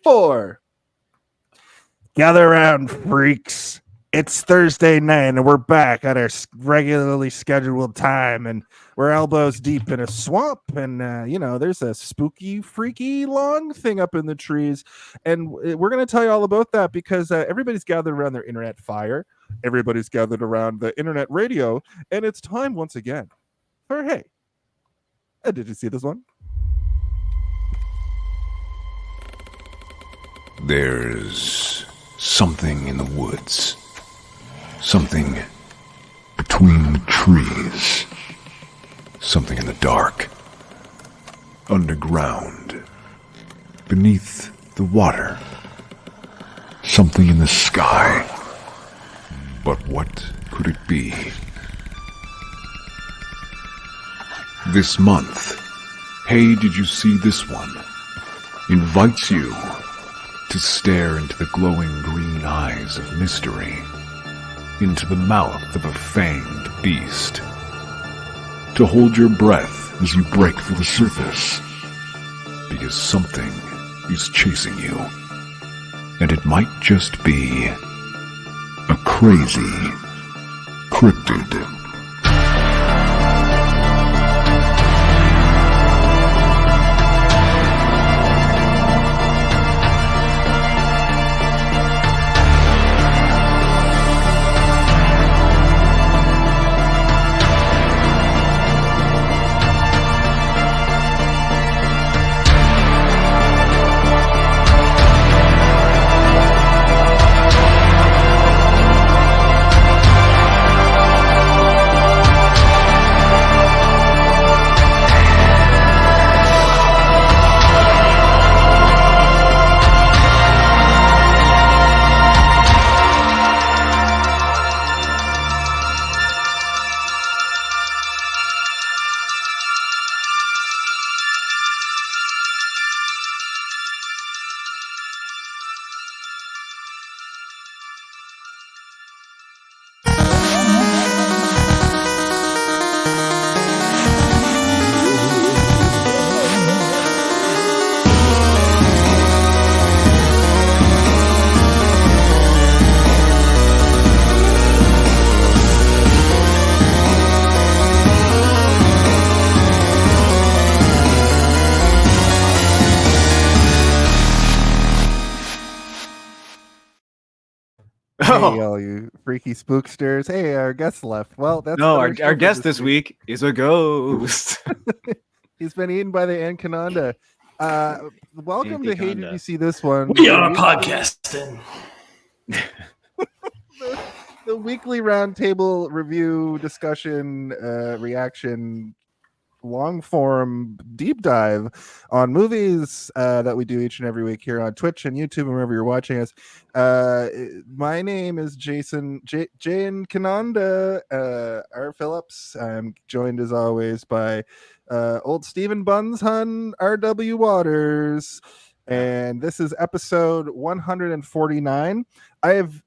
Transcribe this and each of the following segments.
4. Gather around, freaks. It's Thursday night, and we're back at our regularly scheduled time, and we're elbows deep in a swamp, and, there's a spooky, freaky, long thing up in the trees, and we're going to tell you all about that because everybody's gathered around their internet fire. Everybody's gathered around the internet radio, and it's time once again for, hey, did you see this one? There's something in the woods. Something between the trees. Something in the dark. Underground. Beneath the water. Something in the sky. But what could it be? This month, Hey, Did You See This One? Invites you to stare into the glowing green eyes of mystery, into the mouth of a fanged beast, to hold your breath as you break for the surface, because something is chasing you, and it might just be a crazy cryptid. Hey, all you freaky spooksters. Hey, our guest left. Well, that's our guest this week is a ghost. He's been eaten by the Anaconda. Welcome to Hey, Did You See This One? We are podcasting. the weekly roundtable review discussion reaction long form deep dive on movies that we do each and every week here on Twitch and YouTube and wherever you're watching us. My name is Jason Jane Canonda R. Phillips. I'm joined as always by old Stephen Bunshun R.W. Waters, and this is episode 149. I've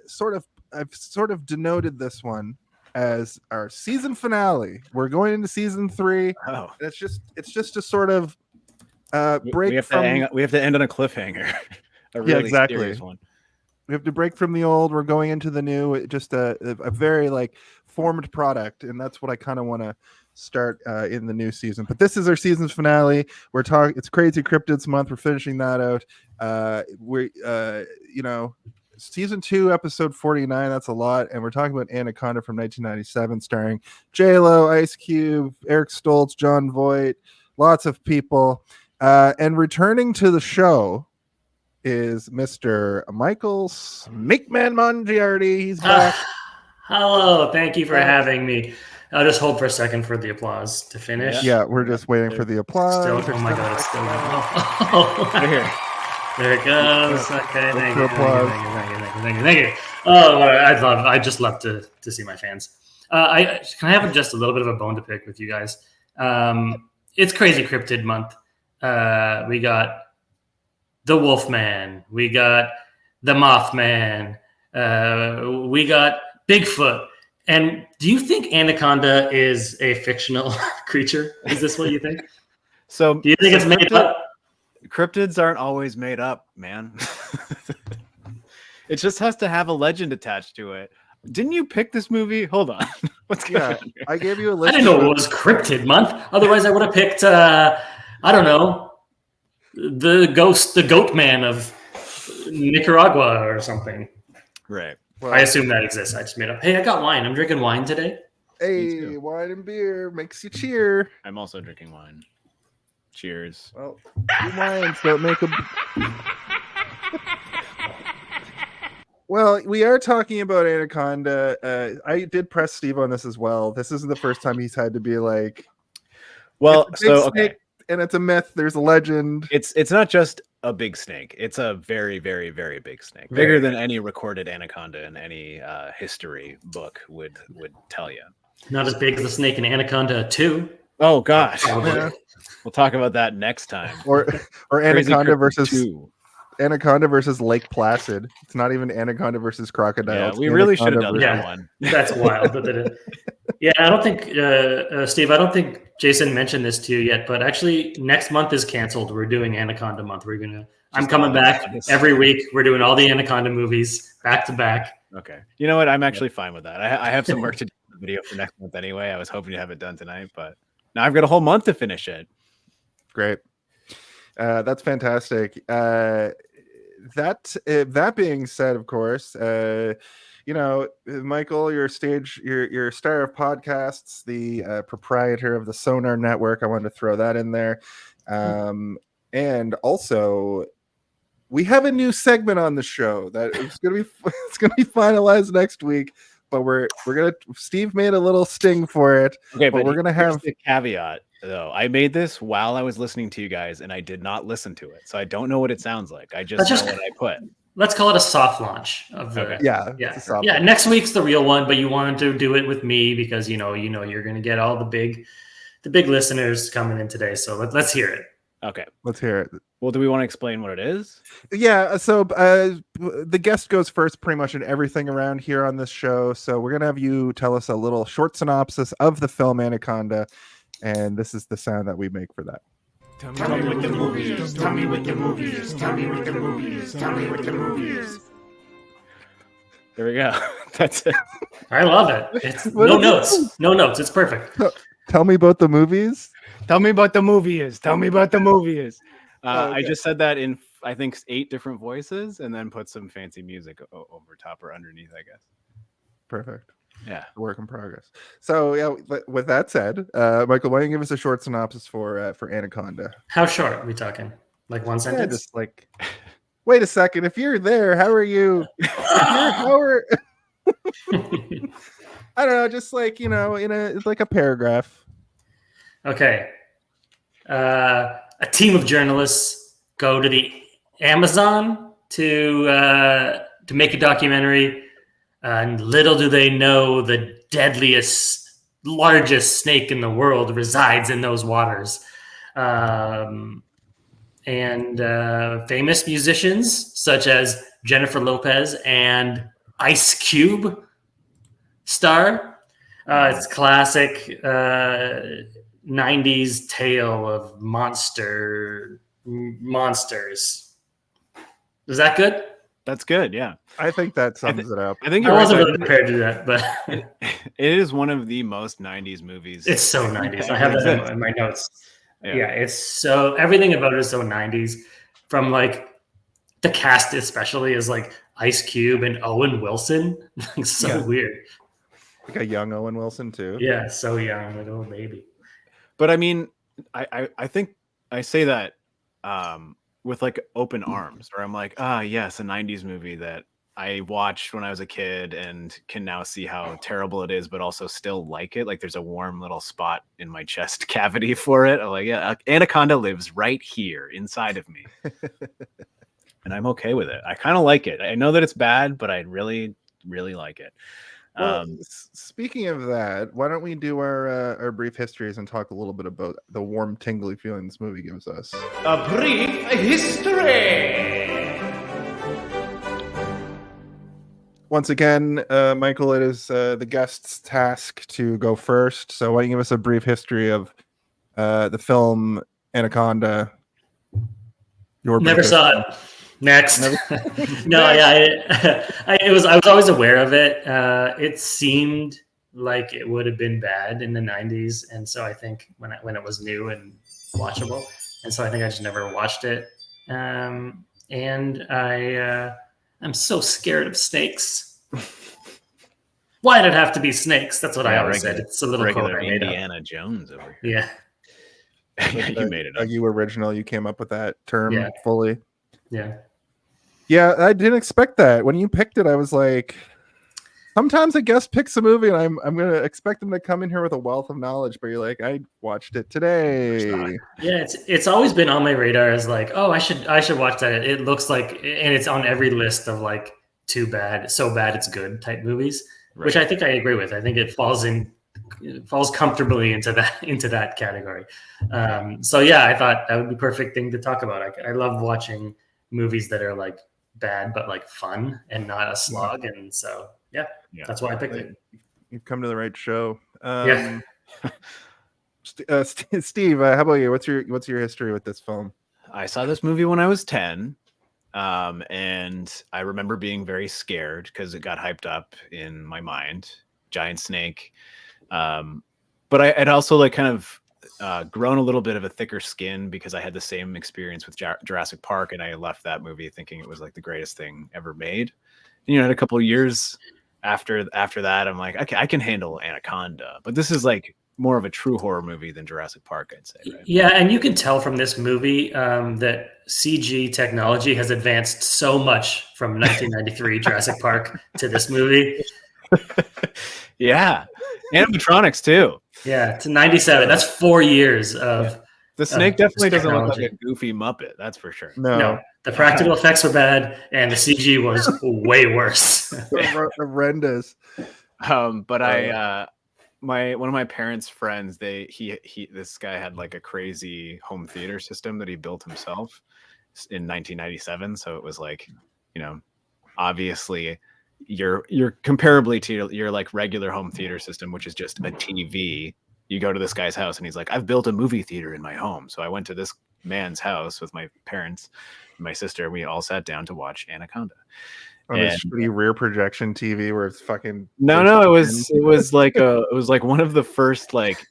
sort of denoted this one as our season finale. We're going into season 3. Oh, it's just a sort of break. We have to end on a cliffhanger. Exactly. Serious one. We have to break from the old. We're going into the new. Just a very formed product, and that's what I kind of want to start in the new season. But this is our season finale. We're talking. It's Crazy Cryptids Month. We're finishing that out. Season 2, episode 49. That's a lot, and we're talking about Anaconda from 1997, starring J-Lo, Ice Cube, Eric Stoltz, John Voight, lots of people. And returning to the show is Mr. Michael Mongiardi. He's back. Hello, thank you for having me. I'll just hold for a second for the applause to finish. Yeah, we're just waiting for the applause. Oh my god, it's still going. Here. There it goes. Okay, thank you. Oh, I just love to see my fans. Can I have just a little bit of a bone to pick with you guys? It's Crazy Cryptid Month. We got the Wolfman. We got the Mothman. We got Bigfoot. And do you think Anaconda is a fictional creature? Is this what you think? So do you think it's made up? cryptids aren't always made up, man. It just has to have a legend attached to it. Didn't you pick this movie? Hold on. What's going on here? I gave you a I list. didn't know it was Cryptid Month. Otherwise, I would have picked, I don't know, the goat man of Nicaragua or something. Right. Well, I assume that exists. I just made up. Hey, I got wine. I'm drinking wine today. hey, wine and beer makes you cheer. I'm also drinking wine. Cheers. Well, two wines don't make a. Well, we are talking about Anaconda. I did press Steve on this as well. This isn't the first time he's had to be like, well, it's a big so snake, okay. and it's a myth. There's a legend. It's not just a big snake. It's a very, very, very big snake. Bigger than any recorded anaconda in any history book would tell you. Not as big as the snake in Anaconda 2. Oh gosh. Yeah. We'll talk about that next time. Or Crazy Anaconda Cryptids versus 2. Anaconda versus Lake Placid. It's not even Anaconda versus crocodile. Yeah, It's we really should have Anaconda done versus- that one. That's wild. Yeah, I don't think, Steve, I don't think Jason mentioned this to you yet, but actually next month is canceled. We're doing Anaconda month. I'm coming back every week. We're doing all the Anaconda movies back to back. Okay. You know what? I'm actually fine with that. I have some work to do in the video for next month anyway. I was hoping to have it done tonight, but now I've got a whole month to finish it. Great. That's fantastic. That being said, of course, Michael, your star of podcasts, the proprietor of the Sonar Network. I wanted to throw that in there. And also, we have a new segment on the show that it's gonna be finalized next week. But we're gonna. Steve made a little sting for it. Okay, but we're gonna have the caveat though. I made this while I was listening to you guys, and I did not listen to it, so I don't know what it sounds like. I just know what I put. Let's call it a soft launch of the. Okay. Yeah. Yeah. It's a soft Yeah. launch. Next week's the real one, but you wanted to do it with me because you're going to get all the big listeners coming in today. So let's hear it. Okay. Let's hear it. Well, do we want to explain what it is? Yeah, so the guest goes first pretty much in everything around here on this show. So we're going to have you tell us a little short synopsis of the film Anaconda, and this is the sound that we make for that. Tell me what the movie is. Tell me what the movie is. Tell me what the movie is. Tell me what the movie is. There we go. That's it. I love it. It's What no is notes. No notes. It's perfect. Tell me about the movies. Tell me about the movie is. Tell me about the movie is. Okay. I just said that in, I think, 8 different voices, and then put some fancy music over top or underneath, I guess. Perfect. Yeah. Work in progress. So yeah, with that said, Michael, why don't you give us a short synopsis for Anaconda? How short are we talking? Like one Yeah, sentence? just like, wait a second. If you're there, how are you? How are? I don't know. Just like in a paragraph. Okay. A team of journalists go to the Amazon to make a documentary, and little do they know the deadliest, largest snake in the world resides in those waters. And famous musicians such as Jennifer Lopez and Ice Cube star. It's classic 90s tale of monsters. Is that good? That's good. Yeah. I think that sums it up. I think I you're wasn't right. really prepared to do that, but It is one of the most 90s movies. it's so 90s. I have that in my notes. Yeah, it's so everything about it is so 90s. From like the cast, especially, is like Ice Cube and Owen Wilson. So weird. Like a young Owen Wilson too. Yeah, so young, little baby. But I mean, I think I say that with like open arms, or I'm like, yes, a 90s movie that I watched when I was a kid and can now see how terrible it is, but also still like it. Like there's a warm little spot in my chest cavity for it. I'm like, yeah, Anaconda lives right here inside of me. And I'm okay with it. I kind of like it. I know that it's bad, but I really, really like it. Well, speaking of that, why don't we do our brief histories and talk a little bit about the warm, tingly feeling this movie gives us? A brief history. Once again, Michael, it is the guest's task to go first. So why don't you give us a brief history of the film Anaconda? Your Never birthday. saw it. Next. No, yeah, I was always aware of it. It seemed like it would have been bad in the 90s, and so I think when it was new and watchable, and so I think I just never watched it. And I'm so scared of snakes. Why did it have to be snakes? That's what I always said. It's a little quote regular I made up. Indiana Jones over here. Yeah. You made it up. You original. You came up with that term Yeah. fully. Yeah. Yeah, I didn't expect that. When you picked it, I was like, sometimes a guest picks a movie and I'm gonna expect them to come in here with a wealth of knowledge, but you're like, I watched it today. Yeah, it's always been on my radar as like, oh, I should watch that. It looks like, and it's on every list of like too bad, so bad it's good type movies, which I think I agree with. I think it falls comfortably into that category. So yeah, I thought that would be a perfect thing to talk about. I love watching movies that are like bad but like fun and not a slog, and so yeah, that's why I picked it. You've come to the right show. Yeah. Steve, how about you? What's your history with this film? I saw this movie when I was 10, and I remember being very scared because it got hyped up in my mind. Giant snake, but I had also like kind of grown a little bit of a thicker skin because I had the same experience with Jurassic Park, and I left that movie thinking it was like the greatest thing ever made. And, you know, in a couple of years after that, I'm like, okay, I can handle Anaconda, but this is like more of a true horror movie than Jurassic Park, I'd say. Right? Yeah, and you can tell from this movie that CG technology has advanced so much from 1993 Jurassic Park to this movie. Yeah, animatronics too. Yeah, to 97. That's 4 years of the snake definitely doesn't look technology. like a goofy Muppet. That's for sure. No, the practical effects were bad, and the CG was way worse. Horrendous. But one of my parents' friends, this guy had like a crazy home theater system that he built himself in 1997. So it was like, you know, obviously you're comparably to your like regular home theater system, which is just a TV. You go to this guy's house and he's like, I've built a movie theater in my home. So I went to this man's house with my parents and my sister, and we all sat down to watch Anaconda. On this shitty rear projection TV where it's fucking no, it was like one of the first like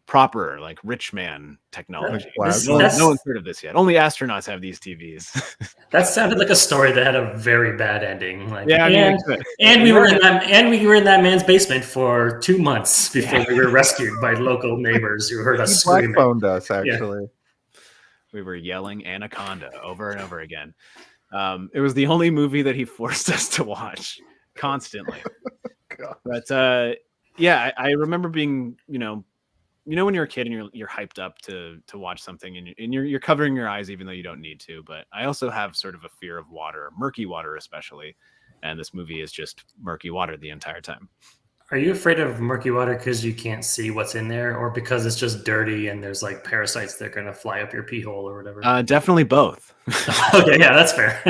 proper like rich man technology. No one's heard of this yet. Only astronauts have these TVs. That sounded like a story that had a very bad ending. Like, yeah, and we were in that man's basement for 2 months before we were rescued by local neighbors who heard us screaming. He blackphoned us, actually. Yeah. We were yelling Anaconda over and over again. It was the only movie that he forced us to watch constantly. But I remember being, you know, when you're a kid and you're hyped up to watch something and you're covering your eyes even though you don't need to. But I also have sort of a fear of water, murky water especially, and this movie is just murky water the entire time. Are you afraid of murky water because you can't see what's in there, or because it's just dirty and there's like parasites that are going to fly up your pee hole or whatever? Definitely both. Okay, yeah, that's fair.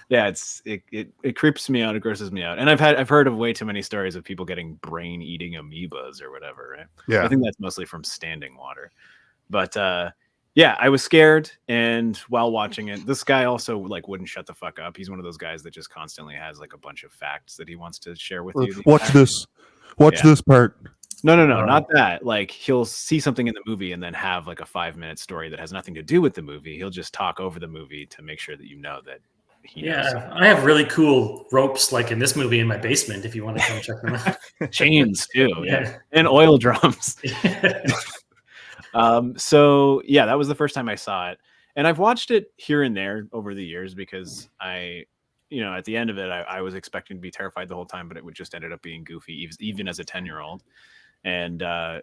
Yeah, it creeps me out. It grosses me out. And I've heard of way too many stories of people getting brain eating amoebas or whatever. Right? Yeah, I think that's mostly from standing water. But yeah, I was scared, and while watching it, this guy also like wouldn't shut the fuck up. He's one of those guys that just constantly has like a bunch of facts that he wants to share with you. Watch this part. No, not that. Like he'll see something in the movie and then have like a 5-minute story that has nothing to do with the movie. He'll just talk over the movie to make sure that you know that he knows. I have really cool ropes like in this movie in my basement if you want to come check them out. Chains too, yeah. And oil drums. So yeah, that was the first time I saw it, and I've watched it here and there over the years because at the end of it, I was expecting to be terrified the whole time, but it would just ended up being goofy, even as a 10-year-old. And I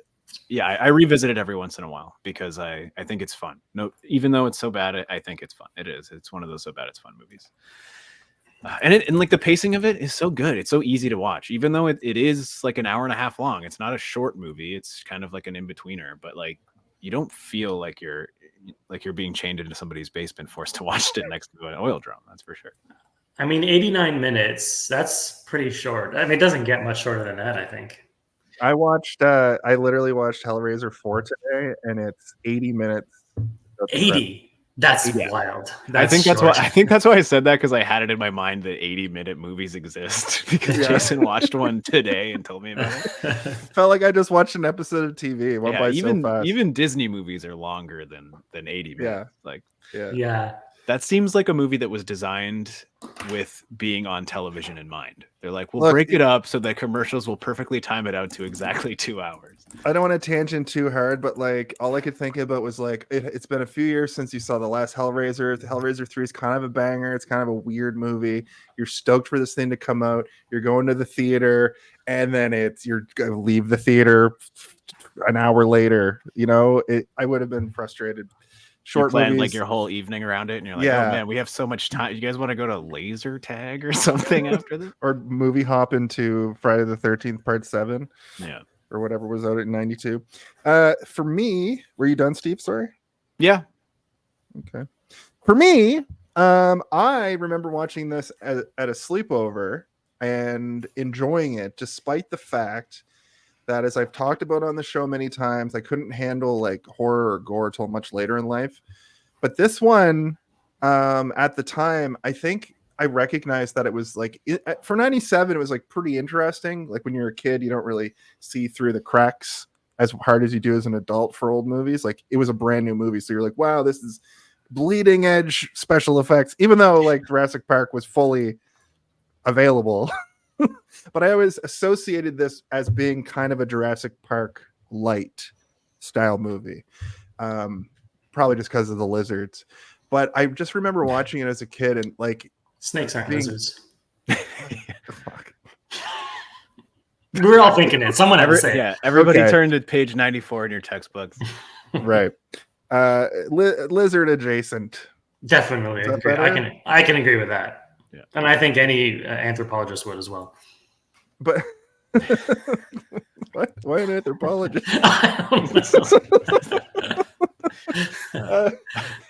revisit it every once in a while because I think it's fun. No, even though it's so bad, I think it's fun. It is. It's one of those so bad it's fun movies. And like the pacing of it is so good. It's so easy to watch, even though it is like an hour and a half long. It's not a short movie. It's kind of like an in-betweener, but like you don't feel like you're being chained into somebody's basement forced to watch it next to an oil drum. That's for sure. I mean, 89 minutes, that's pretty short. I mean, it doesn't get much shorter than that, I think. I literally watched Hellraiser 4 today, and it's 80 minutes 80. That's Yeah. wild. I think that's short. why I said that, because I had it in my mind that 80-minute movies exist because Yeah. Jason watched one today and told me about it. Felt like I just watched an episode of TV. It went by so fast. Even Disney movies are longer than 80 minutes. Yeah. Like, Yeah. that seems like a movie that was designed with being on television in mind. They're like, we'll Look, break it up so that commercials will perfectly time it out to exactly 2 hours. I don't want to tangent too hard, but like all I could think about was like it's been a few years since you saw the last Hellraiser. The Hellraiser 3 is kind of a banger. It's kind of a weird movie. You're stoked for this thing to come out. You're going to the theater, and then you're gonna leave the theater an hour later. You know, I would have been frustrated. Short you plan movies, like your whole evening around it, and you're like, Yeah. oh man, we have so much time. You guys want to go to laser tag or something after this? or movie hop into Friday the 13th Part 7. Yeah. Or whatever was out in 92. For me, were you done, Steve? Sorry. Yeah. Okay. For me, I remember watching this at a sleepover and enjoying it, despite the fact that, as I've talked about on the show many times, I couldn't handle like horror or gore till much later in life. But this one, at the time, I think I recognized that it was like for 97, it was like pretty interesting. Like when you're a kid, you don't really see through the cracks as hard as you do as an adult for old movies. Like it was a brand new movie. So you're like, wow, this is bleeding edge special effects, even though like Jurassic Park was fully available. But I always associated this as being kind of a Jurassic Park light style movie. Probably just because of the lizards. But I just remember watching it as a kid and like Snakes aren't being- lizards. Fuck. We're all thinking it. Someone had to say it. Yeah, everybody Okay. turn to page 94 in your textbooks. Right. Lizard adjacent. Definitely. Is that Agree. better? I can agree with that. Yeah. And I think any anthropologist would as well. But what? Why an anthropologist? I don't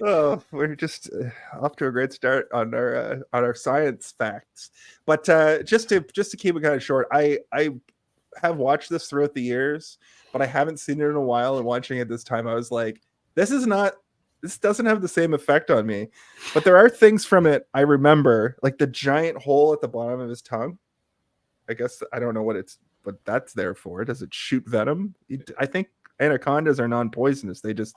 know. We're just off to a great start on our science facts. But just to keep it kind of short, I have watched this throughout the years, but I haven't seen it in a while. And watching it this time, I was like, this doesn't have the same effect on me. But there are things from it I remember, like the giant hole at the bottom of his tongue. I guess I don't know what that's there for. Does it shoot venom? I think anacondas are non-poisonous. They just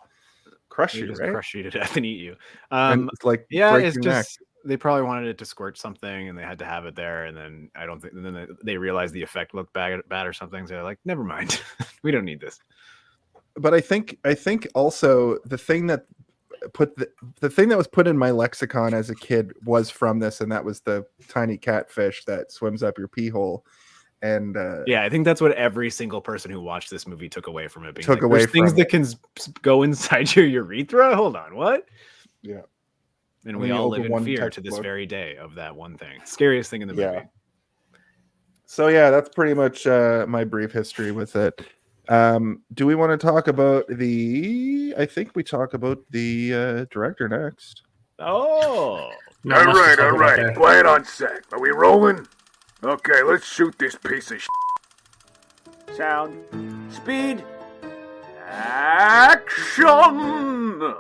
crush They you, just right? crush you to death and eat you. And it's like Yeah, break it's your just neck. they probably wanted it to squirt something, and they had to have it there. And then I don't think. And then they realized the effect looked bad or something. So they're like, never mind, we don't need this. But I think also the thing that the thing that was put in my lexicon as a kid was from this, and that was the tiny catfish that swims up your pee hole. And Yeah, I think that's what every single person who watched this movie took away from it. Being Took like, away "There's things from that can go inside your urethra. Hold on, what? Yeah. And When we you all live open in one fear to this textbook. very day of that one thing. Scariest thing in the movie. Yeah. So yeah, that's pretty much my brief history with it. Do we want to talk about I think we talk about the director next. Oh, Not much to talk about there. Quiet on set. Are we rolling? Okay, let's shoot this piece of Sound. Speed. Action!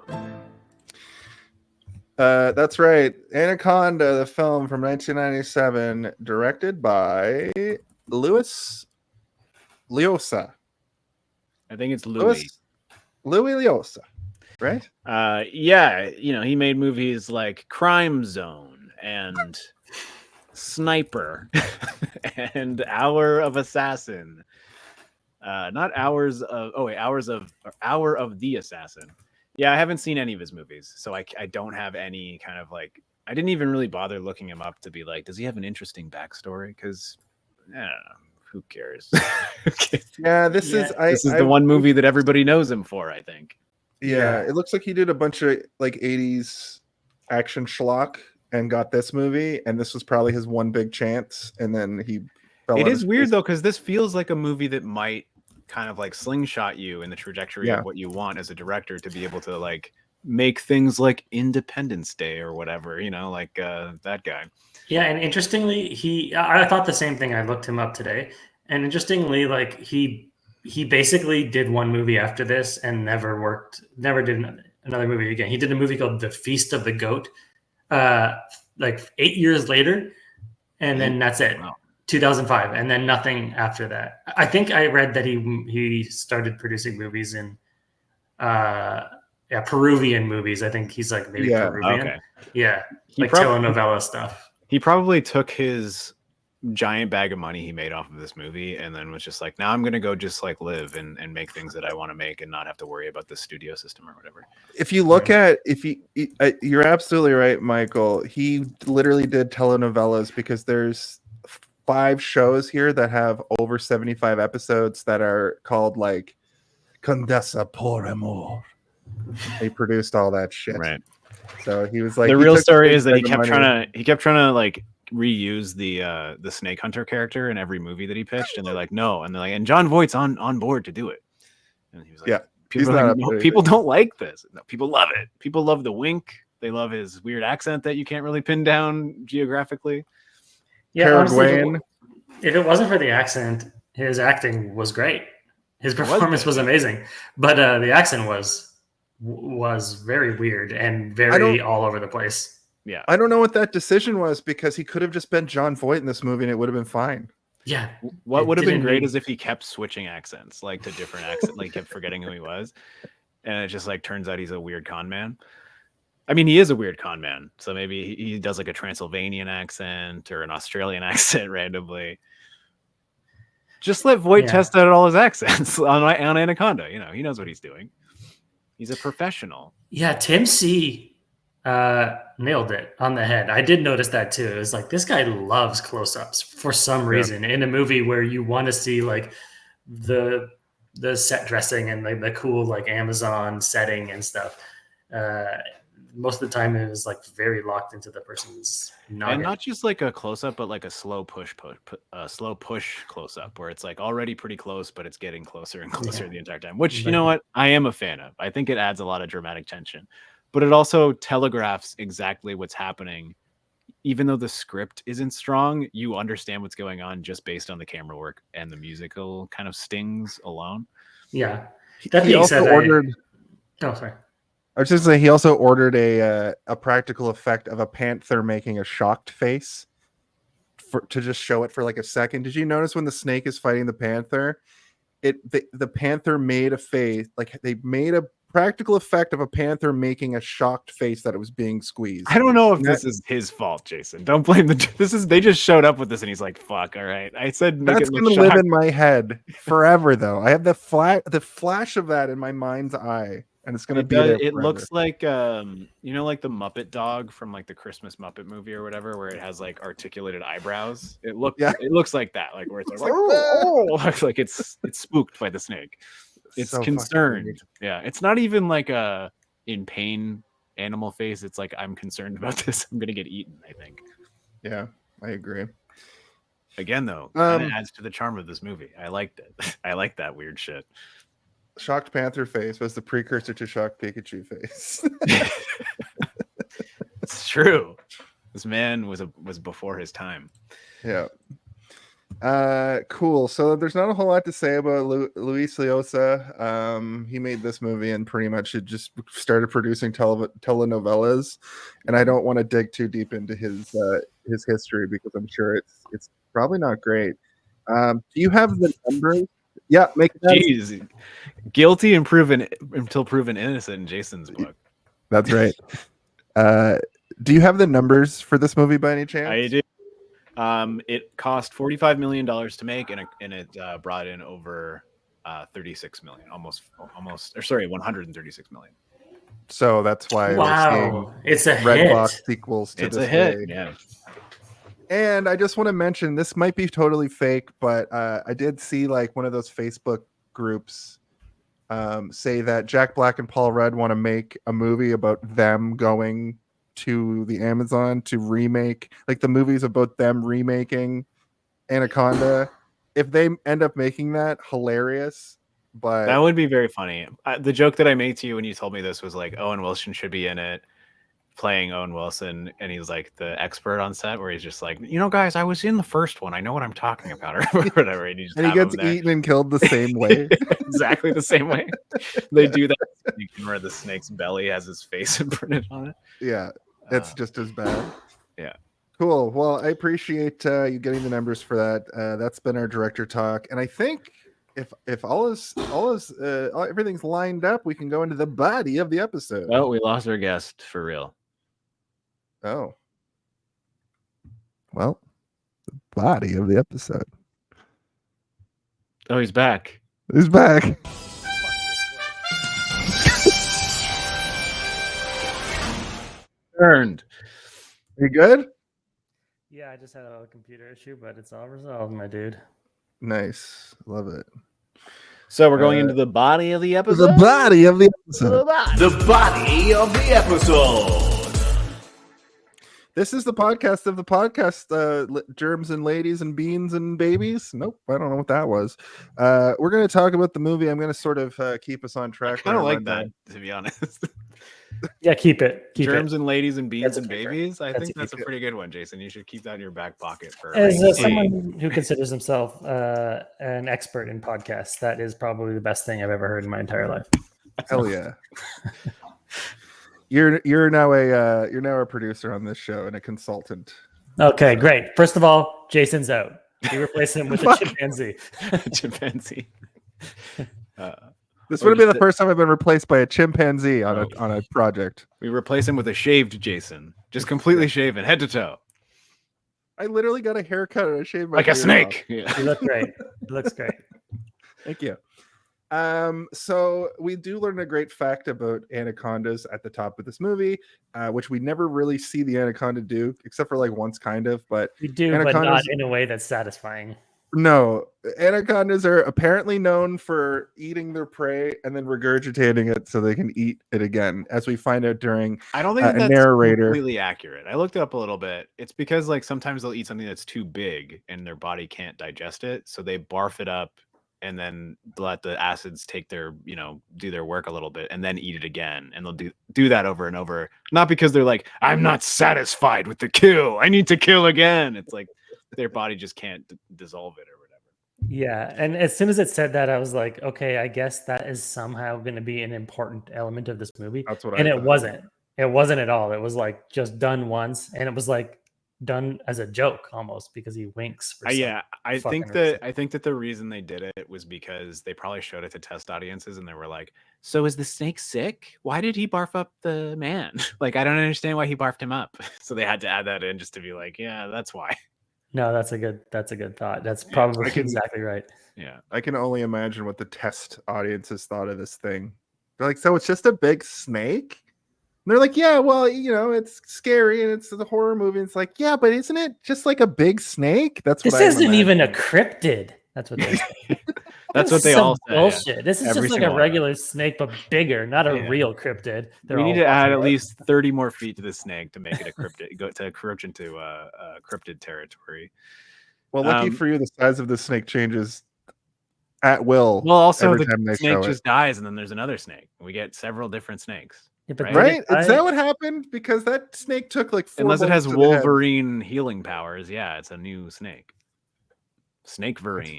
That's right. Anaconda, the film from 1997, directed by Llosa. I think it's Louis. Louis Llosa, right? Yeah, he made movies like Crime Zone and Sniper and Hour of Assassin. Not Hours of Hour of the Assassin. Yeah, I haven't seen any of his movies, so I don't have any kind of like. I didn't even really bother looking him up to be like, does he have an interesting backstory? Because I don't know. Who cares? Yeah, this Yeah. is The one movie that everybody knows him for, I think. Yeah, it looks like he did a bunch of like 80s action schlock and got this movie, and this was probably his one big chance, and then he fell It on is his weird face. though, because this feels like a movie that might kind of like slingshot you in the trajectory Yeah. of what you want as a director to be able to like make things like Independence Day or whatever, like that guy. Yeah, and interestingly, I thought the same thing. I looked him up today, and interestingly, like he basically did one movie after this and never did another movie again. He did a movie called The Feast of the Goat, like 8 years later, and then that's it. Wow. 2005, and then nothing after that. I think I read that he started producing movies in Peruvian movies. I think he's like maybe Peruvian. Okay. Yeah, He like probably- telenovela stuff. He probably took his giant bag of money he made off of this movie and then was just like, now I'm gonna go just like live and make things that I want to make and not have to worry about the studio system or whatever. If you look at you're absolutely right, Michael. He literally did telenovelas because there's 5 shows here that have over 75 episodes that are called like Condesa por Amor. He produced all that shit. Right. So he was like, The he real took story big is that he bag of kept money. trying to like reuse the Snake Hunter character in every movie that he pitched, and they're like, no, and they're like, and John Voight's on board to do it, and he was like, Yeah, people, he's are not like, up no, to people anything. don't like this. No, people love it. People love the wink. They love his weird accent that you can't really pin down geographically. Yeah, honestly, Paraguayan. if it wasn't for the accent, his acting was great. His performance was amazing, but the accent was very weird and very all over the place. Yeah, I don't know what that decision was because he could have just been John Voight in this movie and it would have been fine. Yeah. What It would have been didn't great need- is if he kept switching accents, like to different accents, like kept forgetting who he was, and it just like turns out he's a weird con man. I mean, he is a weird con man, so maybe he does like a Transylvanian accent or an Australian accent randomly. Just let Voight test out all his accents on Anaconda. You know, he knows what he's doing. He's a professional. Yeah, Tim C nailed it on the head. I did notice that too. It was like, this guy loves close-ups for some reason in a movie where you want to see like the set dressing and like the cool like Amazon setting and stuff. Most of the time it was like very locked into the person's noggin. And not just like a close-up, but like a slow push close-up where it's like already pretty close, but it's getting closer and closer the entire time, which, you know what, I am a fan of. I think it adds a lot of dramatic tension, but it also telegraphs exactly what's happening. Even though the script isn't strong, you understand what's going on just based on the camera work and the musical kind of stings alone. Yeah. He also ordered. Oh, sorry. I was just saying he also ordered a practical effect of a panther making a shocked face to just show it for like a second. Did you notice when the snake is fighting the panther, the panther made a face, like they made a practical effect of a panther making a shocked face that it was being squeezed. I don't know if this is his fault, Jason. Don't blame they just showed up with this and he's like, fuck, all right. I said make that's it gonna look live shocked. in my head forever though. I have the flash of that in my mind's eye. And it's gonna be there. It looks like you know, like the Muppet dog from like the Christmas Muppet movie or whatever, where it has like articulated eyebrows. It looks like that, like where it's like, like it's spooked by the snake. It's so concerned. Yeah, it's not even like a in pain animal face. It's like, I'm concerned about this. I'm gonna get eaten, I think. Yeah, I agree. Again, though, kind of adds to the charm of this movie. I liked it. I like that weird shit. Shocked panther face was the precursor to shocked Pikachu face. It's true. This man was before his time. Yeah. Cool. So there's not a whole lot to say about Luis Llosa. He made this movie and pretty much it just started producing telenovelas. And I don't want to dig too deep into his history because I'm sure it's probably not great. Do you have the numbers? Yeah, make it. Jeez, guilty and proven until proven innocent in Jason's book. That's right. Do you have the numbers for this movie by any chance? I do. It cost $45 million to make, and it brought in over 36 million, almost, or sorry, 136 million. So that's why it's a Red hit. Box sequels to It's this a hit. day. Yeah. And I just want to mention, this might be totally fake, but I did see like one of those Facebook groups say that Jack Black and Paul Rudd want to make a movie about them going to the Amazon to remake, like the movies about them remaking Anaconda. If they end up making that, hilarious. But That would be very funny. The joke that I made to you when you told me this was like, Owen Wilson should be in it. playing Owen Wilson, and he's like the expert on set, where he's just like, you know, guys, I was in the first one. I know what I'm talking about, or whatever. And, And he gets eaten and killed the same way. Exactly the same way. They do that where the snake's belly has his face imprinted on it. Yeah, it's just as bad. Yeah. Cool. Well, I appreciate you getting the numbers for that. That's been our director talk, and I think if everything's lined up, we can go into the body of the episode. Oh, we lost our guest for real. Oh. Well, the body of the episode. Oh, he's back. He's back. Turned. You good? Yeah, I just had a computer issue, but it's all resolved, my dude. Nice. Love it. So we're going into the body of the episode. The body of the episode. The body of the episode. This is the podcast of the podcast, germs and ladies and beans and babies. Nope, I don't know what that was. We're going to talk about the movie. I'm going to sort of keep us on track. I don't like that, to be honest. Yeah, keep it. Germs and ladies and beans That's and okay, babies. I think that's a good. pretty good one, Jason. You should keep that in your back pocket for. As someone who considers himself an expert in podcasts, that is probably the best thing I've ever heard in my entire life. Hell yeah. You're now a producer on this show and a consultant. Okay, great. First of all, Jason's out. We replace him with a chimpanzee. Chimpanzee. This would have been the first time I've been replaced by a chimpanzee on a project. We replace him with a shaved Jason, just completely shaven, head to toe, I literally got a haircut and I shaved my like a beard snake. off. Yeah. You look great. It looks great. Thank you. So we do learn a great fact about anacondas at the top of this movie, which we never really see the anaconda do, except for like once, kind of. But We do, but not in a way that's satisfying. no, anacondas are apparently known for eating their prey and then regurgitating it so they can eat it again, as we find out during I don't think a that's narrator. completely accurate. I looked it up a little bit. It's because like sometimes they'll eat something that's too big and their body can't digest it, so they barf it up and then let the acids take their, do their work a little bit and then eat it again. And they'll do that over and over. Not because they're like, I'm not satisfied with the kill, I need to kill again. It's like their body just can't dissolve it or whatever. Yeah, and as soon as it said that, I was like, okay, I guess that is somehow going to be an important element of this movie. That's what and I it thought. wasn't. It wasn't at all. It was like just done once, and it was like done as a joke almost because he winks. For Yeah, I fucking think that the reason they did it was because they probably showed it to test audiences and they were like, so is the snake sick? Why did he barf up the man? Like, I don't understand why he barfed him up. So they had to add that in just to be like, yeah, that's why. No, that's a good thought. That's probably exactly right. Yeah. I can only imagine what the test audiences thought of this thing. They're like, so it's just a big snake? And they're like, yeah, well, it's scary and it's a horror movie. It's like, yeah, but isn't it just like a big snake? That's what This isn't even a cryptid. That's what they say. That's what they some all say. bullshit. This is Every just like a single one. regular snake, but bigger, not a real cryptid. We need to add at least 30 more feet to the snake to make it a cryptid, go to encroach into cryptid territory. Well, lucky for you, the size of the snake changes at will. Well, also every time the they snake show just dies, and then there's another snake. We get several different snakes. Yeah, but right? Right? Is that what happened? Because that snake took like 4 Unless it has bullets to the head. Wolverine healing powers, yeah, it's a new snake. Snake-verine.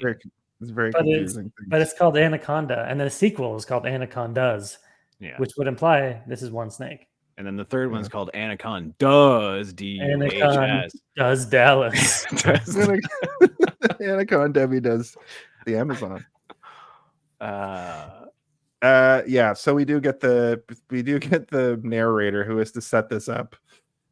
It's very But confusing. But it's called Anaconda, and the sequel is called Anacondas, Yeah. which would imply this is one snake. And then the third one's called Anacondas, D-U-H-S. Anacondas Dallas. Anaconda Debbie does the Amazon. So we do get the narrator who is to set this up,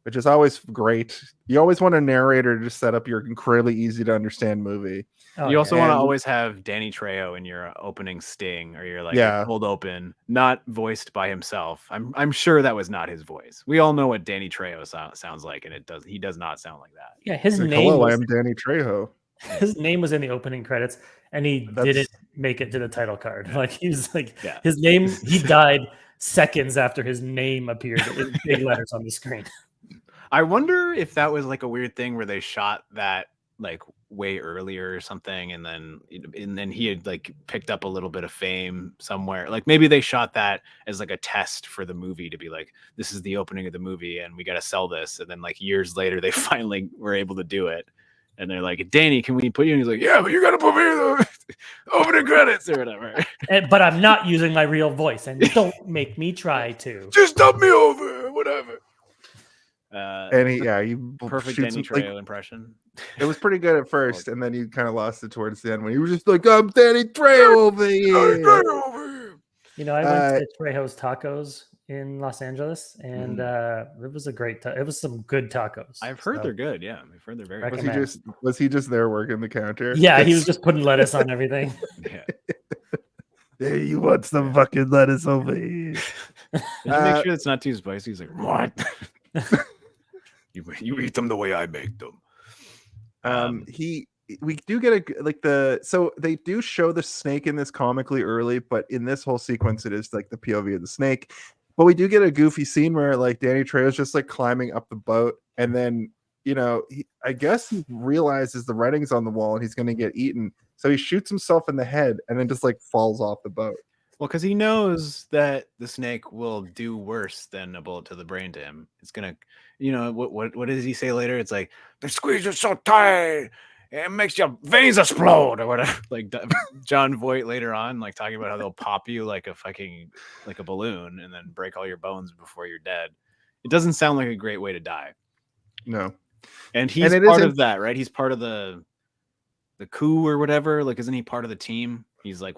which is always great. You always want a narrator to just set up your incredibly easy to understand movie. Oh, You also yeah. want to And- always have Danny Trejo in your opening sting, or your Yeah. cold open, not voiced by himself. I'm sure that was not his voice. We all know what Danny Trejo sounds like, and he does not sound like that. Yeah, his Like, name hello, was I am Danny Trejo. his name was in the opening credits, and he That's- didn't make it to the title card. Like he was like Yeah. his name. He died seconds after his name appeared in big letters on the screen. I wonder if that was like a weird thing where they shot that like way earlier or something, and then he had like picked up a little bit of fame somewhere. Like maybe they shot that as like a test for the movie to be like, this is the opening of the movie and we got to sell this. And then like years later they finally were able to do it, and they're like, Danny, can we put you? And he's like, yeah, but you got to put me in the opening credits or whatever. But I'm not using my real voice, and don't make me try to. Just dub me over, whatever. And he Perfect shoots Danny him, like, Trejo impression. it was pretty good at first, and then you kind of lost it towards the end when he was just like, I'm Danny Trejo over here. You know, I went to Trejo's Tacos in Los Angeles, and it was a great. It was some good tacos. I've heard they're good. Yeah, I've heard they're very good. Was he just there working the counter? Yeah, he was just putting lettuce on everything. Yeah. Hey, you want some fucking lettuce over here? Make sure it's not too spicy. He's like, what? You eat them the way I make them. We do get so they do show the snake in this comically early, but in this whole sequence it is like the POV of the snake. But we do get a goofy scene where like Danny Trejo's just like climbing up the boat, and then I guess he realizes the writing's on the wall and he's going to get eaten, so he shoots himself in the head and then just like falls off the boat. Well, because he knows that the snake will do worse than a bullet to the brain to him. It's gonna, what does he say later? It's like the squeeze is so tight, it makes your veins explode or whatever. Like John Voight later on, like talking about how they'll pop you like a balloon and then break all your bones before you're dead. It doesn't sound like a great way to die. No, and he's part of that, right? He's part of the coup or whatever. Like, isn't he part of the team? He's like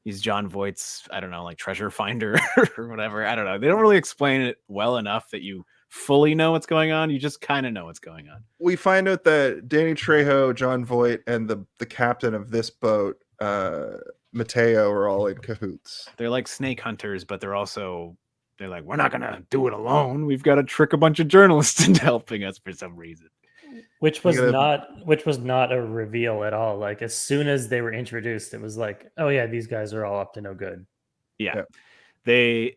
he's John Voight's, I don't know, like treasure finder or whatever. I don't know. They don't really explain it well enough that you fully know what's going on. You just kind of know what's going on. We find out that Danny Trejo, John Voight, and the captain of this boat, Mateo, are all in cahoots. They're like snake hunters, but they're like, we're not going to do it alone. We've got to trick a bunch of journalists into helping us for some reason. Which was not a reveal at all. Like as soon as they were introduced, it was like, oh yeah, these guys are all up to no good. Yeah. The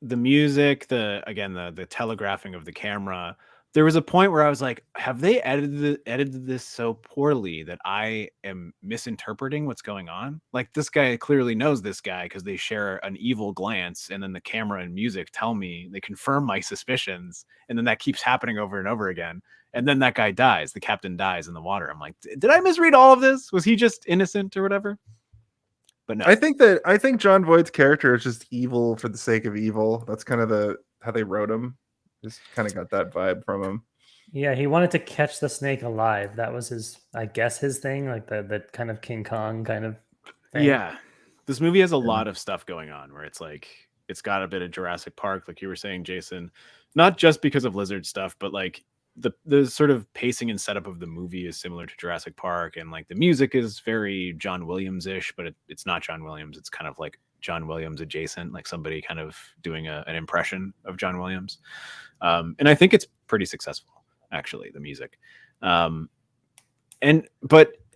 music, the telegraphing of the camera. There was a point where I was like, have they edited this so poorly that I am misinterpreting what's going on? Like this guy clearly knows this guy because they share an evil glance, and then the camera and music they confirm my suspicions, and then that keeps happening over and over again. And then that guy dies. The captain dies in the water. I'm like, did I misread all of this? Was he just innocent or whatever? But no. I think John Voight's character is just evil for the sake of evil. That's kind of how they wrote him. Just kind of got that vibe from him. Yeah, he wanted to catch the snake alive. That was his thing, like the kind of King Kong kind of thing. Yeah. This movie has a lot of stuff going on where it's like, it's got a bit of Jurassic Park, like you were saying, Jason, not just because of lizard stuff, but like the sort of pacing and setup of the movie is similar to Jurassic Park, and like the music is very John Williams-ish, but it's not John Williams. It's kind of like John Williams adjacent, like somebody kind of doing an impression of John Williams. And I think it's pretty successful, actually, the music. But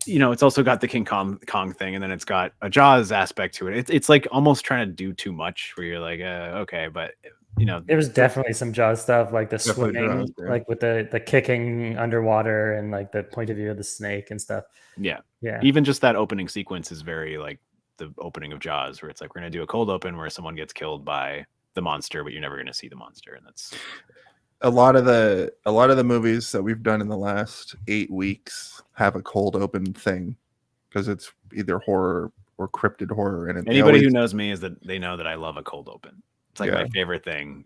it's also got the King Kong thing, and then it's got a Jaws aspect to it. It's like almost trying to do too much where you're like, okay, but there was definitely some Jaws stuff, like the swimming, Jaws, yeah. like with the kicking underwater and like the point of view of the snake and stuff. Yeah. Yeah. Even just that opening sequence is very like the opening of Jaws, where it's like, we're going to do a cold open where someone gets killed by the monster, but you're never going to see the monster. And that's a lot of the movies that we've done in the last 8 weeks have a cold open thing because it's either horror or cryptid horror. And anybody who knows me is that they know that I love a cold open. It's like my favorite thing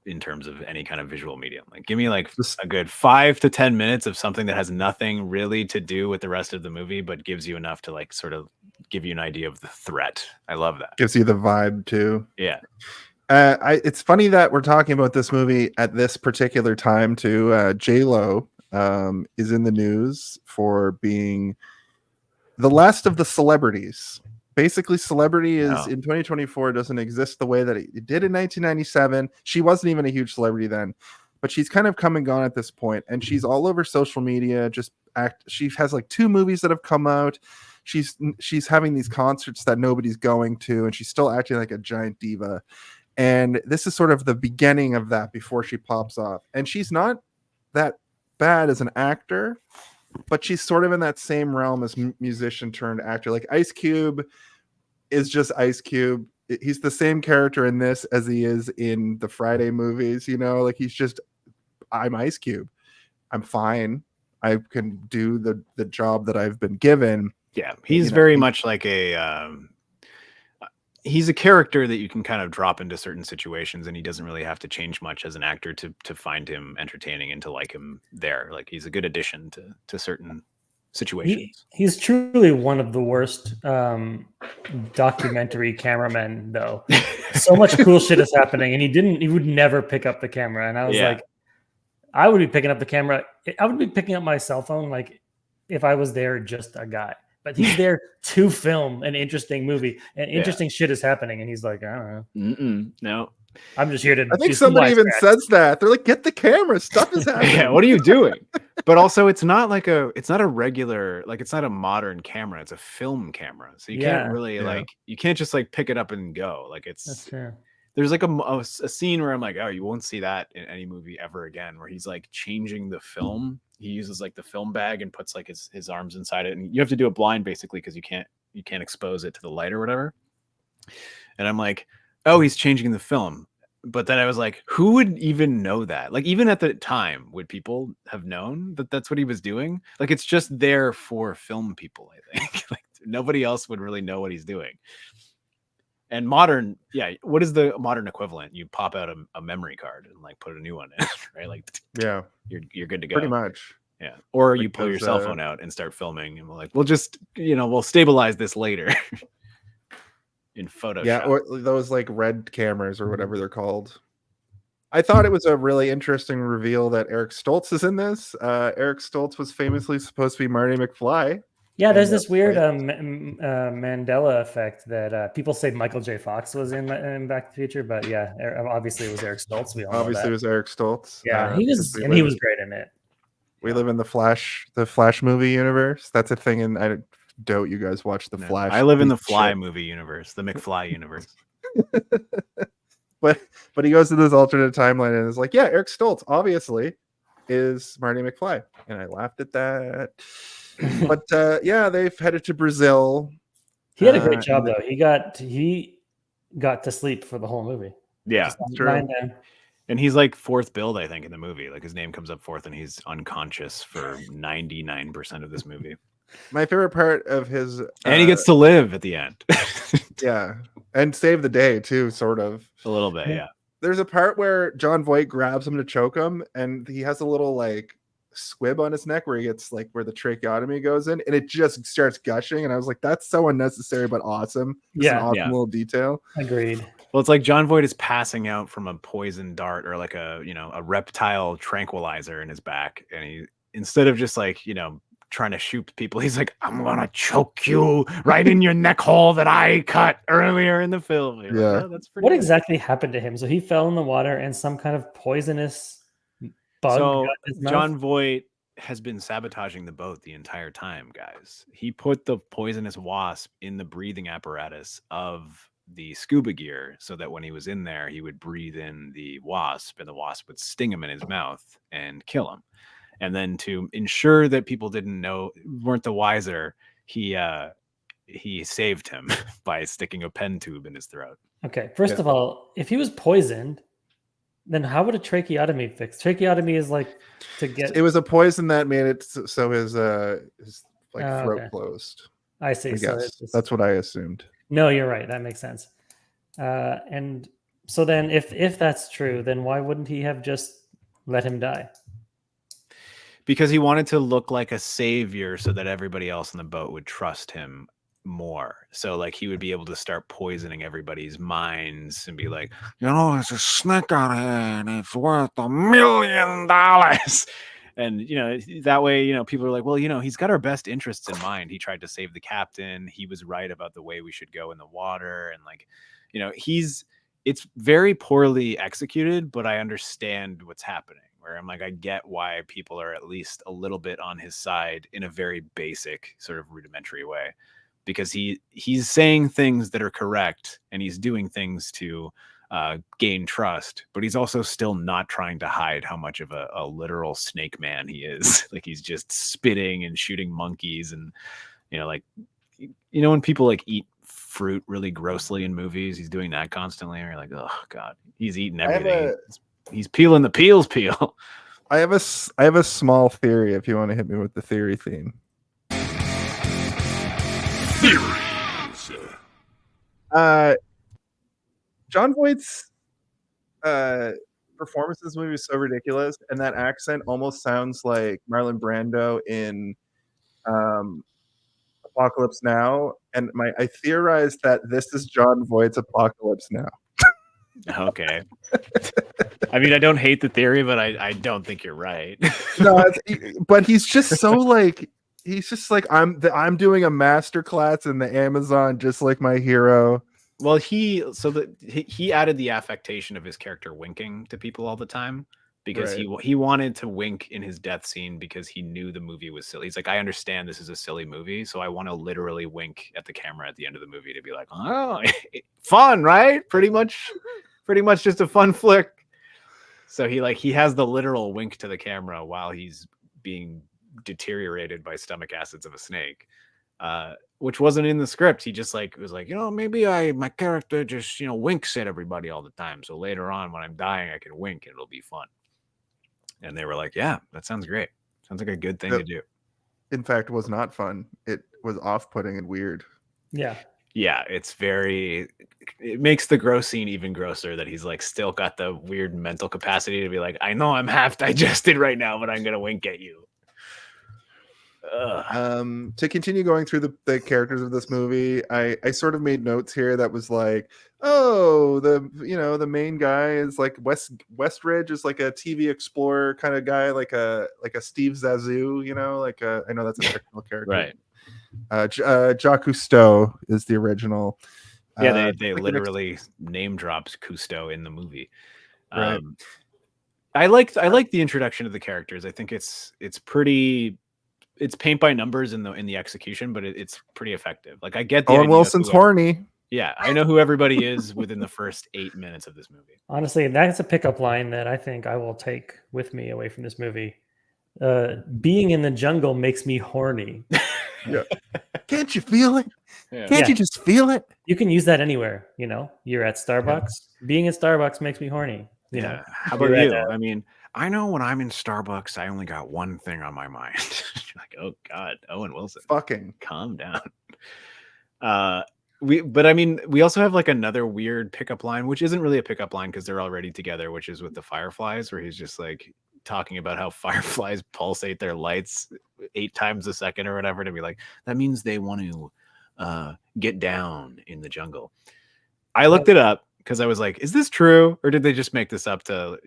in terms of any kind of visual medium. Like, give me like a good 5 to 10 minutes of something that has nothing really to do with the rest of the movie, but gives you enough to like sort of give you an idea of the threat. I love that. Gives you the vibe too. Yeah. It's funny that we're talking about this movie at this particular time too. J-Lo is in the news for being the last of the celebrities. Basically, celebrity in 2024 doesn't exist the way that it did in 1997. She wasn't even a huge celebrity then, but she's kind of come and gone at this point, and she's all over social media. She has like 2 movies that have come out. She's having these concerts that nobody's going to, and she's still acting like a giant diva. And this is sort of the beginning of that before she pops off. And she's not that bad as an actor, but she's sort of in that same realm as musician turned actor. Like Ice Cube is just Ice Cube. He's the same character in this as he is in the Friday movies, you know, like he's just, I'm Ice Cube. I'm fine. I can do the job that I've been given. Yeah, he's very much like he's a character that you can kind of drop into certain situations, and he doesn't really have to change much as an actor to find him entertaining and to like him there. Like he's a good addition to certain situations. He's truly one of the worst documentary cameramen, though. So much cool shit is happening, and he would never pick up the camera. And I was like, I would be picking up the camera. I would be picking up my cell phone, like if I was there, just a guy. But he's there to film an interesting movie, and interesting shit is happening. And he's like, I don't know. No. I'm just here to. I think somebody even says that. They're like, "Get the camera. Stuff is happening." Yeah, what are you doing? But also, it's not a regular, like it's not a modern camera. It's a film camera, so you can't really like you can't just like pick it up and go. Like That's true. There's like a scene where I'm like, oh, you won't see that in any movie ever again, where he's like changing the film. He uses like the film bag and puts like his arms inside it, and you have to do it blind basically because you can't expose it to the light or whatever. And I'm like, oh, he's changing the film. But then I was like, who would even know that? Like, even at the time, would people have known that that's what he was doing? Like, it's just there for film people, I think. Like, nobody else would really know what he's doing. And modern, what is the modern equivalent? You pop out a memory card and like put a new one in, right? Like, you're good to go. Pretty much. Yeah. Or you pull your cell phone out and start filming, and we're like, we'll just, we'll stabilize this later. In Photoshop. Yeah, or those like red cameras or whatever they're called. I thought it was a really interesting reveal that Eric Stoltz is in this. Eric Stoltz was famously supposed to be Marty McFly. Yeah, there's this weird Mandela effect that people say Michael J. Fox was in Back to the Future, but yeah, obviously it was Eric Stoltz. We all know that. It was Eric Stoltz. Yeah, he was great in it. We live in the Flash movie universe. That's a thing, and I doubt you guys watch the Flash. I live in the Fly movie universe, the McFly universe. but he goes to this alternate timeline and is like, yeah, Eric Stoltz obviously is Marty McFly, and I laughed at that. But they've headed to Brazil. He had a great job though. He got to sleep for the whole movie. Yeah, true. And he's like fourth billed, I think, in the movie. Like his name comes up fourth, and he's unconscious for 99% of this movie. My favorite part of his, and he gets to live at the end. Yeah, and save the day too, sort of a little bit. Yeah, there's a part where John Voight grabs him to choke him, and he has a little like squib on his neck where he gets like where the tracheotomy goes in, and it just starts gushing. And I was like, that's so unnecessary but awesome. It's an awesome little detail. Agreed. Well, it's like John Voight is passing out from a poison dart or like a reptile tranquilizer in his back, and he, instead of just like trying to shoot people, he's like, I'm gonna choke you right in your neck hole that I cut earlier in the film. You're like, oh, that's pretty what good. Exactly happened to him? So he fell in the water and some kind of poisonous bug got his mouth? John Voight has been sabotaging the boat the entire time, guys. He put the poisonous wasp in the breathing apparatus of the scuba gear so that when he was in there, he would breathe in the wasp, and the wasp would sting him in his mouth and kill him. And then to ensure that people weren't the wiser, he saved him by sticking a pen tube in his throat. Okay, first of all, if he was poisoned, then how would a tracheotomy fix? Tracheotomy is like to get. It was a poison that made it so his throat closed. I see. I guess. That's what I assumed. No, you're right. That makes sense. And so then, if that's true, then why wouldn't he have just let him die? Because he wanted to look like a savior so that everybody else on the boat would trust him more. So like he would be able to start poisoning everybody's minds and be like, there's a snake out here and it's worth $1 million. And, that way, people are like, well, he's got our best interests in mind. He tried to save the captain. He was right about the way we should go in the water. And like, it's very poorly executed, but I understand what's happening. Where I'm like, I get why people are at least a little bit on his side in a very basic sort of rudimentary way, because he's saying things that are correct and he's doing things to gain trust, but he's also still not trying to hide how much of a literal snake man he is. Like he's just spitting and shooting monkeys, and like when people like eat fruit really grossly in movies, he's doing that constantly, and you're like, oh god, he's eating everything. He's peeling the peels peel. I have a small theory if you want to hit me with the theory theme. John Voight's performance in this movie is so ridiculous, and that accent almost sounds like Marlon Brando in Apocalypse Now. And I theorized that this is John Voight's Apocalypse Now. Okay. I mean, I don't hate the theory, but I don't think you're right. No, but he's just so like I'm doing a master class in the Amazon, just like my hero. Well, he added the affectation of his character winking to people all the time because he wanted to wink in his death scene because he knew the movie was silly. He's like, I understand this is a silly movie, so I want to literally wink at the camera at the end of the movie to be like, oh, fun, right? Pretty much just a fun flick. So he has the literal wink to the camera while he's being deteriorated by stomach acids of a snake. Which wasn't in the script. He just was like, maybe my character just, winks at everybody all the time. So later on when I'm dying, I can wink and it'll be fun. And they were like, yeah, that sounds great. Sounds like a good thing to do. In fact, it was not fun. It was off-putting and weird. Yeah. Yeah, it makes the gross scene even grosser that he's like still got the weird mental capacity to be like, I know I'm half digested right now, but I'm going to wink at you. To continue going through the characters of this movie, I sort of made notes here that was like, oh, the main guy is like Westridge is like a TV Explorer kind of guy, like a Steve Zissou, I know that's a fictional character, right? Jacques Cousteau is the original. Yeah, they literally name drops Cousteau in the movie. Right. I like the introduction of the characters. I think it's paint by numbers in the execution, but it's pretty effective. Like I get the Owen Wilson's horny. Yeah, I know who everybody is within the first 8 minutes of this movie. Honestly, that's a pickup line that I think I will take with me away from this movie. Being in the jungle makes me horny. Yeah. Can't you feel it? Yeah. Can't you just feel it? You can use that anywhere. You're at Starbucks. Yeah. Being at Starbucks makes me horny. How about you? I mean, I know when I'm in Starbucks, I only got one thing on my mind. Like, oh God, Owen Wilson. Fucking calm down. We also have like another weird pickup line, which isn't really a pickup line because they're already together, which is with the fireflies, where he's just like talking about how fireflies pulsate their lights 8 times a second or whatever, to be like, that means they want to get down in the jungle. I looked it up because I was like, is this true? Or did they just make this up to,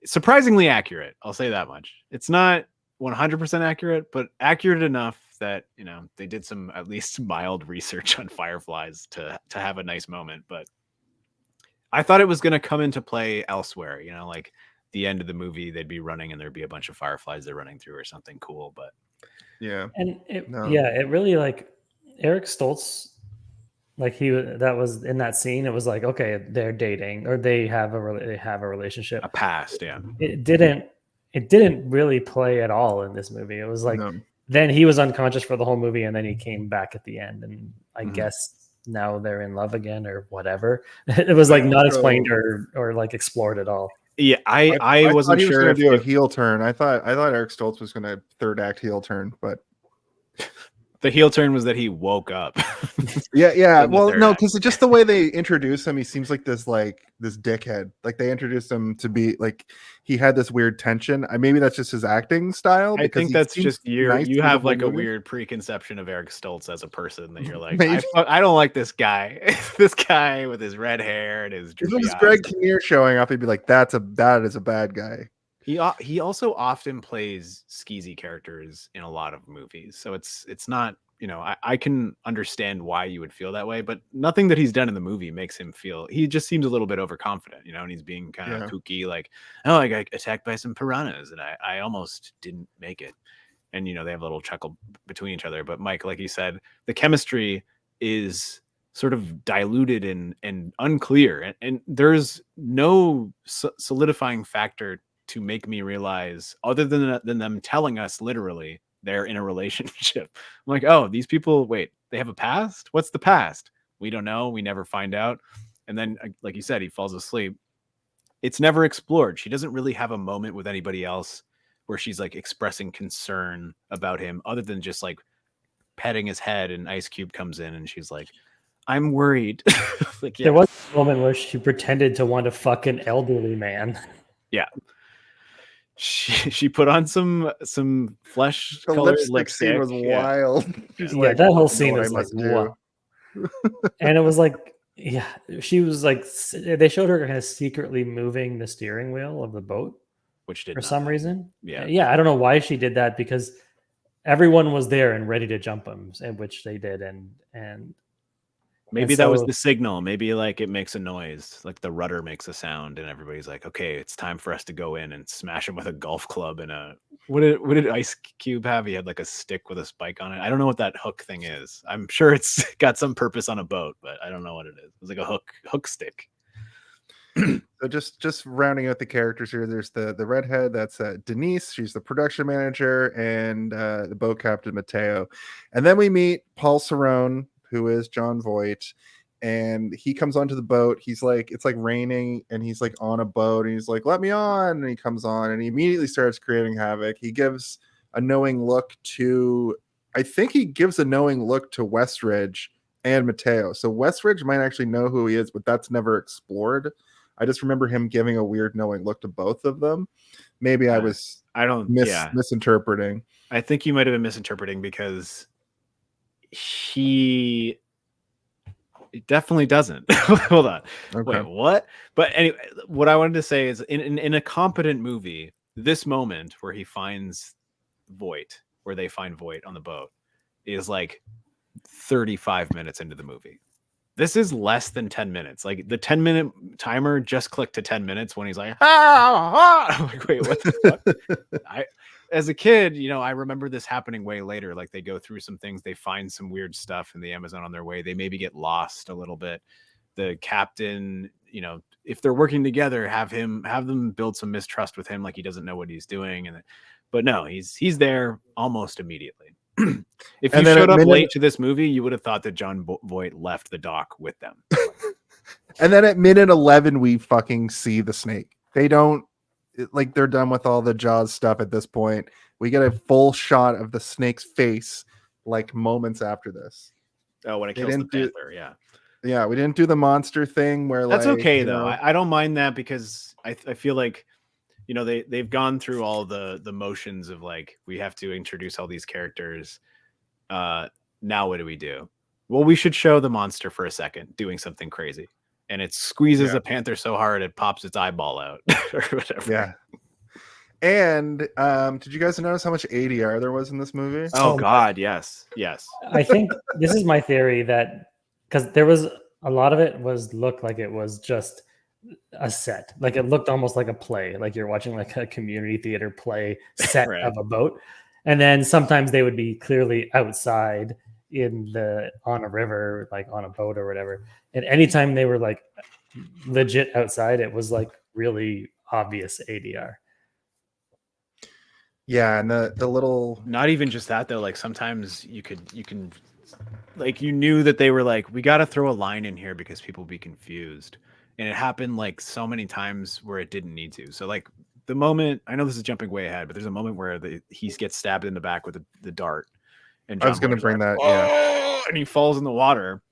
surprisingly accurate? I'll say that much. It's not 100% accurate, but accurate enough that, they did some at least mild research on fireflies to have a nice moment. But I thought it was going to come into play elsewhere, like the end of the movie, they'd be running and there'd be a bunch of fireflies they're running through or something cool. But yeah. And it really, like Eric Stoltz, like that was in that scene. It was like, okay, they're dating or they have a relationship, a past. Yeah. It didn't really play at all in this movie. It was like, then he was unconscious for the whole movie and then he came back at the end. And I guess now they're in love again or whatever. It was like not explained or like explored at all. Yeah, I wasn't sure if he was going to do a heel turn. I thought Eric Stoltz was going to third act heel turn, but the heel turn was that he woke up. yeah. Well, no, because just the way they introduce him, he seems like this dickhead. Like they introduced him to be like he had this weird tension. Maybe that's just his acting style. I think that's just you have like a weird preconception of Eric Stoltz as a person that you're like, I don't like this guy. This guy with his red hair and his. If it was Greg Kinnear showing up, he'd be like, that is a bad guy. He also often plays skeezy characters in a lot of movies, so it's not, I can understand why you would feel that way, but nothing that he's done in the movie makes him feel. He just seems a little bit overconfident, and he's being kind of kooky, like, oh, I got attacked by some piranhas and I almost didn't make it, and they have a little chuckle between each other. But Mike, like you said, the chemistry is sort of diluted and unclear, and there's no solidifying factor to make me realize, other than them telling us literally they're in a relationship. I'm like, oh, these people, wait, they have a past? What's the past? We don't know. We never find out. And then, like you said, he falls asleep. It's never explored. She doesn't really have a moment with anybody else where she's like expressing concern about him, other than just like petting his head, and Ice Cube comes in and she's like, I'm worried. Like, yeah. There was a moment where she pretended to want to fuck an elderly man. Yeah. She put on some flesh The colored lipstick scene was yeah. wild. She's Yeah, like, that whole "I know scene what I was like, must do." wow. And it was like, yeah, she was like, they showed her kind of secretly moving the steering wheel of the boat Which did for not some happen. reason. Yeah. I don't know why she did that, because everyone was there and ready to jump him, and which they did, and Maybe that was so- the signal. Maybe like it makes a noise, like the rudder makes a sound, and everybody's like, okay, it's time for us to go in and smash him with a golf club and a what did Ice Cube have? He had like a stick with a spike on it. I don't know what that hook thing is. I'm sure it's got some purpose on a boat, but I don't know what it is. It was like a hook stick. So just rounding out the characters here, there's the redhead, that's Denise, she's the production manager, and the boat captain Mateo. And then we meet Paul Cerrone, who is John Voight, and he comes onto the boat. He's like, it's like raining, and he's like on a boat, and he's like, let me on, and he comes on, and he immediately starts creating havoc. He gives a knowing look to, I think he gives a knowing look to Westridge and Mateo. So Westridge might actually know who he is, but that's never explored. I just remember him giving a weird knowing look to both of them. Maybe I was misinterpreting. I think you might have been misinterpreting, because he definitely doesn't. Hold on. Okay. Wait, what? But anyway, what I wanted to say is in a competent movie, this moment where he finds Voight, where they find Voight on the boat, is like 35 minutes into the movie. This is less than 10 minutes. Like the 10-minute timer just clicked to 10 minutes when he's like, I'm like, wait, what the fuck? As a kid, I remember this happening way later. Like they go through some things, they find some weird stuff in the Amazon on their way. They maybe get lost a little bit. The captain, if they're working together, have them build some mistrust with him, like he doesn't know what he's doing. But no, he's there almost immediately. If you showed up late to this movie, you would have thought that John Voight left the dock with them. And then at minute 11, we fucking see the snake. They don't, like, they're done with all the Jaws stuff at this point. We get a full shot of the snake's face, like, moments after this. Oh, when it kills the panther, yeah. Yeah, we didn't do the monster thing where that's like, okay though. I don't mind that, because I feel like they've gone through all the motions of like, we have to introduce all these characters. Now what do we do? Well, we should show the monster for a second doing something crazy, and it squeezes a panther so hard it pops its eyeball out or whatever. Yeah. And did you guys notice how much ADR there was in this movie? Oh God, yes. I think this is my theory, that because there was a lot of it looked like it was just a set, like it looked almost like a play, like you're watching like a community theater play set Right. of a boat, and then sometimes they would be clearly outside on a river, like on a boat or whatever, and anytime they were like legit outside, it was like really obvious ADR. Yeah, and the little, not even just that though, like sometimes you can like, you knew that they were like, we got to throw a line in here because people will be confused. And it happened like so many times where it didn't need to. So like the moment, I know this is jumping way ahead, but there's a moment where he gets stabbed in the back with the dart. And I was going to bring that. Yeah. And he falls in the water.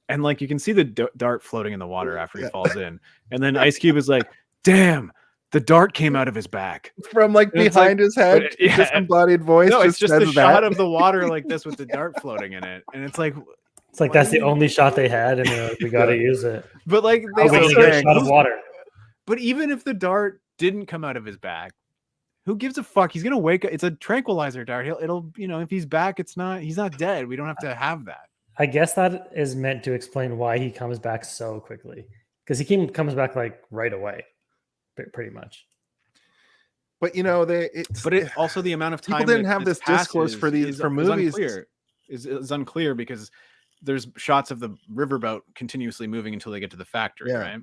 And like, you can see the dart floating in the water after he falls in. And then Ice Cube is like, damn, the dart came out of his back. From like behind his head, disembodied voice. No, it's just a shot of the water like this with the dart floating in it. And it's like that's the only shot they had, and they're like, we got to use it. But like, they also get a shot of water. But even if the dart didn't come out of his back, who gives a fuck? He's gonna wake up. It's a tranquilizer dart. It'll if he's back, he's not dead. We don't have to have that. I guess that is meant to explain why he comes back so quickly, because he comes back like right away, pretty much. But it also, the amount of time people didn't have this discourse for movies is unclear, because there's shots of the riverboat continuously moving until they get to the factory, Yeah. right?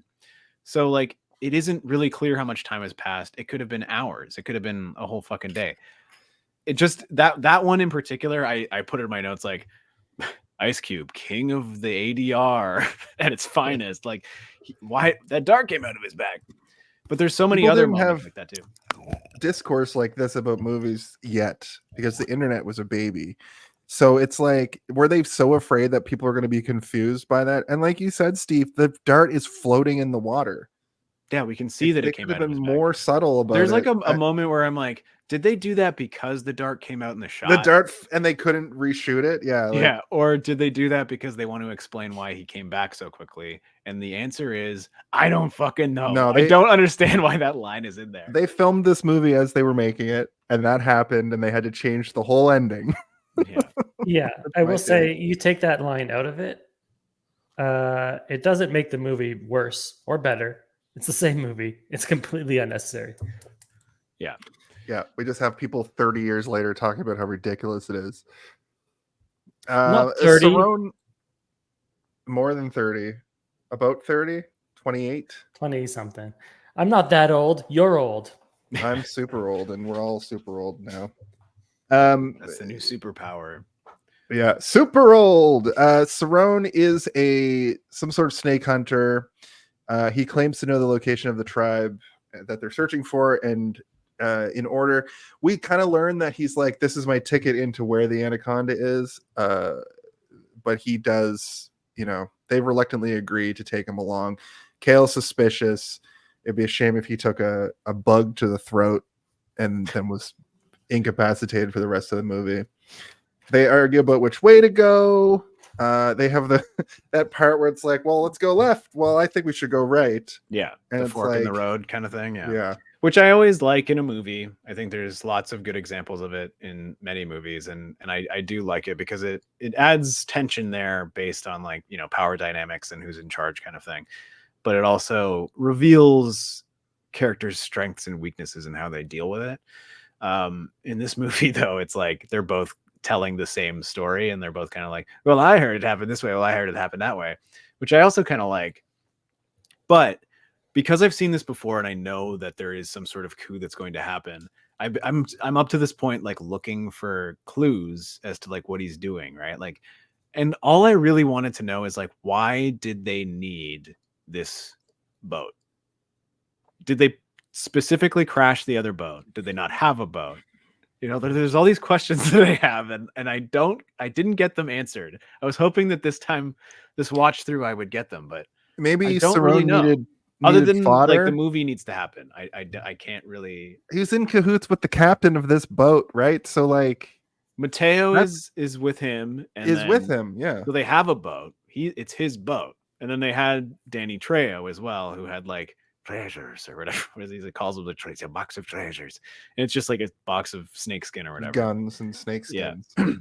So like it isn't really clear how much time has passed. It could have been hours. It could have been a whole fucking day. It just that one in particular, I put it in my notes like Ice Cube, king of the ADR at its finest. Like why that dart came out of his back. But there's so many People other didn't moments have like that too. discourse like this about movies yet because the internet was a baby. So it's like, were they so afraid that people are going to be confused by that? And like you said, Steve, the dart is floating in the water. Yeah, we can see that They it came could have out of been his more back. subtle about There's it. like a moment where I'm like, did they do that because the dart came out in the shot? The dart, and they couldn't reshoot it. Yeah. Like, Yeah. Or did they do that because they want to explain why he came back so quickly? And the answer is, I don't fucking know. No, I don't understand why that line is in there. They filmed this movie as they were making it, and that happened, and they had to change the whole ending. Yeah. Yeah, I my will say you take that line out of it, it doesn't make the movie worse or better. It's the same movie. It's completely unnecessary. Yeah. Yeah, we just have people 30 years later talking about how ridiculous it is. Not 30. Cerrone, more than 30. About 30? 28? 20 something. I'm not that old. You're old. I'm super old, and we're all super old now. That's the new superpower. Yeah, super old. Cerrone is some sort of snake hunter. He claims to know the location of the tribe that they're searching for, and in order, we kind of learn that he's like, this is my ticket into where the Anaconda is. But he does, they reluctantly agree to take him along. Kale's suspicious. It'd be a shame if he took a bug to the throat and then was incapacitated for the rest of the movie. They argue about which way to go. They have that part where it's like, well, let's go left. Well, I think we should go right. Yeah. And The it's fork in the like- road kind of thing. Yeah. Yeah. Which I always like in a movie. I think there's lots of good examples of it in many movies. And I do like it because it adds tension there based on like, power dynamics and who's in charge kind of thing. But it also reveals characters' strengths and weaknesses and how they deal with it. In this movie, though, it's like they're both telling the same story and they're both kind of like, well, I heard it happen this way. Well, I heard it happen that way, which I also kind of like. But because I've seen this before and I know that there is some sort of coup that's going to happen, I'm up to this point like looking for clues as to like what he's doing, right? Like, and all I really wanted to know is like, why did they need this boat? Did they specifically crash the other boat? Did they not have a boat? There's all these questions that I have, and I didn't get them answered. I was hoping that this time, this watch through, I would get them, but Maybe I don't Cerrone really know. needed Other than fodder. like the movie needs to happen. I can't really. He's in cahoots with the captain of this boat, right? So like Mateo is with him and is with him, yeah. So they have a boat. It's his boat, and then they had Danny Trejo as well, who had like treasures or whatever. What is he calls them? A box of treasures, and it's just like a box of snakeskin or whatever. Guns and snakeskins. Yeah.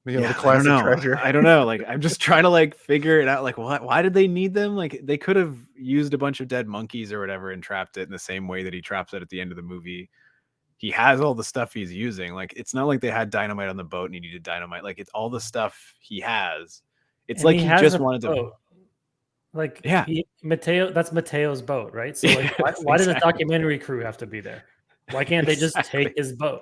The classic treasure. I don't know. Like, I'm just trying to like figure it out. Like, why did they need them? Like, they could have used a bunch of dead monkeys or whatever and trapped it in the same way that he traps it at the end of the movie. He has all the stuff he's using. Like, it's not like they had dynamite on the boat and he needed dynamite. Like, it's all the stuff he has. It's like he just wanted to. Like, yeah, that's Mateo's boat, right? So like, why does the documentary crew have to be there? Why can't they just take his boat?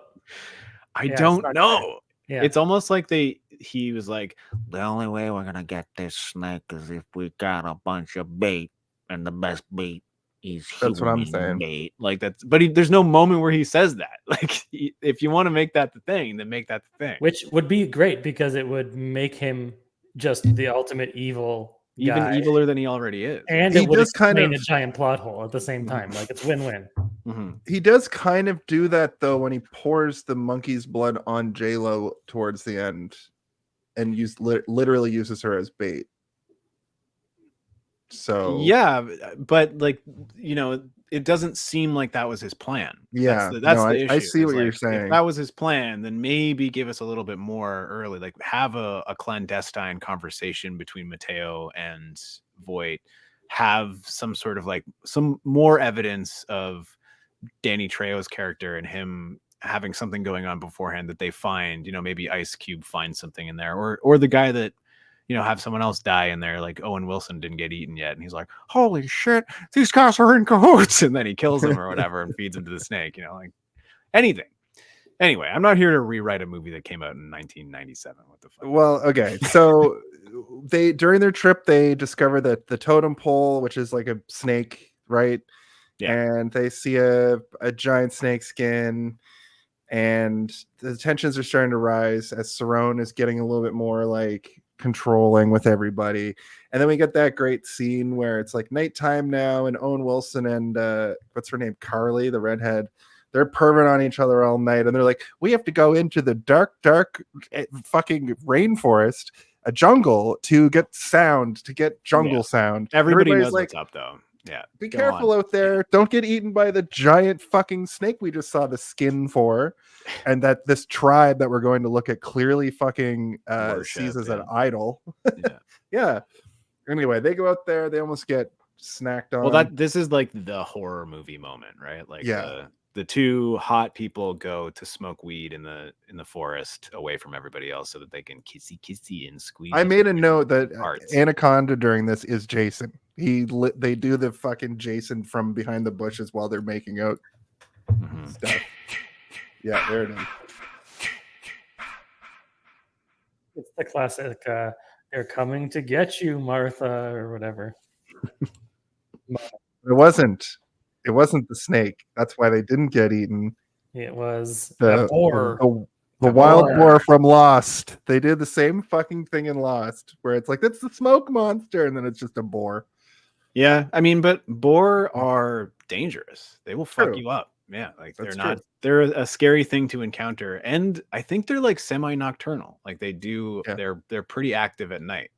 I don't know. Yeah. It's almost like he was like, the only way we're gonna get this snake is if we got a bunch of bait, and the best bait is That's what I'm human saying. bait. like that's, but there's no moment where he says that. Like, if you want to make that the thing, then make that the thing. Which would be great because it would make him just the ultimate evil Even guy. eviler than he already is. And He it would does kind explain of- a giant plot hole at the same time. Like, it's win-win. Mm-hmm. He does kind of do that though when he pours the monkey's blood on J-Lo towards the end and literally uses her as bait. So Yeah, but like, it doesn't seem like that was his plan. Yeah, that's no, the issue. I see is, what you're like, saying. If that was his plan, then maybe give us a little bit more early, like have a clandestine conversation between Mateo and Voight, have some sort of like some more evidence of Danny Trejo's character and him having something going on beforehand that they find, maybe Ice Cube finds something in there, or the guy that, have someone else die in there, like Owen Wilson didn't get eaten yet, and he's like, holy shit, these guys are in cahoots, and then he kills them or whatever and feeds him to the snake, like anything. Anyway, I'm not here to rewrite a movie that came out in 1997. What the fuck? Well, okay. So during their trip, they discover that the totem pole, which is like a snake, right? Yeah. And they see a giant snake skin, and the tensions are starting to rise as Cerrone is getting a little bit more like controlling with everybody. And then we get that great scene where it's like nighttime now, and Owen Wilson and what's her name, Carly, the redhead, they're perving on each other all night, and they're like, we have to go into the dark fucking rainforest, a jungle, to get jungle sound. Everybody knows like, what's up though. Yeah, be careful out there. Yeah. Don't get eaten by the giant fucking snake we just saw the skin for. And that this tribe that we're going to look at clearly fucking sees as an idol. Yeah. Anyway, they go out there, they almost get snacked on. Well, this is like the horror movie moment, right? Like the two hot people go to smoke weed in the forest away from everybody else so that they can kissy and squeeze. I made a note that parts. Anaconda during this is Jason. They do the fucking Jason from behind the bushes while they're making out stuff. Yeah, there it is. It's the classic they're coming to get you, Martha, or whatever. It wasn't the snake. That's why they didn't get eaten. It was the boar. The wild boar from Lost. They did the same fucking thing in Lost, where it's like, that's the smoke monster, and then it's just a boar. Yeah, I mean, but boar are dangerous. They will fuck you up. Yeah, like they're a scary thing to encounter, and I think they're like semi-nocturnal. Like they do, they're pretty active at night.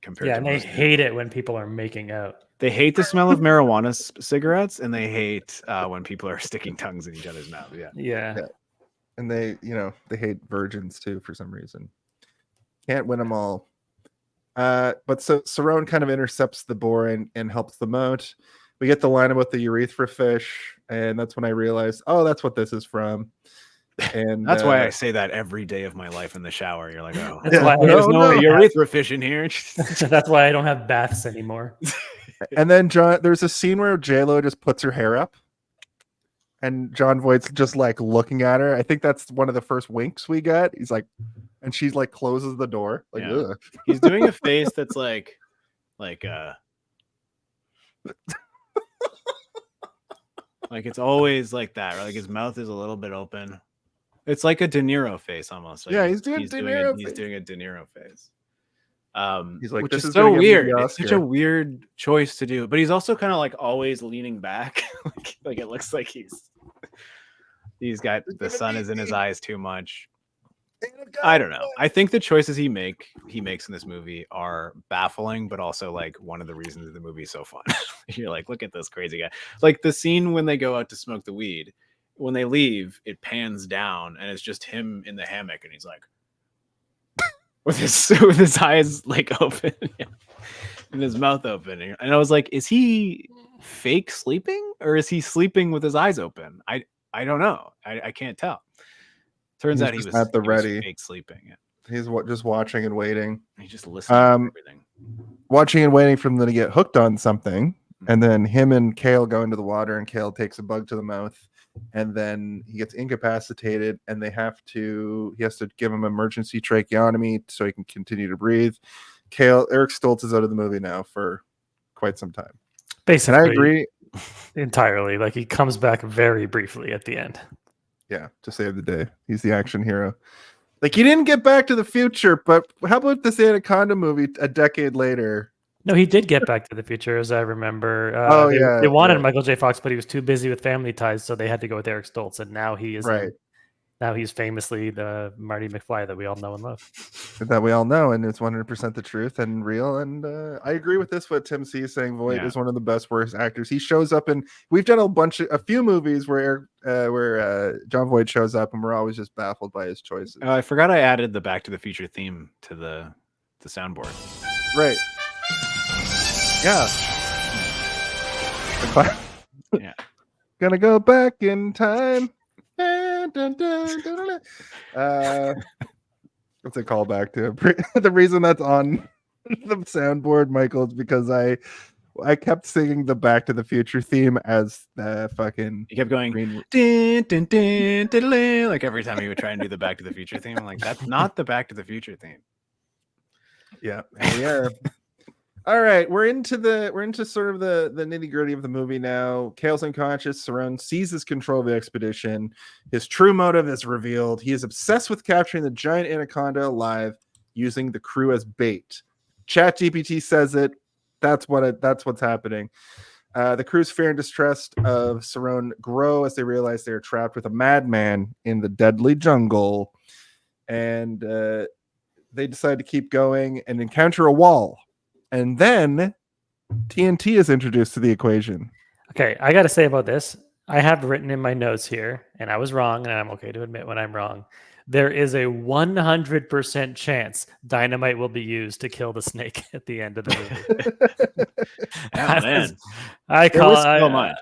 Compared to and they hate it when people are making out. They hate the smell of marijuana cigarettes, and they hate when people are sticking tongues in each other's mouths. Yeah. And they hate virgins too for some reason. Can't win them all. But so Cerrone kind of intercepts the boar and helps them out. We get the line about the urethra fish, and that's when I realized, oh, that's what this is from. And that's why I say that every day of my life in the shower. You're like, oh, there's no urethra fish in here. That's why I don't have baths anymore. And then there's a scene where J-Lo just puts her hair up, and Jon Voight's just like looking at her. I think that's one of the first winks we get. He's like, and she's like closes the door. Like, ugh. He's doing a face that's like like it's always like that, right? Like his mouth is a little bit open. It's like a De Niro face almost. Like he's doing De Niro. He's doing a De Niro face. He's like, which this is so weird. It's such a weird choice to do, but he's also kind of like always leaning back. like it looks like he's got the sun is in his eyes too much. I don't know. I think the choices he makes in this movie are baffling, but also like one of the reasons the movie is so fun. You're like, look at this crazy guy. Like the scene when they go out to smoke the weed, when they leave, it pans down and it's just him in the hammock, and he's like, with his eyes like open and his mouth open, and I was like, is he fake sleeping or is he sleeping with his eyes open? I don't know. I can't tell. Turns out he was at the ready, fake sleeping. Yeah. He's just watching and waiting. He just listening to everything. Watching and waiting for them to get hooked on something, and then him and Kale go into the water, and Kale takes a bug to the mouth, and then he gets incapacitated, and he has to give him emergency tracheotomy so he can continue to breathe. Eric Stoltz is out of the movie now for quite some time. Basically, and I agree entirely. Like he comes back very briefly at the end. Yeah, to save the day. He's the action hero. Like, he didn't get Back to the Future, but how about this Anaconda movie a decade later? No, he did get Back to the Future, as I remember. They wanted Michael J. Fox, but he was too busy with Family Ties, so they had to go with Eric Stoltz. And now he is now he's famously the Marty McFly that we all know and love. That we all know, and it's 100% the truth and real. And I agree with this, what Tim C is saying. Voight is one of the best worst actors. He shows up in, we've done a few movies where Jon Voight shows up, and we're always just baffled by his choices. I forgot I added the Back to the Future theme to the soundboard. Right. Yeah. Yeah. Gonna go back in time and dun, dun, dun, dun, dun. What's a callback to? The reason that's on the soundboard, Michael, is because I kept singing the Back to the Future theme as the fucking He kept going green. din, din, din, diddle-ay, like every time he would try and do the Back to the Future theme. I'm like, that's not the Back to the Future theme. Yeah, here we are. All right, we're into sort of the nitty gritty of the movie now. Kale's unconscious. Cerrone seizes control of the expedition. His true motive is revealed. He is obsessed with capturing the giant anaconda alive, using the crew as bait. ChatGPT says it. That's what's happening. The crew's fear and distrust of Cerrone grow as they realize they are trapped with a madman in the deadly jungle, and they decide to keep going and encounter a wall. And then TNT is introduced to the equation. Okay, I got to say about this, I have written in my notes here, and I was wrong, and I'm okay to admit when I'm wrong. There is a 100% chance dynamite will be used to kill the snake at the end of the movie. Oh, man. I There call was so much.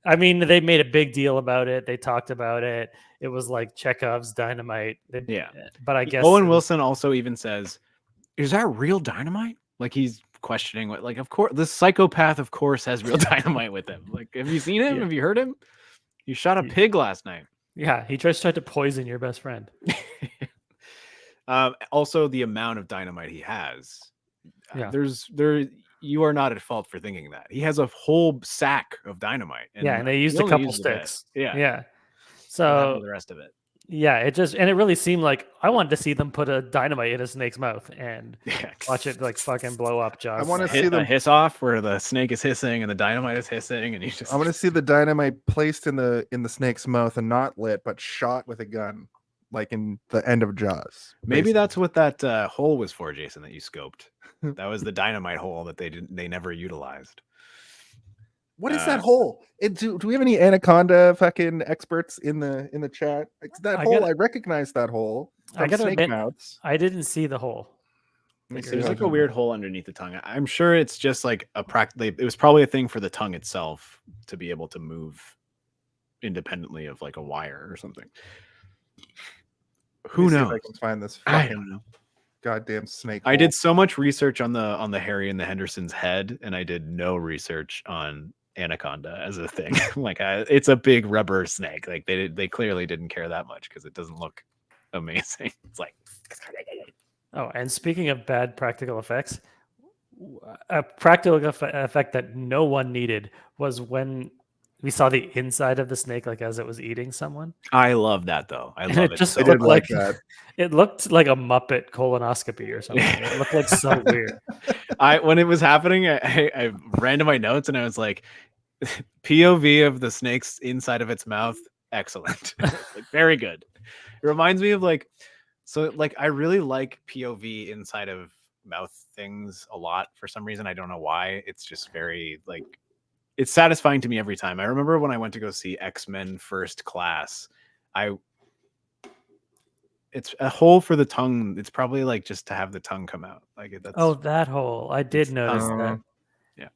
I mean, they made a big deal about it. They talked about it. It was like Chekhov's dynamite. Yeah. But I guess Owen Wilson also even says, "Is that real dynamite?" Like he's questioning what, like, of course, this psychopath, of course, has real dynamite with him. Like, have you seen him? Yeah. Have you heard him? You shot a pig last night. Yeah, he just tried to poison your best friend. Also, the amount of dynamite he has. Yeah. You are not at fault for thinking that. He has a whole sack of dynamite. And they used a couple sticks. Yeah. So the rest of it. Yeah, it really seemed like I wanted to see them put a dynamite in a snake's mouth and watch it like fucking blow up. Just I want to see them hiss off where the snake is hissing and the dynamite is hissing, and I want to see the dynamite placed in the snake's mouth and not lit, but shot with a gun, like in the end of Jaws. Maybe that's what that hole was for, Jason, that you scoped. That was the dynamite hole that they never utilized. What is that hole? Do we have any Anaconda fucking experts in the chat? I recognize that hole. I gotta admit, I didn't see the hole. There's like a weird hole underneath the tongue. I'm sure it's just like it was probably a thing for the tongue itself to be able to move independently of like a wire or something. Who knows? If I can find this I don't know. Goddamn snake. I did so much research on the Harry and the Henderson's head, and I did no research on Anaconda as a thing. Like it's a big rubber snake. Like they clearly didn't care that much because it doesn't look amazing. It's like, oh, and speaking of bad practical effects, a practical effect that no one needed was when we saw the inside of the snake, like as it was eating someone. I love that though. I love it. Just looked like that. It looked like a Muppet colonoscopy or something. It looked like so weird. When it was happening, I ran to my notes and I was like, POV of the snake's inside of its mouth, excellent. Like, very good. It reminds me of I really like POV inside of mouth things a lot for some reason. I don't know why. It's just very it's satisfying to me every time. I remember when I went to go see X-Men First Class, it's a hole for the tongue. It's probably like just to have the tongue come out. Like that's that hole. I did notice that. Yeah.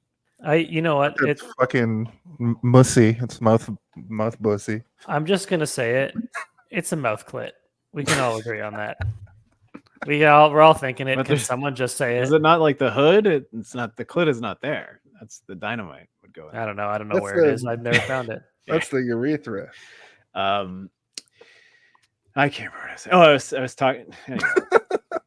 You know what? It's fucking mussy. It's mouth bussy. I'm just gonna say it. It's a mouth clit. We can all agree on that. We're all thinking it. Can someone just say it? Is it not like the hood? It's not, the clit is not there. That's the dynamite would go in. I don't know where it is. I've never found it. That's the urethra. I can't remember what I said. Oh, I was talking. Anyway.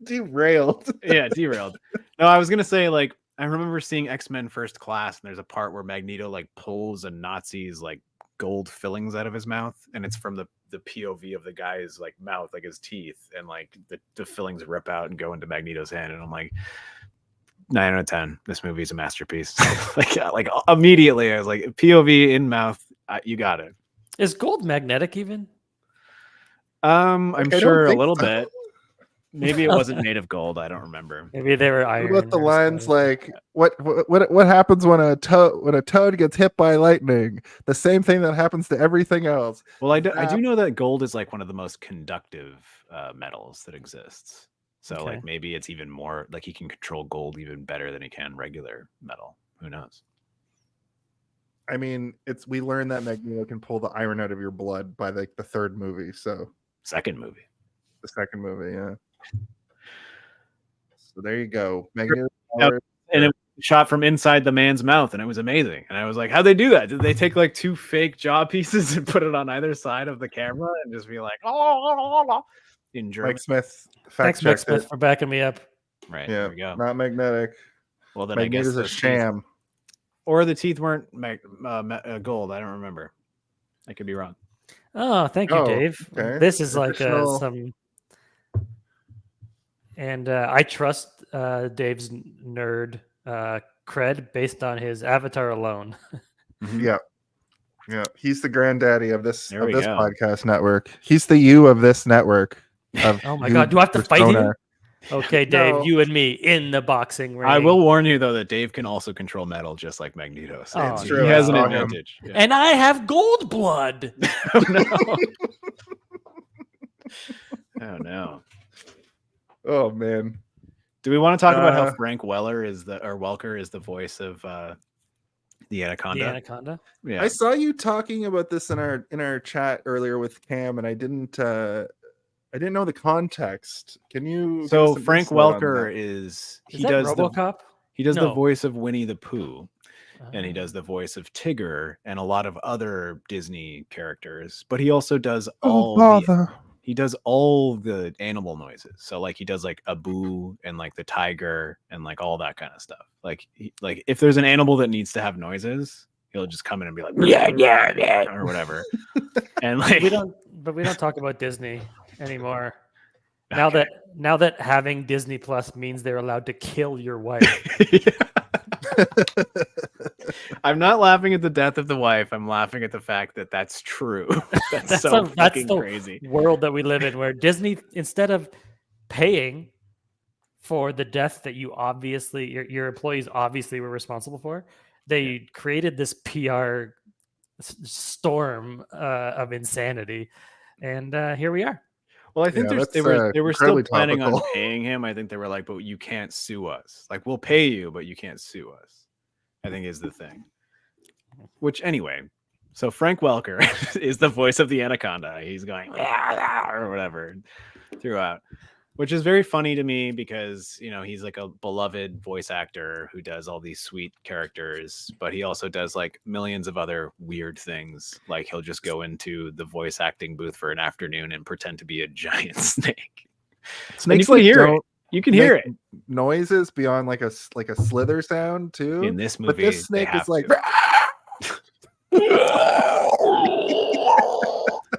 Derailed. Yeah, derailed. No, I was gonna say, like, I remember seeing X-Men First Class, and there's a part where Magneto like pulls a Nazi's like gold fillings out of his mouth, and it's from the POV of the guy's like mouth, like his teeth, and like the fillings rip out and go into Magneto's hand, and I'm like, 9 out of 10. This movie is a masterpiece. like immediately, I was like, POV in mouth, you got it. Is gold magnetic even? I'm sure a little bit. Maybe it wasn't made of gold. I don't remember. Maybe they were iron. What about the lines like what happens when a toad gets hit by lightning? The same thing that happens to everything else. Well, I do know that gold is like one of the most conductive metals that exists. So like maybe it's even more like he can control gold even better than he can regular metal. Who knows? I mean, we learned that Magneto can pull the iron out of your blood by like the third movie. So Second movie. the second movie, yeah. So there you go. Magneto Yep. powers. And it was shot from inside the man's mouth, and it was amazing. And I was like, how'd they do that? Did they take like 2 fake jaw pieces and put it on either side of the camera and just be like, in German? Mike Smith Thanks, Mike fact checked Smith, it. for backing me up. Right. Yeah, There we go. not magnetic. Well, then Magneto's I a guess sham. or the teeth weren't gold. I don't remember. I could be wrong. Oh, thank you, Oh, Dave. okay. This is like Additional- some. And I trust Dave's nerd cred based on his avatar alone. Yeah. Yeah. He's the granddaddy of this There we go. podcast network. He's the you of this network. Of Oh my new God, do I have to fight persona. you? Okay, Dave, No. you and me in the boxing ring. I will warn you though that Dave can also control metal just like Magneto. So Oh, he true. has an I saw him. advantage. Yeah. And I have gold blood. Oh no. Oh no. Oh man. Do we want to talk about how Uh, Frank Welker is the voice of the Anaconda? The Anaconda. Yeah. I saw you talking about this in our chat earlier with Cam, and I didn't know the context. Can you? give So us some Frank insight on Welker that? Is he that does RoboCop? the No. voice of Winnie the Pooh, and he Oh. does the voice of Tigger and a lot of other Disney characters. But he also does all he does all the animal noises. So like he does like Abu and like the tiger and like all that kind of stuff. Like like if there's an animal that needs to have noises, he'll just come in and be like yeah or whatever. And like we don't talk about Disney anymore. Now that having Disney Plus means they're allowed to kill your wife. I'm not laughing at the death of the wife. I'm laughing at the fact that that's true. That's so fucking the crazy. world that we live in, where Disney, instead of paying for the death that you obviously your employees obviously were responsible for, they created this PR storm of insanity, and here we are. Well, I think Yeah, they that's, were still incredibly planning on topical. paying him. I think they were like, but you can't sue us. Like, we'll pay you, but you can't sue us, I think is the thing. Which anyway, so Frank Welker is the voice of the Anaconda. He's going or whatever throughout, which is very funny to me because, you know, he's like a beloved voice actor who does all these sweet characters, but he also does like millions of other weird things. Like he'll just go into the voice acting booth for an afternoon and pretend to be a giant snake. Snakes can like hear it. don't You can hear it noises beyond like a slither sound too. in this movie. But this they snake have is like to.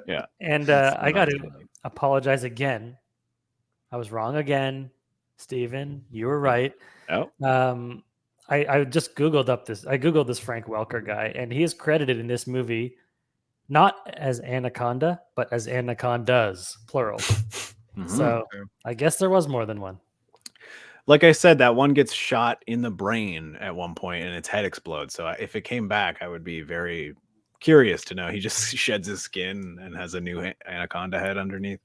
Yeah. And That's I got to amazing. apologize again. I was wrong again, Steven. You were right. Oh, I just Googled up this. I Googled this Frank Welker guy, and he is credited in this movie not as Anaconda, but as Anacondas, plural. mhm. So Okay. I guess there was more than one. like I said, that one gets shot in the brain at one point and its head explodes. So if it came back, I would be very curious to know. He just sheds his skin and has a new anaconda head underneath.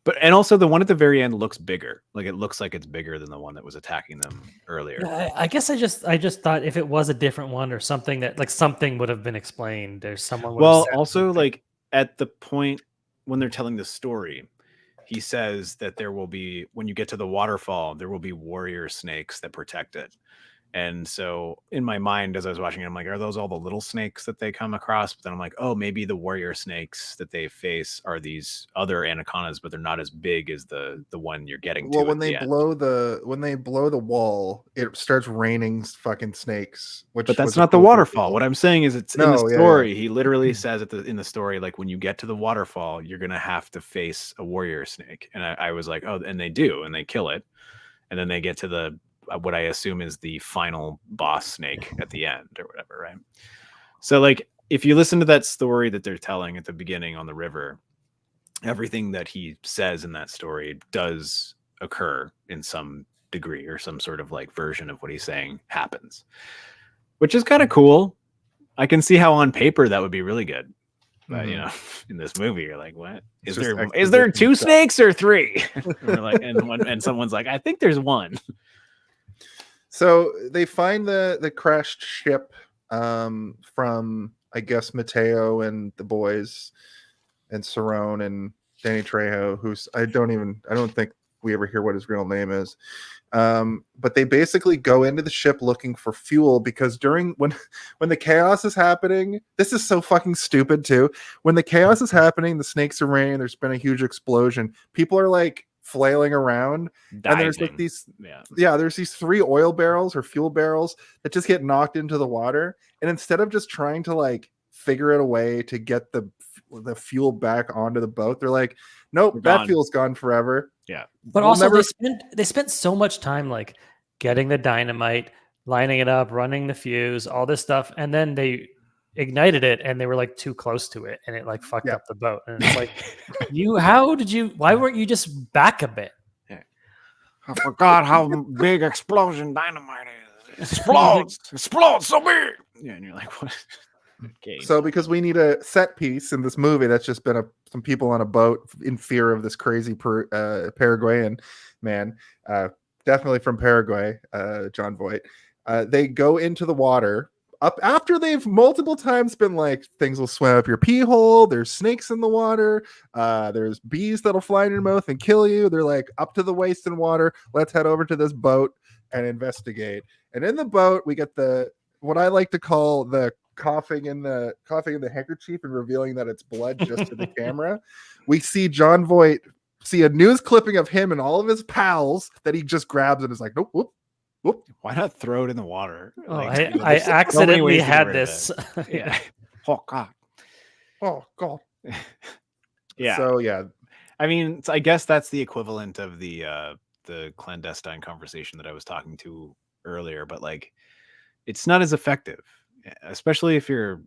But and also the one at the very end looks bigger. Like it looks like it's bigger than the one that was attacking them earlier. Yeah, I guess I just thought if it was a different one or something that like something would have been explained. There's someone. Would have Well, said also something. like at the point when they're telling the story, he says that there will be, when you get to the waterfall, there will be warrior snakes that protect it. And so in my mind, as I was watching it, I'm like, are those all the little snakes that they come across? But then I'm like, oh, maybe the warrior snakes that they face are these other anacondas, but they're not as big as the one you're getting to. Well, when at they the end. blow the wall, it starts raining fucking snakes. Which But that's was a not the cool waterfall. visual. What I'm saying is it's in No, the yeah, story. He literally says in the story, like when you get to the waterfall, you're gonna have to face a warrior snake. And I was like, oh, and they do, and they kill it, and then they get to the what I assume is the final boss snake at the end or whatever, right? So like if you listen to that story that they're telling at the beginning on the river, everything that he says in that story does occur in some degree, or some sort of like version of what he's saying happens, which is kind of cool. I can see how on paper that would be really good. But you know, in this movie, you're like, what It's is just there? Is there exposition two stuff. snakes or three? And we're like, and someone's like, I think there's one. So they find the crashed ship from I guess Mateo and the boys and Cerrone and Danny Trejo, who's I don't think we ever hear what his real name is. But they basically go into the ship looking for fuel because when the chaos is happening, this is so fucking stupid too. When the chaos is happening, the snakes are raining, there's been a huge explosion. People are like flailing around, and there's like these there's these 3 oil barrels or fuel barrels that just get knocked into the water, and instead of just trying to like figure out a way to get the fuel back onto the boat, they're like, nope, that fuel's gone forever. Yeah. But also they spent so much time like getting the dynamite, lining it up, running the fuse, all this stuff, and then they ignited it and they were like too close to it and it like fucked up the boat. And it's like why weren't you just back a bit? Yeah. I forgot how big explosion dynamite is. Explodes so big. Yeah, and you're like, what? Okay. So because we need a set piece in this movie, that's just been some people on a boat in fear of this crazy Paraguayan man, definitely from Paraguay, John Voight. They go into the water up after they've multiple times been like, things will swim up your pee hole. There's snakes in the water. There's bees that'll fly in your mouth and kill you. They're like up to the waist in water. Let's head over to this boat and investigate. And in the boat, we get what I like to call the coughing in the handkerchief and revealing that it's blood just to the camera. We see John Voight see a news clipping of him and all of his pals that he just grabs and is like, nope, whoop, whoop. Why not throw it in the water? Oh, I accidentally had this. Yeah. Oh God. Yeah. So yeah. I mean, I guess that's the equivalent of the clandestine conversation that I was talking to earlier, but like it's not as effective. Especially if you're,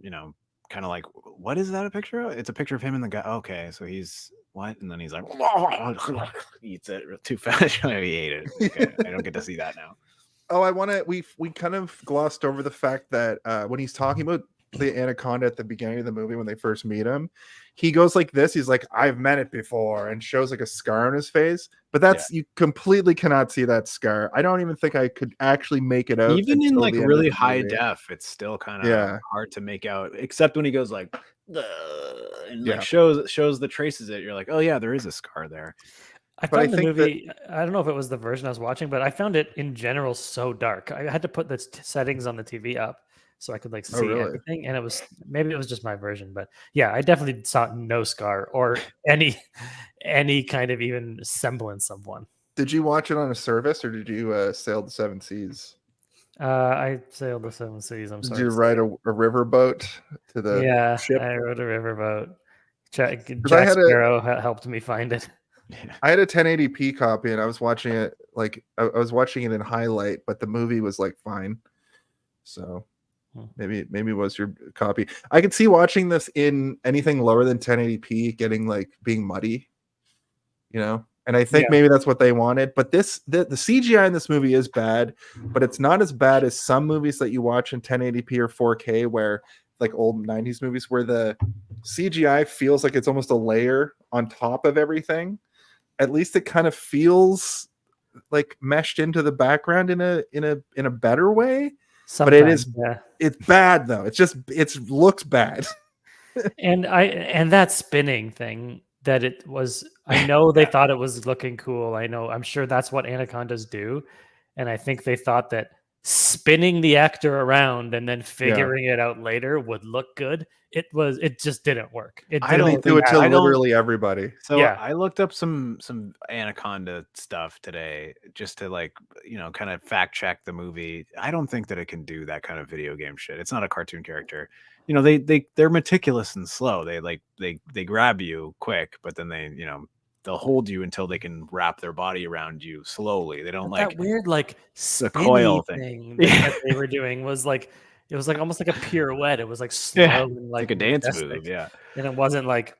kind of like, what is that a picture of? It's a picture of him and the guy. Okay, so he's what? And then he's like, eats it too fast. He ate it. Okay, I don't get to see that now. Oh, we kind of glossed over the fact that when he's talking about the Anaconda at the beginning of the movie when they first meet him, he goes like this. He's like, I've met it before, and shows like a scar on his face. But you completely cannot see that scar. I don't even think I could actually make it out. Even in like really high def, it's still kind of hard to make out, except when he goes like, and like shows the traces it. You're like, oh yeah, there is a scar there. I found the movie, I don't know if it was the version I was watching, but I found it in general so dark. I had to put the settings on the TV up so I could like see everything. And maybe it was just my version, but yeah, I definitely saw no scar or any kind of even semblance of one. Did you watch it on a service or did you sail the 7 seas? I sailed the 7 seas. I'm sorry. Did you ride a river boat to the ship? I rode a river boat. Jack Sparrow helped me find it. I had a 1080p copy and I was watching it I was watching it in highlight, but the movie was like fine. So maybe it was your copy. I could see watching this in anything lower than 1080p getting like being muddy, and I think maybe that's what they wanted. But the CGI in this movie is bad, but it's not as bad as some movies that you watch in 1080p or 4K where like old 90s movies where the CGI feels like it's almost a layer on top of everything. At least it kind of feels like meshed into the background in a better way. Sometimes, but it's bad though. It looks bad. and that spinning thing that it was, I know they thought it was looking cool. I'm sure that's what anacondas do. And I think they thought that spinning the actor around and then figuring it out later would look good. It just didn't work. I don't do it to literally everybody. So I looked up some Anaconda stuff today just to like, kind of fact check the movie. I don't think that it can do that kind of video game shit. It's not a cartoon character. They're meticulous and slow. They grab you quick, but then they'll hold you until they can wrap their body around you slowly. They don't that weird like the coil thing that they were doing was like, it was like almost like a pirouette. It was like slow and like a dance move. Yeah. And it wasn't like,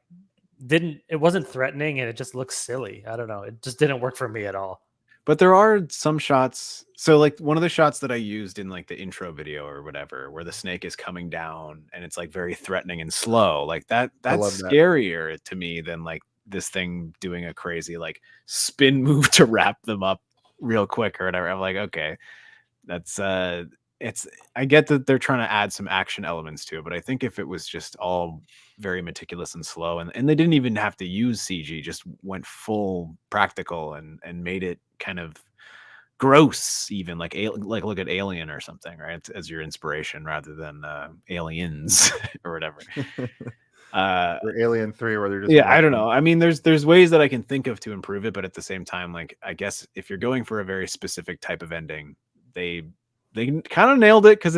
it wasn't threatening and it just looks silly. I don't know. It just didn't work for me at all. But there are some shots. So like one of the shots that I used in like the intro video or whatever, where the snake is coming down and it's like very threatening and slow. Like that's scarier to me than like this thing doing a crazy like spin move to wrap them up real quick or whatever. I'm like, okay, that's I get that they're trying to add some action elements to it, but I think if it was just all very meticulous and slow, and they didn't even have to use CG, just went full practical and made it kind of gross, even like look at Alien or something, right, as your inspiration rather than Aliens or whatever. Or Alien 3, where they're just Yeah, I don't know. I mean, there's ways that I can think of to improve it, but at the same time, like, I guess if you're going for a very specific type of ending, they kind of nailed it, because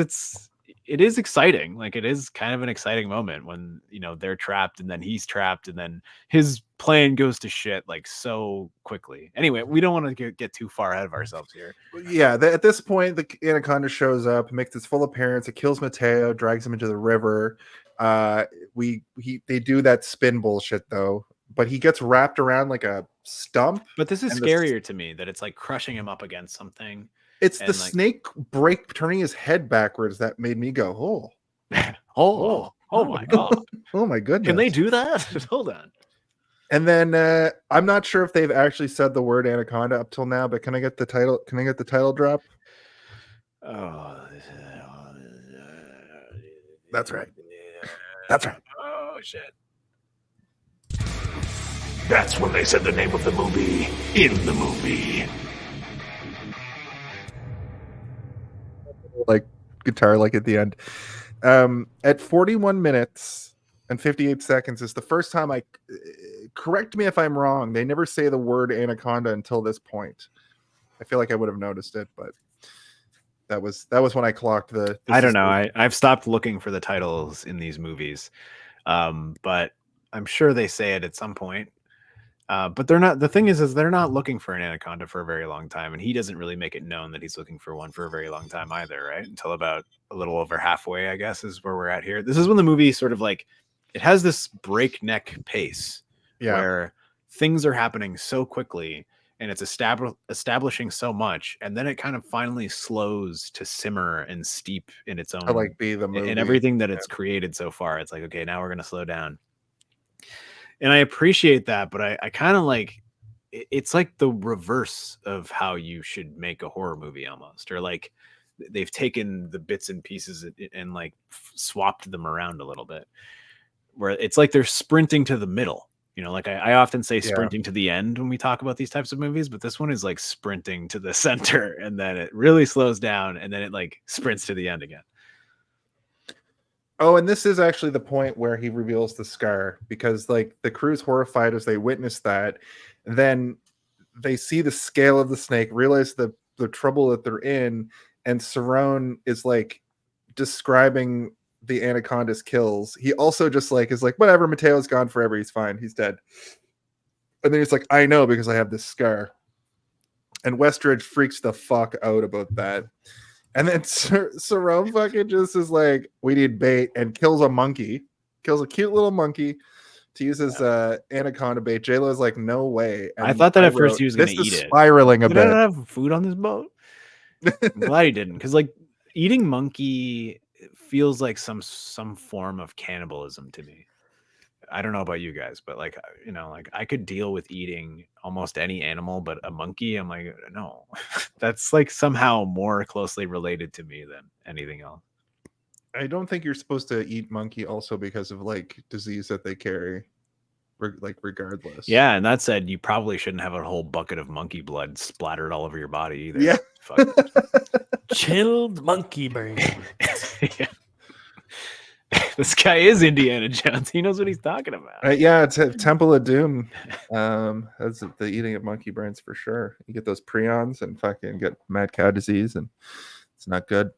it is exciting. Like, it is kind of an exciting moment when, you know, they're trapped and then he's trapped and then his plan goes to shit like so quickly. Anyway, we don't want to get too far ahead of ourselves here. Yeah, at this point, the Anaconda shows up, makes its full appearance. It kills Mateo, drags him into the river. They do that spin bullshit though, but he gets wrapped around like a stump. But this is scarier to me, that it's like crushing him up against something. It's the snake turning his head backwards that made me go, oh my god. Oh my goodness. Can they do that? Hold on. And then I'm not sure if they've actually said the word Anaconda up till now, but can I get the title? Can I get the title drop? Oh, that's right. That's right. Oh shit. That's when they said the name of the movie in the movie. Like guitar, like at the end. At 41 minutes and 58 seconds is the first time correct me if I'm wrong. They never say the word Anaconda until this point. I feel like I would have noticed it, but that was when I clocked the. I don't know. I've stopped looking for the titles in these movies, but I'm sure they say it at some point. But they're not. The thing is they're not looking for an anaconda for a very long time, and he doesn't really make it known that he's looking for one for a very long time either, right? Until about a little over halfway, I guess, is where we're at here. This is when the movie sort of like it has this breakneck pace, where things are happening so quickly and it's establishing so much, and then it kind of finally slows to simmer and steep in its own be the movie and everything that it's created so far. It's like, okay, now we're gonna slow down. And I appreciate that, but I kind of like it's like the reverse of how you should make a horror movie almost, or like they've taken the bits and pieces and like swapped them around a little bit, where it's like they're sprinting to the middle. You know, like I often say sprinting to the end when we talk about these types of movies, but this one is like sprinting to the center, and then it really slows down, and then it like sprints to the end again. Oh, and this is actually the point where he reveals the scar, because like the crew's horrified as they witness that. Then they see the scale of the snake, realize the trouble that they're in, and Cerrone is like describing the anaconda's kills. He also just like is like, whatever, Mateo's gone forever, he's fine, he's dead. And then he's like, I know, because I have this scar. And Westridge freaks the fuck out about that. And then Cerrone fucking just is like, we need bait, and kills a monkey, kills a cute little monkey to use as anaconda bait. J-Lo is like, no way. And I thought that at first he was going to eat it. Spiraling a bit. Did I not have food on this boat? I'm glad he didn't, because like eating monkey feels like some form of cannibalism to me. I don't know about you guys, but like, you know, like I could deal with eating almost any animal, but a monkey, I'm like, no, that's like somehow more closely related to me than anything else. I don't think you're supposed to eat monkey also because of like disease that they carry, like regardless. Yeah, and that said, you probably shouldn't have a whole bucket of monkey blood splattered all over your body either. Yeah. Chilled monkey brain. Yeah. This guy is Indiana Jones. He knows what he's talking about. Yeah, it's a Temple of Doom. That's the eating of monkey brains for sure. You get those prions and fucking get mad cow disease, and it's not good.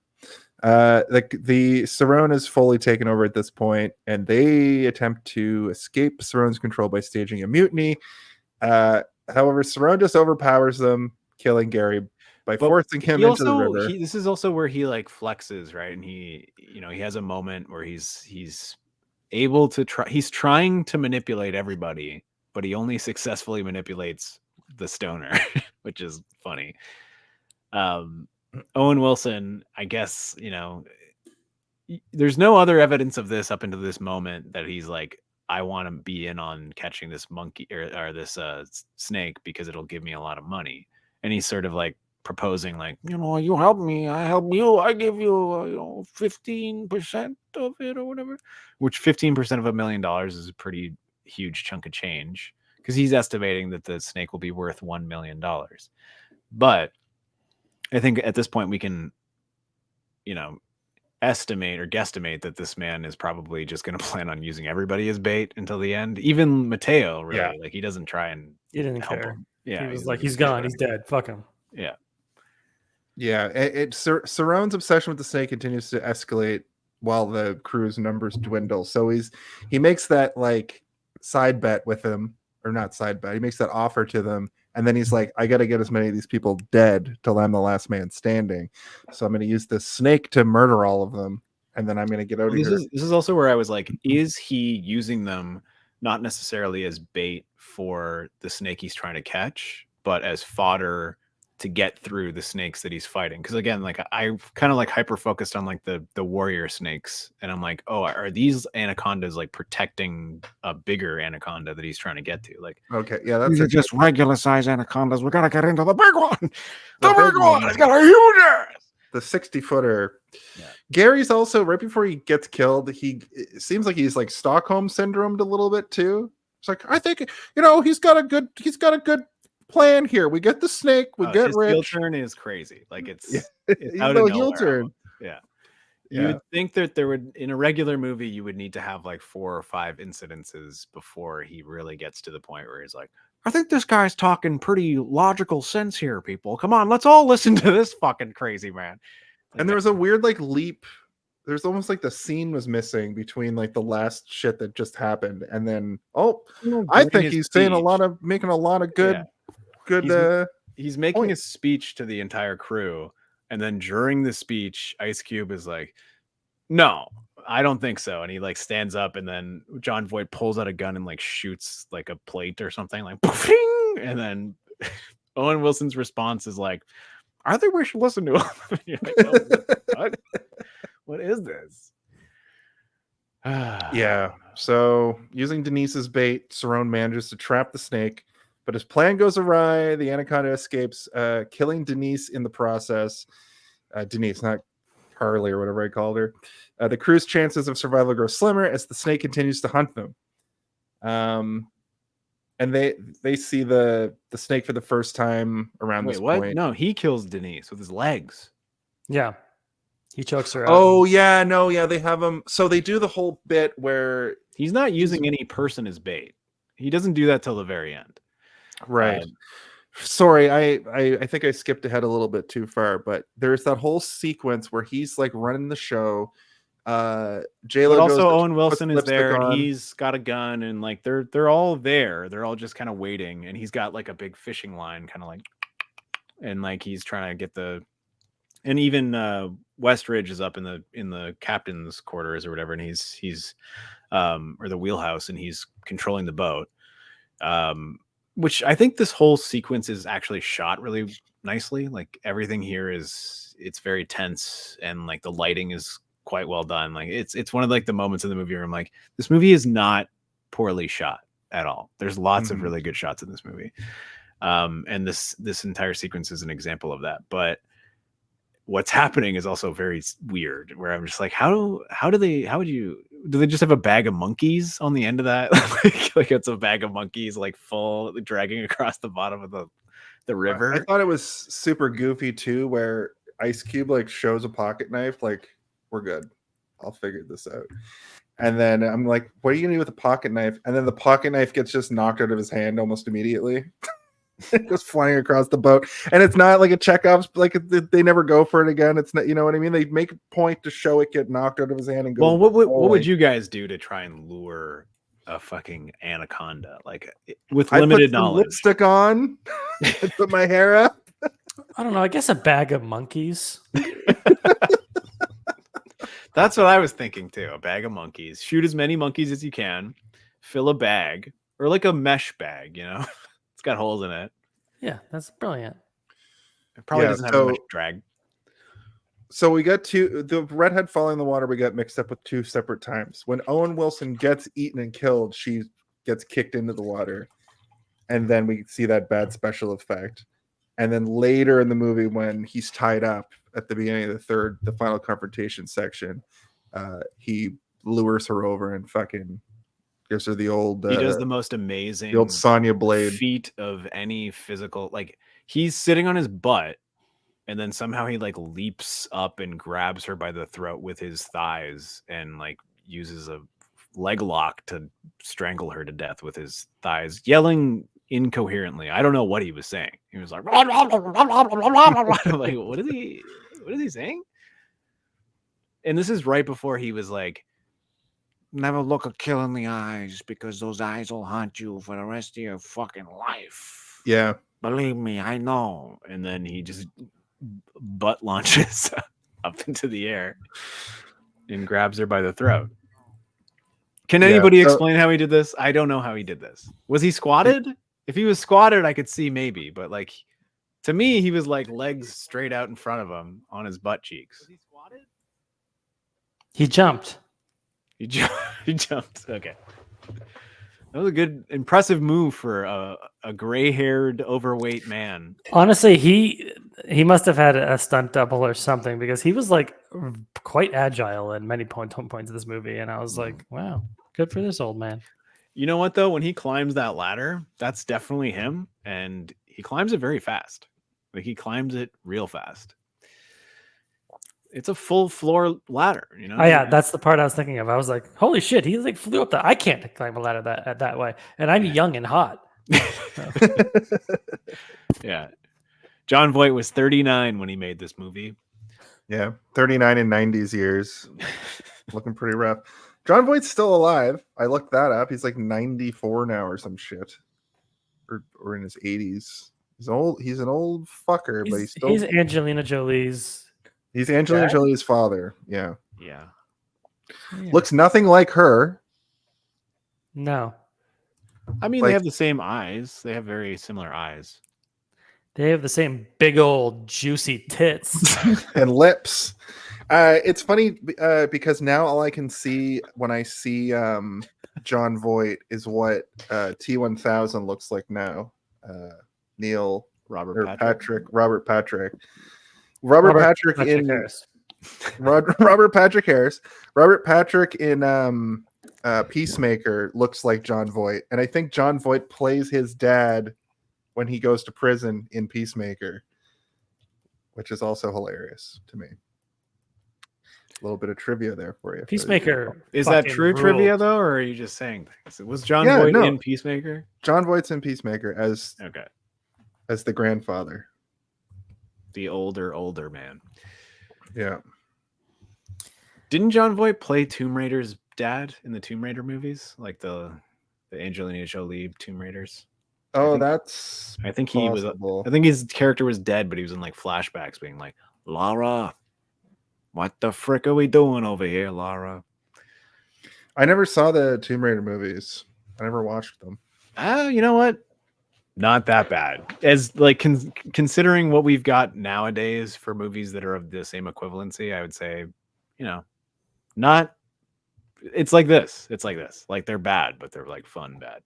The Cerrone is fully taken over at this point, and they attempt to escape Cerrone's control by staging a mutiny. However, Cerrone just overpowers them, killing Gary by forcing him into the river. This is also where he like flexes, right? And he has a moment where he's able to he's trying to manipulate everybody, but he only successfully manipulates the stoner, which is funny. Owen Wilson, I guess, there's no other evidence of this up until this moment that he's like, I want to be in on catching this monkey or this snake because it'll give me a lot of money. And he's sort of like proposing like, You help me, I help you, I give you, 15% of it or whatever. which 15% of $1 million is a pretty huge chunk of change, because he's estimating that the snake will be worth $1 million. But I think at this point we can, estimate or guesstimate that this man is probably just going to plan on using everybody as bait until the end. Even Mateo, really, Yeah. like he doesn't try and He didn't help care. him. Yeah, He was like, he's gone. He's dead. Fuck him. Yeah. Yeah, Sarone's obsession with the snake continues to escalate while the crew's numbers dwindle. So he makes that like side bet with him, or not side bet. He makes that offer to them, and then he's like, "I got to get as many of these people dead till I'm the last man standing. So I'm going to use this snake to murder all of them, and then I'm going to get out of here." This is also where I was like, is he using them not necessarily as bait for the snake he's trying to catch, but as fodder to get through the snakes that he's fighting? Because again, like I kind of like hyper focused on like the warrior snakes, and I'm like, oh, are these anacondas like protecting a bigger anaconda that he's trying to get to? Like, Okay, yeah, that's These are it. just regular size anacondas. We gotta get into the big one. The The big big one. one. It's got a huge ass. The 60-footer. Yeah. Gary's also, right before he gets killed, it seems like he's like Stockholm syndromed a little bit too. It's like, I think he's got a good plan here. We get the snake, we get his heel rich. turn is crazy. Like it's He's out no of heel nowhere turn. almost. Yeah. Yeah. You would think that there would, in a regular movie, you would need to have like 4 or 5 incidences before he really gets to the point where he's like, I think this guy's talking pretty logical sense here, people. Come on, let's all listen to this fucking crazy man. And there was a weird like leap. There's almost like the scene was missing between like the last shit that just happened and then I during think his he's saying speech. making a lot of good He's making point. a speech to the entire crew, and then during the speech, Ice Cube is like, "No, I don't think so." And he like stands up, and then John Voight pulls out a gun and like shoots like a plate or something, like, and then Owen Wilson's response is like, "I think we should listen to him." You're like, oh, what is this? Yeah. So using Denise's bait, Cerrone manages to trap the snake, but his plan goes awry. The anaconda escapes, killing Denise in the process. Denise, not Carly or whatever I called her. The crew's chances of survival grow slimmer as the snake continues to hunt them. And they see the snake for the first time around Wait, this what? point. No, he kills Denise with his legs. Yeah. He chokes her out. Oh yeah, no, yeah, they have him. So they do the whole bit where He's not using any person as bait. He doesn't do that till the very end. right. Sorry, I think I skipped ahead a little bit too far, but there's that whole sequence where he's like running the show. J-Lo But also goes to Owen put Wilson is lipstick there, and on. he's got a gun, and like they're all there. They're all just kind of waiting, and he's got like a big fishing line, kind of like, and like he's trying to get the, and even Westridge is up in the captain's quarters or whatever, and he's or the wheelhouse, and he's controlling the boat. Which I think this whole sequence is actually shot really nicely. Like everything here it's very tense, and like the lighting is quite well done. Like it's one of like the moments in the movie where I'm like, this movie is not poorly shot at all. There's lots of really good shots in this movie. And this entire sequence is an example of that. But what's happening is also very weird, where I'm just like, do they just have a bag of monkeys on the end of that? like it's a bag of monkeys like full dragging across the bottom of the river. I thought it was super goofy too, where Ice Cube like shows a pocket knife, like, we're good, I'll figure this out. And then I'm like, what are you gonna do with a pocket knife? And then the pocket knife gets just knocked out of his hand almost immediately. It goes flying across the boat, and it's not like a Chekhov's, like they never go for it again. It's not, you know what I mean? They make a point to show it get knocked out of his hand and go. Well, what would you guys do to try and lure a fucking anaconda, like with limited knowledge? Lipstick on, put my hair up. I don't know. I guess a bag of monkeys. That's what I was thinking too. A bag of monkeys. Shoot as many monkeys as you can. Fill a bag, or like a mesh bag. It's got holes in it. Yeah, that's brilliant. It probably doesn't have much drag. So we got the redhead falling in the water. We got mixed up with 2 separate times. When Owen Wilson gets eaten and killed, she gets kicked into the water, and then we see that bad special effect. And then later in the movie, when he's tied up at the beginning of the final confrontation section, he lures her over and fucking gives her the old. He does the most amazing the old Sonya blade feat of any physical. Like he's sitting on his butt, and then somehow he like leaps up and grabs her by the throat with his thighs, and like uses a leg lock to strangle her to death with his thighs, yelling incoherently. I don't know what he was saying. He was like, like what is he saying? And this is right before he was like, Never look a kill in the eyes because those eyes will haunt you for the rest of your fucking life. Yeah. Believe me, I know. And then he just butt launches up into the air and grabs her by the throat. Can anybody explain how he did this? I don't know how he did this. Was he squatted? If he was squatted, I could see maybe, but like to me, he was like legs straight out in front of him on his butt cheeks. Was he squatted? He jumped. He jumped. Okay. That was a good, impressive move for a gray-haired, overweight man. Honestly, he must have had a stunt double or something because he was like quite agile at many points of this movie, and I was like, wow, good for this old man. You know what though? When he climbs that ladder, that's definitely him, and he climbs it very fast. Like he climbs it real fast. It's a full floor ladder, you know. Oh yeah, that's the part I was thinking of. I was like, "Holy shit!" He like flew up that. I can't climb a ladder that way, and I'm young and hot. Yeah, John Voight was 39 when he made this movie. Yeah, 39 in 90s years, looking pretty rough. John Voight's still alive. I looked that up. He's like 94 now or some shit, or in his 80s. He's old. He's an old fucker, but he's Angelina Jolie's. He's Angelina Jolie's father. Yeah. Yeah. Looks nothing like her. No. I mean, they have the same eyes. They have very similar eyes. They have the same big old juicy tits and lips. It's funny because now all I can see when I see John Voight is what T1000 looks like now. Robert Patrick Harris. Robert Patrick in Peacemaker looks like John Voight, and I think John Voight plays his dad when he goes to prison in Peacemaker, which is also hilarious to me. A little bit of trivia there for you. Peacemaker. Is that true trivia though, or are you just saying things? Was John Voight in Peacemaker? John Voight's in Peacemaker as the grandfather. The older man. Yeah. Didn't John Voight play Tomb Raider's dad in the Tomb Raider movies? Like the Angelina Jolie Tomb Raiders? Oh, I think he was. I think his character was dead, but he was in like flashbacks being like, Lara, what the frick are we doing over here, Lara? I never saw the Tomb Raider movies. I never watched them. You know what? Not that bad. As like considering what we've got nowadays for movies that are of the same equivalency, I would say, not. It's like this. It's like this. Like they're bad, but they're like fun bad.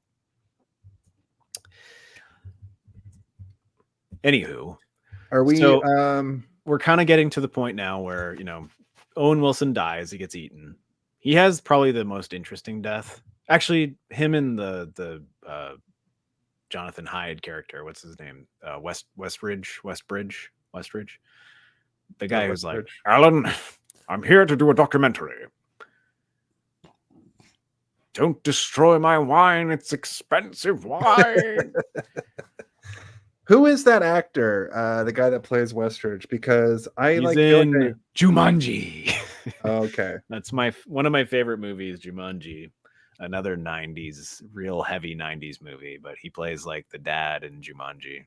Anywho, are we? We're kind of getting to the point now where Owen Wilson dies. He gets eaten. He has probably the most interesting death. Actually, him and the Jonathan Hyde character. What's his name? Westbridge. The guy who's like, Alan, I'm here to do a documentary. Don't destroy my wine. It's expensive wine. Who is that actor? The guy that plays Westridge? Because he's in Jumanji. Okay, that's one of my favorite movies, Jumanji. Another 90s, real heavy 90s movie, but he plays like the dad in Jumanji.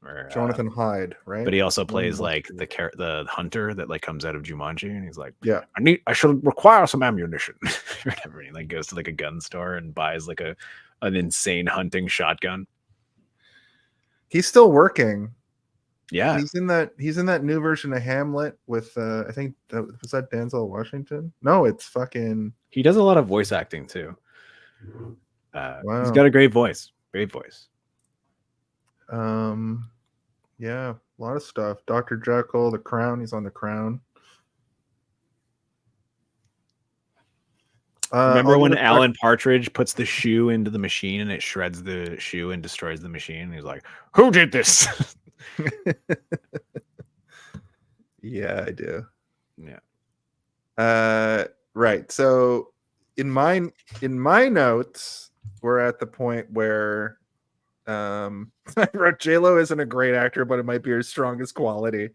Or, Jonathan Hyde, right? But he also plays like the hunter that like comes out of Jumanji, and he's like, yeah, I should require some ammunition. Whatever. And he like goes to like a gun store and buys like an insane hunting shotgun. He's still working. Yeah, he's in that new version of Hamlet with I think was that Denzel Washington? No, it's fucking. He does a lot of voice acting too. Wow. He's got a great voice. Great voice. I'm Yeah, a lot of stuff. Dr. Jekyll, The Crown. He's on The Crown. Remember when Alan Partridge puts the shoe into the machine and it shreds the shoe and destroys the machine? And he's like, "Who did this?" Yeah, I do. Yeah. Right. So in my notes, we're at the point where I wrote J-Lo isn't a great actor, but it might be her strongest quality.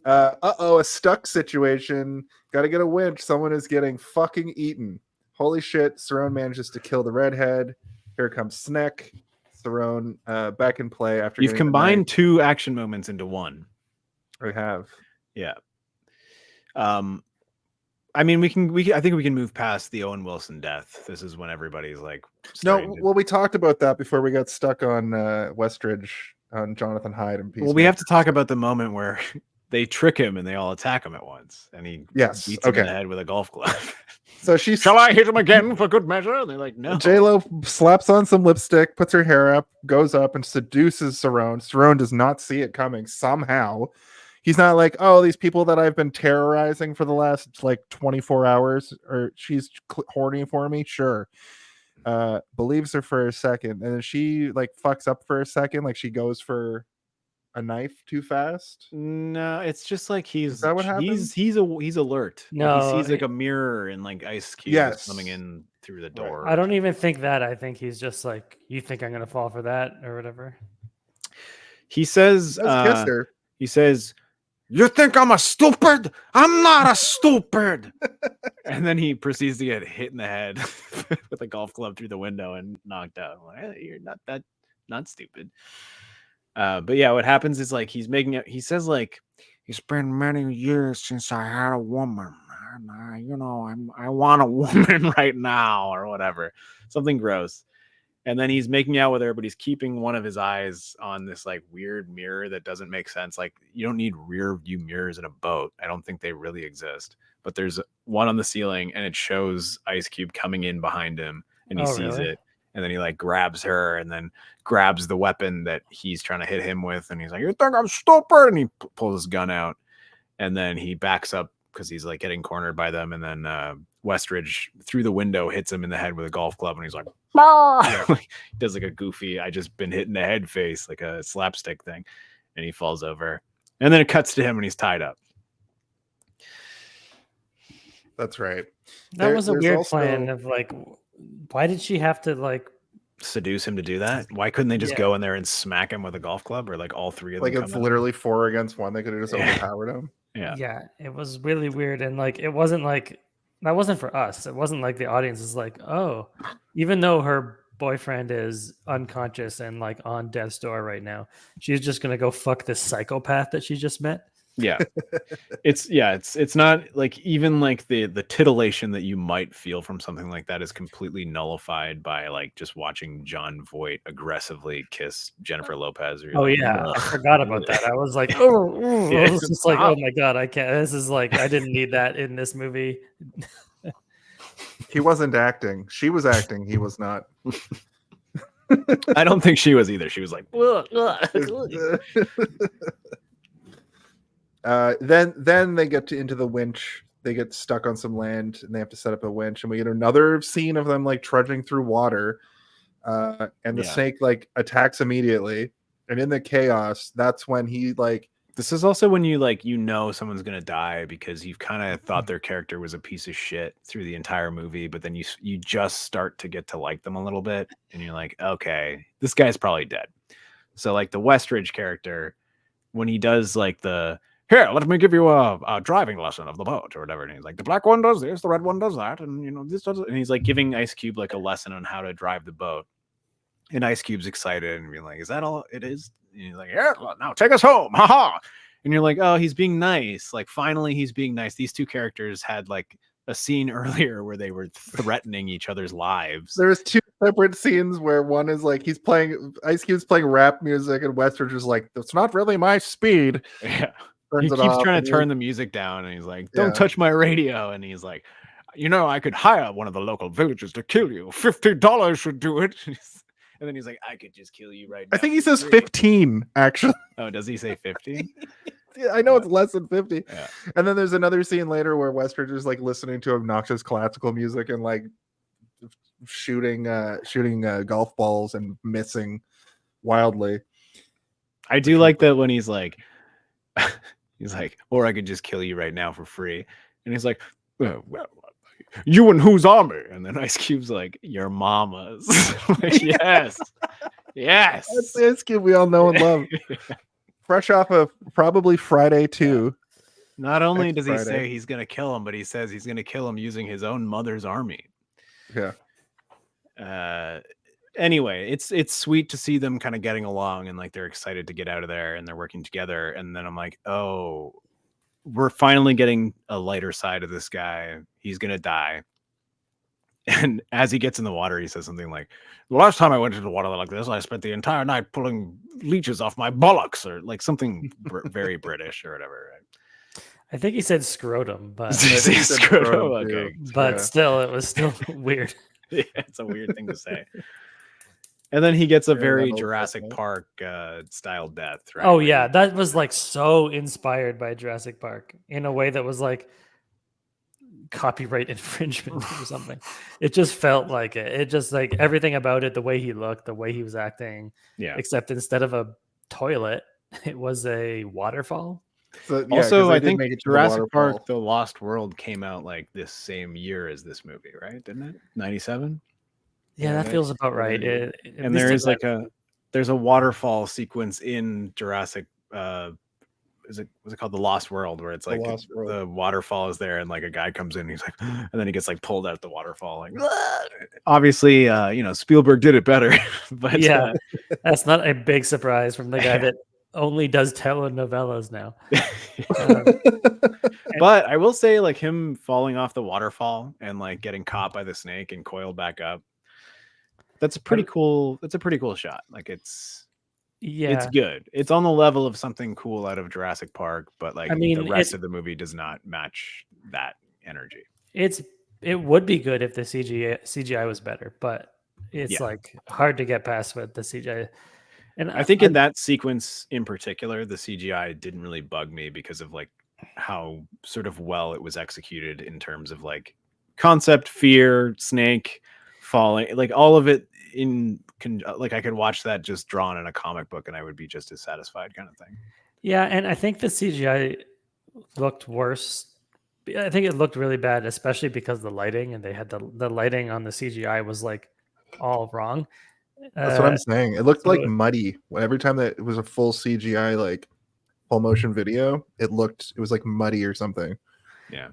A stuck situation. Gotta get a winch. Someone is getting fucking eaten. Holy shit. Cerrone manages to kill the redhead. Here comes Sneck. Cerrone back in play after You've combined two action moments into one. We have. Yeah. I mean, I think we can move past the Owen Wilson death. This is when everybody's like, well, we talked about that before we got stuck on Westridge, on Jonathan Hyde and Peacemaker. Well, we have to talk about the moment where they trick him and they all attack him at once, and he beats him in the head with a golf club. So shall I hit him again for good measure? And they're like, no. J-Lo slaps on some lipstick, puts her hair up, goes up and seduces Cerrone. Cerrone does not see it coming somehow. He's not like, oh, these people that I've been terrorizing for the last like 24 hours, or she's horny for me. Sure. Believes her for a second. And then she like fucks up for a second. Like she goes for a knife too fast. No, it's just like Is that what happens? He's alert. No, like he sees like a mirror and like ice cubes coming in through the door. I don't even think that. I think he's just like, you think I'm gonna fall for that or whatever. He says, kiss her. He says, "You think I'm a stupid? I'm not a stupid." And then he proceeds to get hit in the head with a golf club through the window and knocked out. I'm like, hey, you're not stupid. But yeah, what happens is like he says like, it's been many years since I had a woman. And I want a woman right now, or whatever. Something gross. And then he's making out with her, but he's keeping one of his eyes on this like weird mirror that doesn't make sense. Like you don't need rear view mirrors in a boat. I don't think they really exist. But there's one on the ceiling and it shows Ice Cube coming in behind him and he sees it. And then he like grabs her and then grabs the weapon that he's trying to hit him with. And he's like, "You think I'm stupid?" And he pulls his gun out. And then he backs up because he's like getting cornered by them. And then Westridge through the window hits him in the head with a golf club. And he's like, he does like a goofy, I just been hit in the head face, like a slapstick thing. And he falls over. And then it cuts to him and he's tied up. That's right. That was a weird plan of like, why did she have to like seduce him to do that? Why couldn't they just go in there and smack him with a golf club, or like all three of them? Like it's literally 4 against 1. They could have just overpowered him. Yeah, it was really weird. And like, it wasn't like, that wasn't for us. It wasn't like the audience is like, oh, even though her boyfriend is unconscious and like on death's door right now, she's just going to go fuck this psychopath that she just met. Yeah. It's not like, even like the titillation that you might feel from something like that is completely nullified by like just watching John Voight aggressively kiss Jennifer Lopez. Oh like, yeah, I forgot about that. I was like, oh, I was just like, oh my god, I can't. This is like, I didn't need that in this movie. He wasn't acting. She was acting. He was not. I don't think she was either. She was like, then they get into the winch. They get stuck on some land and they have to set up a winch, and we get another scene of them like trudging through water, and the snake like attacks immediately. And in the chaos, that's when he like, this is also when you like, you know, someone's gonna die because you've kind of thought their character was a piece of shit through the entire movie, but then you just start to get to like them a little bit, and you're like, okay, this guy's probably dead. So like the Westridge character, when he does like the, here, let me give you a driving lesson of the boat or whatever. And he's like, the black one does this, the red one does that. And, you know, this does it. And he's like giving Ice Cube like a lesson on how to drive the boat. And Ice Cube's excited and being like, is that all it is? And he's like, yeah, now take us home. Ha ha. And you're like, oh, he's being nice. Like, finally, he's being nice. These two characters had like a scene earlier where they were threatening each other's lives. There's 2 separate scenes where one is like, Ice Cube's playing rap music, and Westridge is like, that's not really my speed. Yeah. He keeps trying to turn the music down, and he's like, don't touch my radio. And he's like, you know, I could hire one of the local villagers to kill you. $50 should do it. And then he's like, I could just kill you right I now. think he for says free." 15, actually. Oh, does he say 15? Yeah, I know it's less than 50. Yeah. And then there's another scene later where Wester's just like listening to obnoxious classical music and like shooting golf balls and missing wildly. I do like that when he's like, or I could just kill you right now for free. And he's like, well, you and whose army? And then Ice Cube's like, your mama's. Like, yes. Yes. That's the Ice Cube we all know and love. Fresh off of probably Friday 2. Not only Next does he Friday. say he's going to kill him, but he says he's going to kill him using his own mother's army. Yeah. Anyway, it's sweet to see them kind of getting along and like they're excited to get out of there and they're working together. And then I'm like, oh, we're finally getting a lighter side of this guy. He's going to die. And as he gets in the water, he says something like, the last time I went into water like this, I spent the entire night pulling leeches off my bollocks, or like something very British or whatever. Right? I think he said scrotum, but Scrotum, okay. but Yeah. still, it was still weird. Yeah, it's a weird thing to say. And then he gets a very Experimental Jurassic technique. Park style death, right? Oh Where yeah, he- that was like so inspired by Jurassic Park in a way that was like copyright infringement or something. It just felt like it. It just like everything about it, the way he looked, the way he was acting, yeah. except instead of a toilet, it was a waterfall. So, yeah, 'cause Also, they I did think make it to the Jurassic waterfall. Park: The Lost World came out like this same year as this movie, right? Didn't it? 97. Yeah, that feels about right. And there is like there's a waterfall sequence in Jurassic. Was it called The Lost World, where it's like Lost World. the waterfall is there and like a guy comes in and he's like, and then he gets like pulled out the waterfall. Like, obviously, Spielberg did it better, but yeah, that's not a big surprise from the guy that only does telenovelas now. But I will say, like, him falling off the waterfall and like getting caught by the snake and coiled back up. That's a pretty cool. That's a pretty cool shot. Like it's good. It's on the level of something cool out of Jurassic Park, but like the rest of the movie does not match that energy. It would be good if the CGI was better, but it's like hard to get past with the CGI. And I think in that sequence in particular, the CGI didn't really bug me because of like how sort of well it was executed in terms of like concept, fear, snake falling, like all of it like I could watch that just drawn in a comic book and I would be just as satisfied, kind of thing. Yeah, and I think the CGI looked worse. I think it looked really bad, especially because of the lighting, and they had the lighting on the CGI was like all wrong. That's what I'm saying. It looked like muddy. Every time that it was a full CGI, like full motion video, it was like muddy or something. Yeah.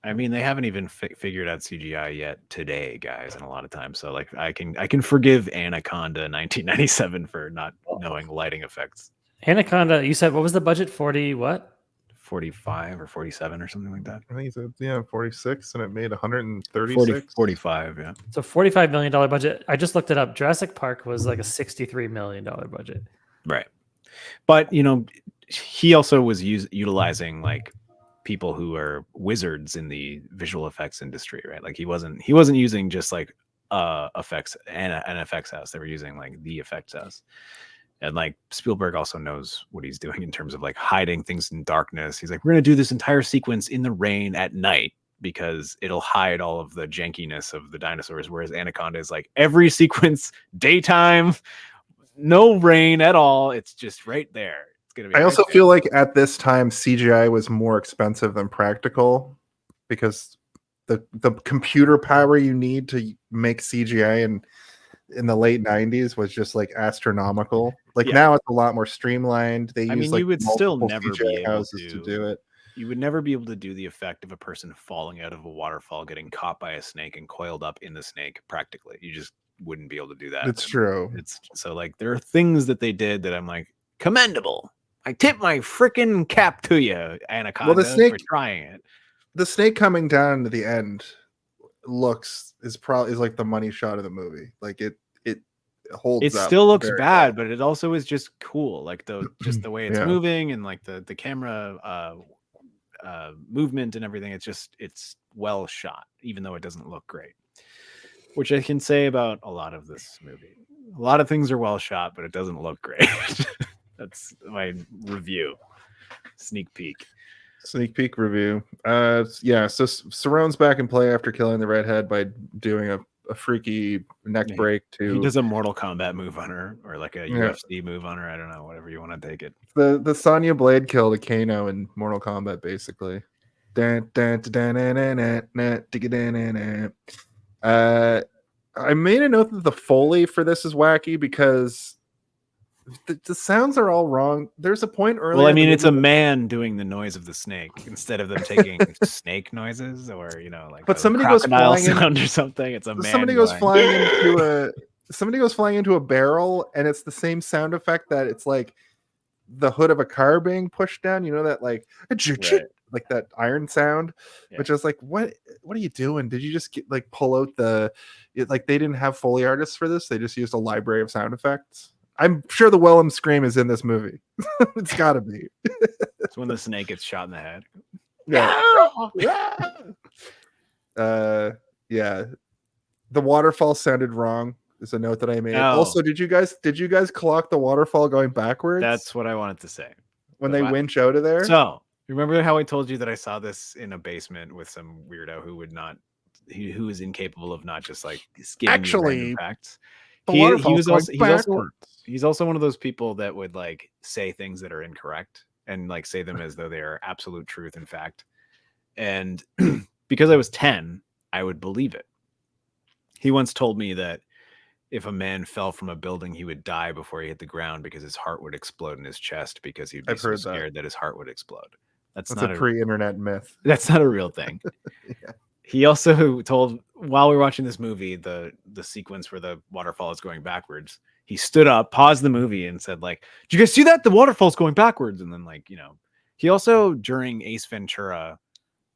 I mean, they haven't even figured out CGI yet today, guys, and a lot of times. So like I can forgive Anaconda 1997 for not knowing lighting effects. Anaconda, you said what was the budget? 40 what? 45 or 47 or something like that. I think it's 46 and it made 136. 45, yeah. So $45 million budget. I just looked it up. Jurassic Park was like a $63 million budget. Right. But, he also was utilizing like people who are wizards in the visual effects industry, right? Like he wasn't using just like effects and an effects house. They were using like the effects house. And like Spielberg also knows what he's doing in terms of like hiding things in darkness. He's like, we're going to do this entire sequence in the rain at night because it'll hide all of the jankiness of the dinosaurs. Whereas Anaconda is like every sequence daytime, no rain at all. It's just right there. It's going to be. I also feel like at this time CGI was more expensive than practical because the computer power you need to make CGI in the late 90s was just like astronomical. Like now it's a lot more streamlined. They use like you would still multiple never CGI be able houses to do it. You would never be able to do the effect of a person falling out of a waterfall, getting caught by a snake and coiled up in the snake practically. You just wouldn't be able to do that. It's true. It's so like there are things that they did that I'm like, commendable. I tip my freaking cap to you, Anaconda, for trying it. The snake coming down to the end is like the money shot of the movie. Like it holds. It up still looks very bad, well. but it also is just cool. Like the way it's moving and like the camera movement and everything. It's well shot, even though it doesn't look great. which I can say about a lot of this movie. A lot of things are well shot, but it doesn't look great. That's my review. Sneak peek. Sneak peek review. Yeah, so Cerrone's back in play after killing the redhead by doing a freaky neck break to. He does a Mortal Kombat move on her, or like a Yeah. UFC move on her. I don't know, whatever you want to take it. The Sonya Blade kill to Kano in Mortal Kombat, basically. I made a note that the Foley for this is wacky because the sounds are all wrong. There's a point earlier. Well, I mean, it's a man doing the noise of the snake instead of them taking snake noises, or like. But somebody goes flying sound or something. It's a man. Somebody goes flying into a barrel, and it's the same sound effect that it's like the hood of a car being pushed down. You know that like like that iron sound, which is like, what are you doing? Did you just pull out like they didn't have Foley artists for this? They just used a library of sound effects. I'm sure the Willem scream is in this movie. It's got to be. It's when the snake gets shot in the head. Yeah. Yeah. The waterfall sounded wrong. Is a note that I made. Oh. Also, did you guys clock the waterfall going backwards? That's what I wanted to say. When they winch out of there. So remember how I told you that I saw this in a basement with some weirdo who is incapable of not just like actually facts. He's also one of those people that would like say things that are incorrect and like say them as though they are absolute truth and fact. And because I was 10, I would believe it. He once told me that if a man fell from a building, he would die before he hit the ground because his heart would explode in his chest because he'd be so scared that his heart would explode. That's not a pre-internet myth. That's not a real thing. Yeah. He also told, while we were watching this movie, the sequence where the waterfall is going backwards, he stood up, paused the movie, and said, like, "Did you guys see that? The waterfall's going backwards." And then, like, he also, during Ace Ventura,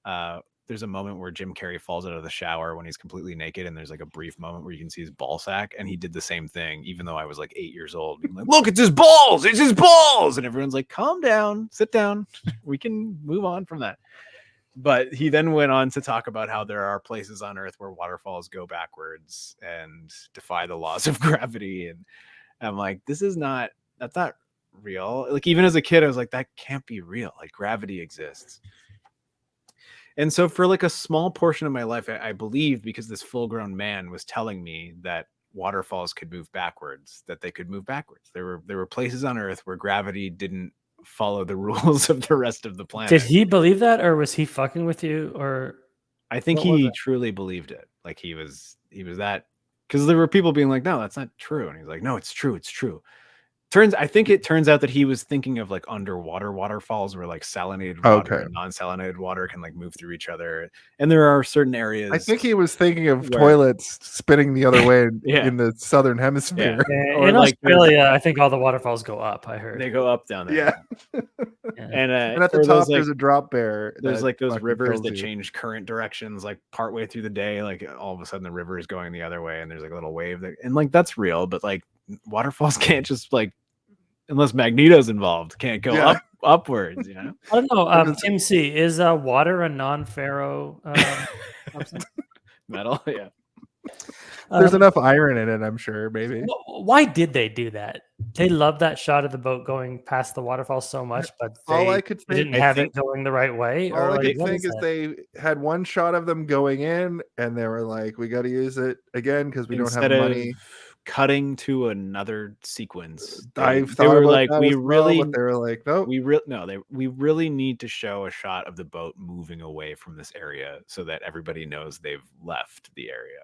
there's a moment where Jim Carrey falls out of the shower when he's completely naked, and there's like a brief moment where you can see his ball sack, and he did the same thing, even though I was like 8 years old. Being like, "Look, it's his balls! It's his balls!" And everyone's like, "Calm down, sit down. We can move on from that." But he then went on to talk about how there are places on Earth where waterfalls go backwards and defy the laws of gravity. And I'm like, that's not real. Like, even as a kid, I was like, that can't be real. Like, gravity exists. And so for like a small portion of my life, I believed, because this full-grown man was telling me that waterfalls could move backwards, that they could move backwards. There were places on Earth where gravity didn't follow the rules of the rest of the planet. Did he believe that, or was he fucking with you? Or I think he truly believed it. Like he was that, because there were people being like, "No, that's not true," and he's like, "No, it's true. It's true." I think it turns out that he was thinking of like underwater waterfalls where like salinated water and non-salinated water can like move through each other. And there are certain areas. I think he was thinking of toilets spinning the other way in the southern hemisphere. Yeah. Or in like Australia, I think all the waterfalls go up. I heard they go up down there. Yeah. And at the top, there's a drop bear. There's like those rivers that change current directions, like partway through the day. Like all of a sudden, the river is going the other way, and there's like a little wave and like that's real. But like waterfalls can't just like, unless Magneto's involved, can't go upwards, I don't know. Tim C, is water a non-ferro metal? Yeah. There's enough iron in it, I'm sure, maybe. Why did they do that? They love that shot of the boat going past the waterfall so much, but they didn't have it going the right way. All I could think is they had one shot of them going in, and they were like, "We got to use it again because we don't have money." Cutting to another sequence, they were like, "We really," but they were like, "Nope." We really need to show a shot of the boat moving away from this area so that everybody knows they've left the area.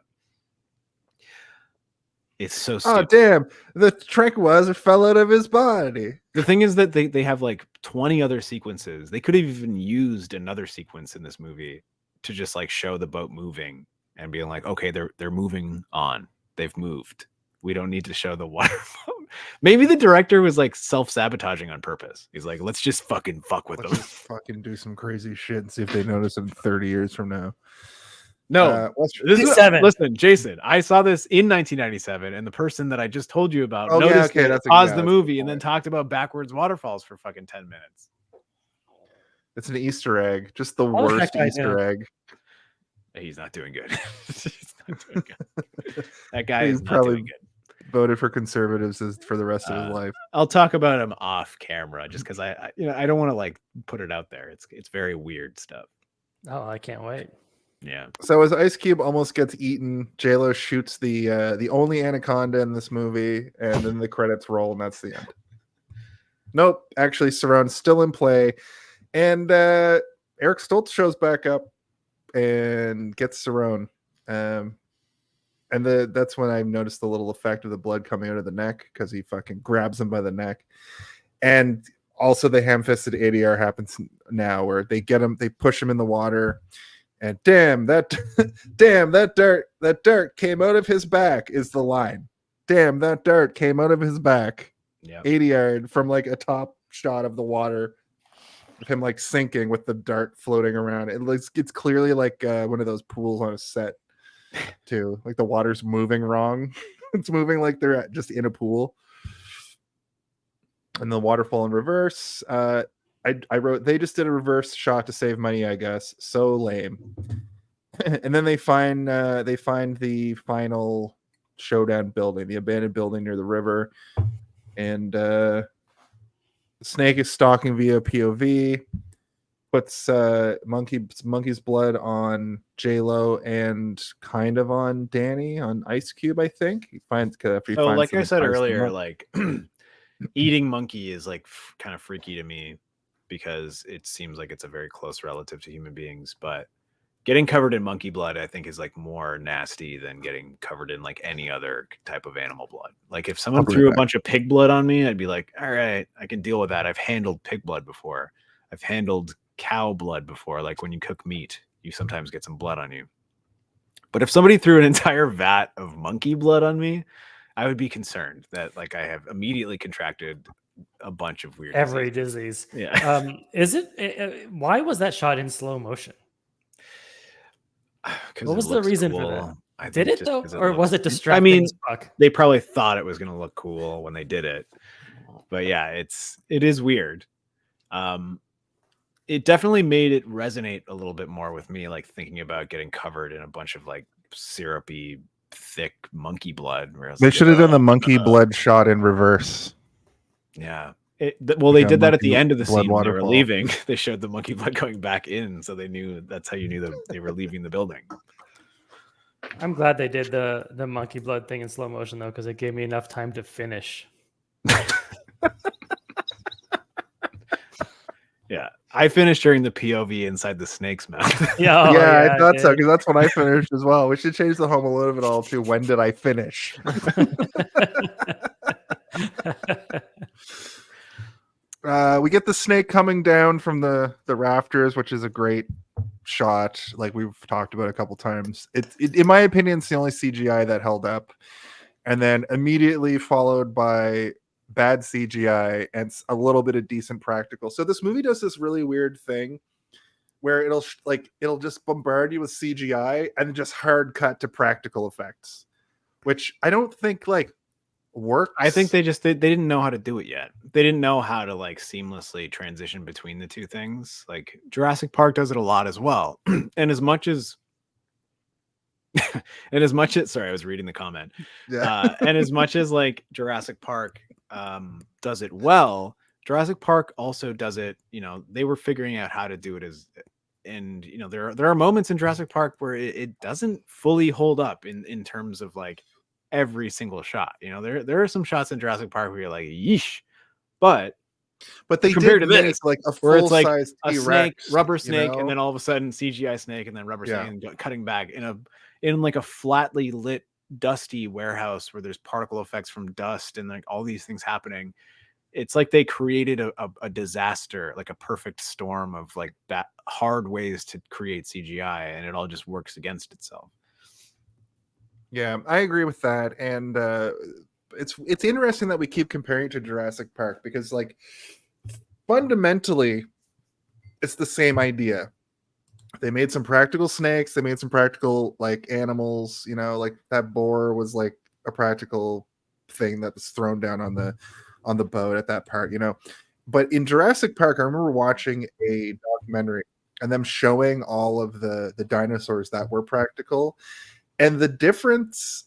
It's so stupid. Oh damn! The tranquilizer fell out of his body. The thing is that they have like 20 other sequences. They could have even used another sequence in this movie to just like show the boat moving and being like, okay, they're moving on. They've moved. We don't need to show the waterfall. Maybe the director was like self-sabotaging on purpose. He's like, let's just fucking fuck with them. Just fucking do some crazy shit and see if they notice in 30 years from now. No, listen, Jason, I saw this in 1997, and the person that I just told you about noticed paused the movie and then talked about backwards waterfalls for fucking 10 minutes. It's an Easter egg, just the worst Easter egg. He's not doing good. That guy is He not probably doing good. voted for conservatives for the rest of his life. I'll talk about him off camera just because I don't want to like put it out there. It's very weird stuff. Oh, I can't wait. Yeah. So as Ice Cube almost gets eaten, J-Lo shoots the only anaconda in this movie, and then the credits roll, and that's the end. Nope, actually, Cerrone's still in play, and Eric Stoltz shows back up and gets Cerrone. And that's when I noticed the little effect of the blood coming out of the neck, because he fucking grabs him by the neck. And also the ham-fisted ADR happens now, where they get him, they push him in the water, and damn that dirt came out of his back is the line. Damn, that dirt came out of his back. Yeah. ADR from like a top shot of the water, of him like sinking with the dart floating around. It's clearly like one of those pools on a set too. Like the water's moving wrong. It's moving like they're just in a pool. And the waterfall in reverse. I wrote, they just did a reverse shot to save money, I guess. So lame. And then they find the final showdown building, the abandoned building near the river. And the snake is stalking via POV. Puts monkey's blood on J-Lo and kind of on Danny, on Ice Cube, I think. He finds, so like I said earlier, like eating monkey is like kind of freaky to me, because it seems like it's a very close relative to human beings. But getting covered in monkey blood, I think, is like more nasty than getting covered in like any other type of animal blood. Like if someone threw a bunch of pig blood on me, I'd be like, all right, I can deal with that. I've handled pig blood before. I've handled cow blood before. Like when you cook meat, you sometimes get some blood on you. But if somebody threw an entire vat of monkey blood on me, I would be concerned that like I have immediately contracted a bunch of weird Every disease. Yeah. Is it? Why was that shot in slow motion? What was the reason for that? Did it though, or was it distracting? I mean, as fuck? they probably thought it was going to look cool when they did it, but yeah, it is weird. It definitely made it resonate a little bit more with me, like thinking about getting covered in a bunch of like syrupy, thick monkey blood. They should have done the monkey blood shot in reverse. Yeah. Well, they did that at the end of the scene when they were leaving. They showed the monkey blood going back in, so they knew, that's how you knew that they were leaving the building. I'm glad they did the monkey blood thing in slow motion though, because it gave me enough time to finish. Yeah, I finished during the POV inside the snake's mouth. Yeah, I thought so, because that's when I finished as well. We should change the Home Alone of it all to when did I finish? We get the snake coming down from the rafters, which is a great shot, like we've talked about a couple times. It in my opinion, it's the only CGI that held up, and then immediately followed by bad CGI and a little bit of decent practical. So this movie does this really weird thing where it'll just bombard you with CGI and just hard cut to practical effects, which I don't think like works. I think they didn't know how to do it yet. They didn't know how to like seamlessly transition between the two things. Like Jurassic Park does it a lot as well. And as much as sorry, I was reading the comment. Yeah. And as much as like Jurassic Park does it well, Jurassic Park also does it, they were figuring out how to do it and there are moments in Jurassic Park where it doesn't fully hold up in terms of like every single shot. There are some shots in Jurassic Park where you're like, yeesh, but they compared did to this, like a where it's like full-size a T-Rex, snake, rubber snake, and then all of a sudden CGI snake, and then rubber snake, and cutting back in like a flatly lit, dusty warehouse where there's particle effects from dust and like all these things happening. It's like they created a disaster, like a perfect storm of like that hard ways to create CGI, and it all just works against itself. Yeah, I agree with that, and it's interesting that we keep comparing it to Jurassic Park, because like fundamentally it's the same idea. They made some practical snakes, they made some practical like animals, like that boar was like a practical thing that was thrown down on the boat at that part, But in Jurassic Park, I remember watching a documentary and them showing all of the dinosaurs that were practical. And the difference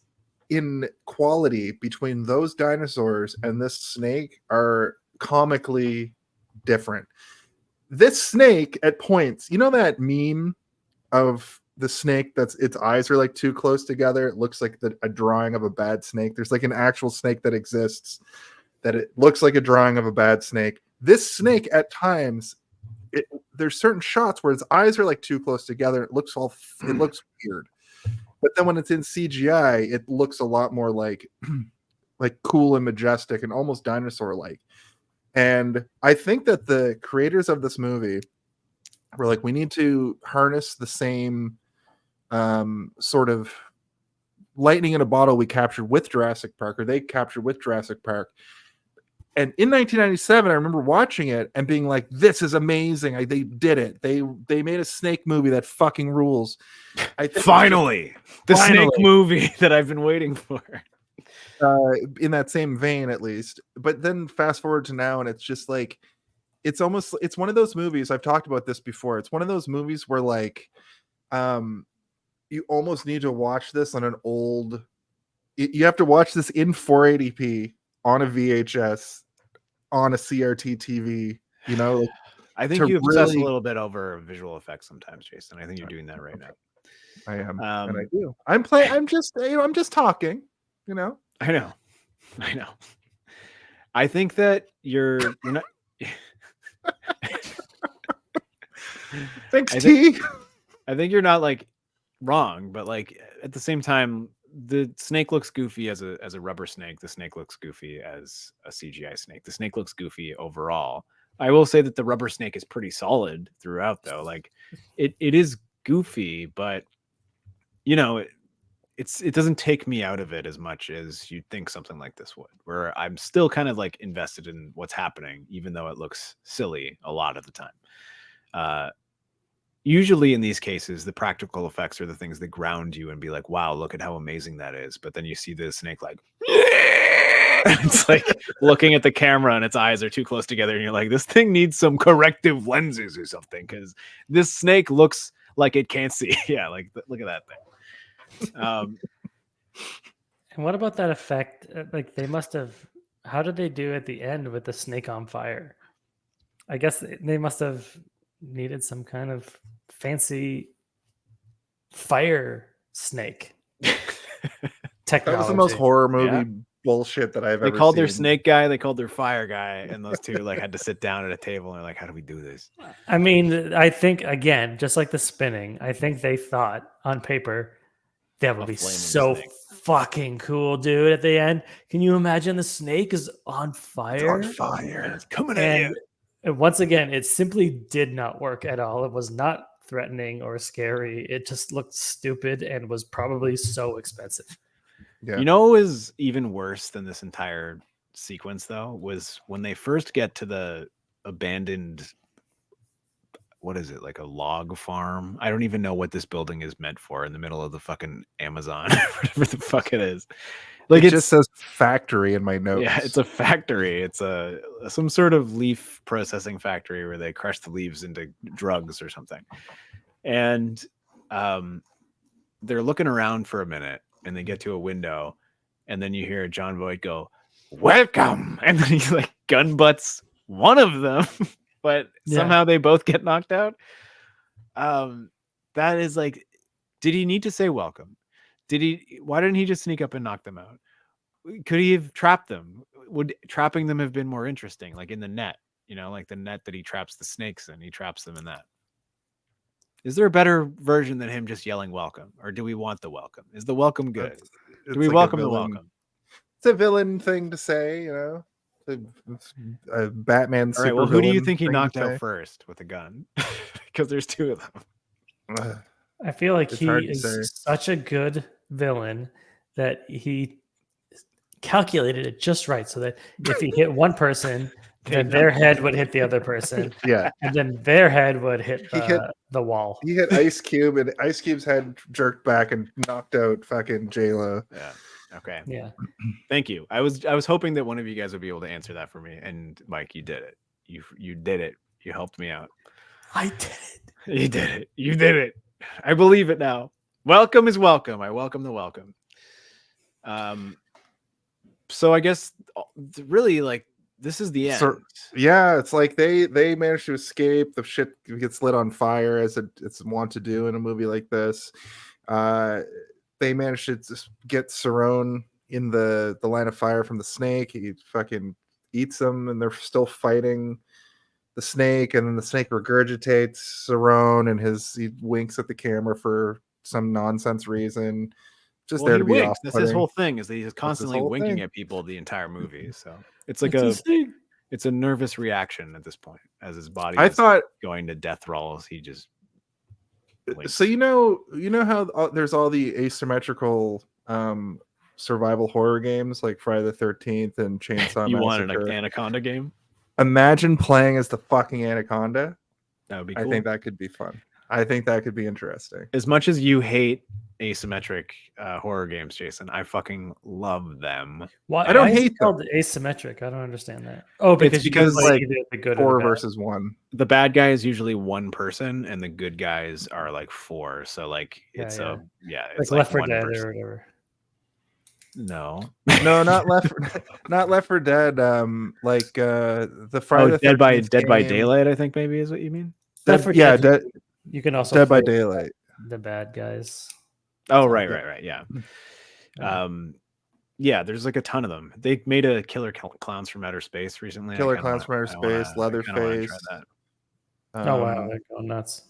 in quality between those dinosaurs and this snake are comically different. This snake at points, you know that meme of the snake that's its eyes are like too close together? It looks like a drawing of a bad snake. There's like an actual snake that exists that it looks like a drawing of a bad snake. This snake at times, there's certain shots where its eyes are like too close together. It looks weird. But then when it's in CGI, it looks a lot more like cool and majestic and almost dinosaur-like. And I think that the creators of this movie were like, we need to harness the same sort of lightning in a bottle we captured with Jurassic Park, or they captured with Jurassic Park. And in 1997, I remember watching it and being like, this is amazing. They did it. They made a snake movie that fucking rules. I think Finally, the snake movie that I've been waiting for. In that same vein, at least. But then fast forward to now, and it's just like, it's one of those movies. I've talked about this before. It's one of those movies where like, you almost need to watch this on an old. You have to watch this in 480p on a VHS on a CRT TV. You know, like, I think you obsess a little bit over visual effects sometimes, Jason. I think you're doing that right now. I am, and I do. I'm playing. I'm just talking. You know. I know. I think that you're not. Thanks, T. I think you're not like wrong, but like at the same time, the snake looks goofy as a rubber snake. The snake looks goofy as a CGI snake. The snake looks goofy overall. I will say that the rubber snake is pretty solid throughout, though. Like it is goofy, but you know, it doesn't take me out of it as much as you'd think something like this would, where I'm still kind of like invested in what's happening, even though it looks silly a lot of the time. Usually in these cases, the practical effects are the things that ground you and be like, wow, look at how amazing that is. But then you see the snake like, it's like looking at the camera and its eyes are too close together. And you're like, this thing needs some corrective lenses or something, because this snake looks like it can't see. Yeah, like look at that thing. And what about that effect? Like they must have. How did they do at the end with the snake on fire? I guess they must have needed some kind of fancy fire snake technology. That was the most horror movie bullshit that I've ever seen. They called their snake guy, they called their fire guy, and those two like had to sit down at a table and they're like, how do we do this? I mean, I think again, just like the spinning, I think they thought on paper that would be so fucking cool, dude. At the end, can you imagine the snake is on fire? It's on fire. It's coming at you. And once again, it simply did not work at all. It was not threatening or scary. It just looked stupid and was probably so expensive. Yeah. You know what was even worse than this entire sequence, though, was when they first get to the abandoned, what is it, like a log farm? I don't even know what this building is meant for in the middle of the fucking Amazon, whatever the fuck it is. Like it just says factory in my notes. Yeah, it's a factory. It's some sort of leaf processing factory where they crush the leaves into drugs or something. And they're looking around for a minute and they get to a window and then you hear John Voight go, "Welcome!" And then he like gun butts one of them, but somehow they both get knocked out. That is like, did he need to say welcome? Why didn't he just sneak up and knock them out? Could he have trapped them? Would trapping them have been more interesting? Like in the net, you know, like the net that he traps the snakes in, he traps them in that. Is there a better version than him just yelling welcome? Or do we want the welcome? Is the welcome good? Do we like welcome the welcome? It's a villain thing to say, you know, a Batman. All right, well, who do you think he knocked out first with a gun? Because there's two of them. I feel like he is such a good villain that he calculated it just right so that if he hit one person, then their head would hit the other person. Yeah. And then their head would hit the wall. He hit Ice Cube and Ice Cube's head jerked back and knocked out fucking J-Lo. Yeah. Okay. Yeah. Thank you. I was hoping that one of you guys would be able to answer that for me. And Mike, you did it. You did it. You helped me out. I did it. You did it. You did it. I believe it now. welcome is welcome. I welcome the welcome. So I guess really like this is the end. So, yeah, it's like they managed to escape. The shit gets lit on fire as it's wont to do in a movie like this. They managed to just get Cerrone in the line of fire from the snake. He fucking eats them, and they're still fighting the snake. And then the snake regurgitates Cerrone, and he winks at the camera for some nonsense reason. Just there to be winks. That's his off-putting. whole thing. Is that he's constantly whole winking thing. at people the entire movie. So it's like it's a nervous reaction at this point as his body. I thought going to death rolls. He just. Winks. So you know how there's all the asymmetrical survival horror games like Friday the 13th and Chainsaw You Massacre. wanted an Anaconda game? Imagine playing as the fucking Anaconda. That would be cool. I think that could be fun. I think that could be interesting. As much as you hate asymmetric horror games, Jason, I fucking love them. Why? I don't why is hate it called asymmetric. I don't understand that. Oh, because like the good 4 versus 1. The bad guy is usually one person, and the good guys are like 4. So like it's it's like Left 4 Dead or whatever. No, not Left 4 Dead. Like the Friday the 13th Dead by game. Daylight, I think maybe is what you mean. Dead. You can also Dead by Daylight. The bad guys. Oh, right, yeah. Yeah, there's like a ton of them. They made a Killer Clowns from Outer Space recently. Killer Clowns from Outer Space, Leatherface. Oh wow, they're going nuts.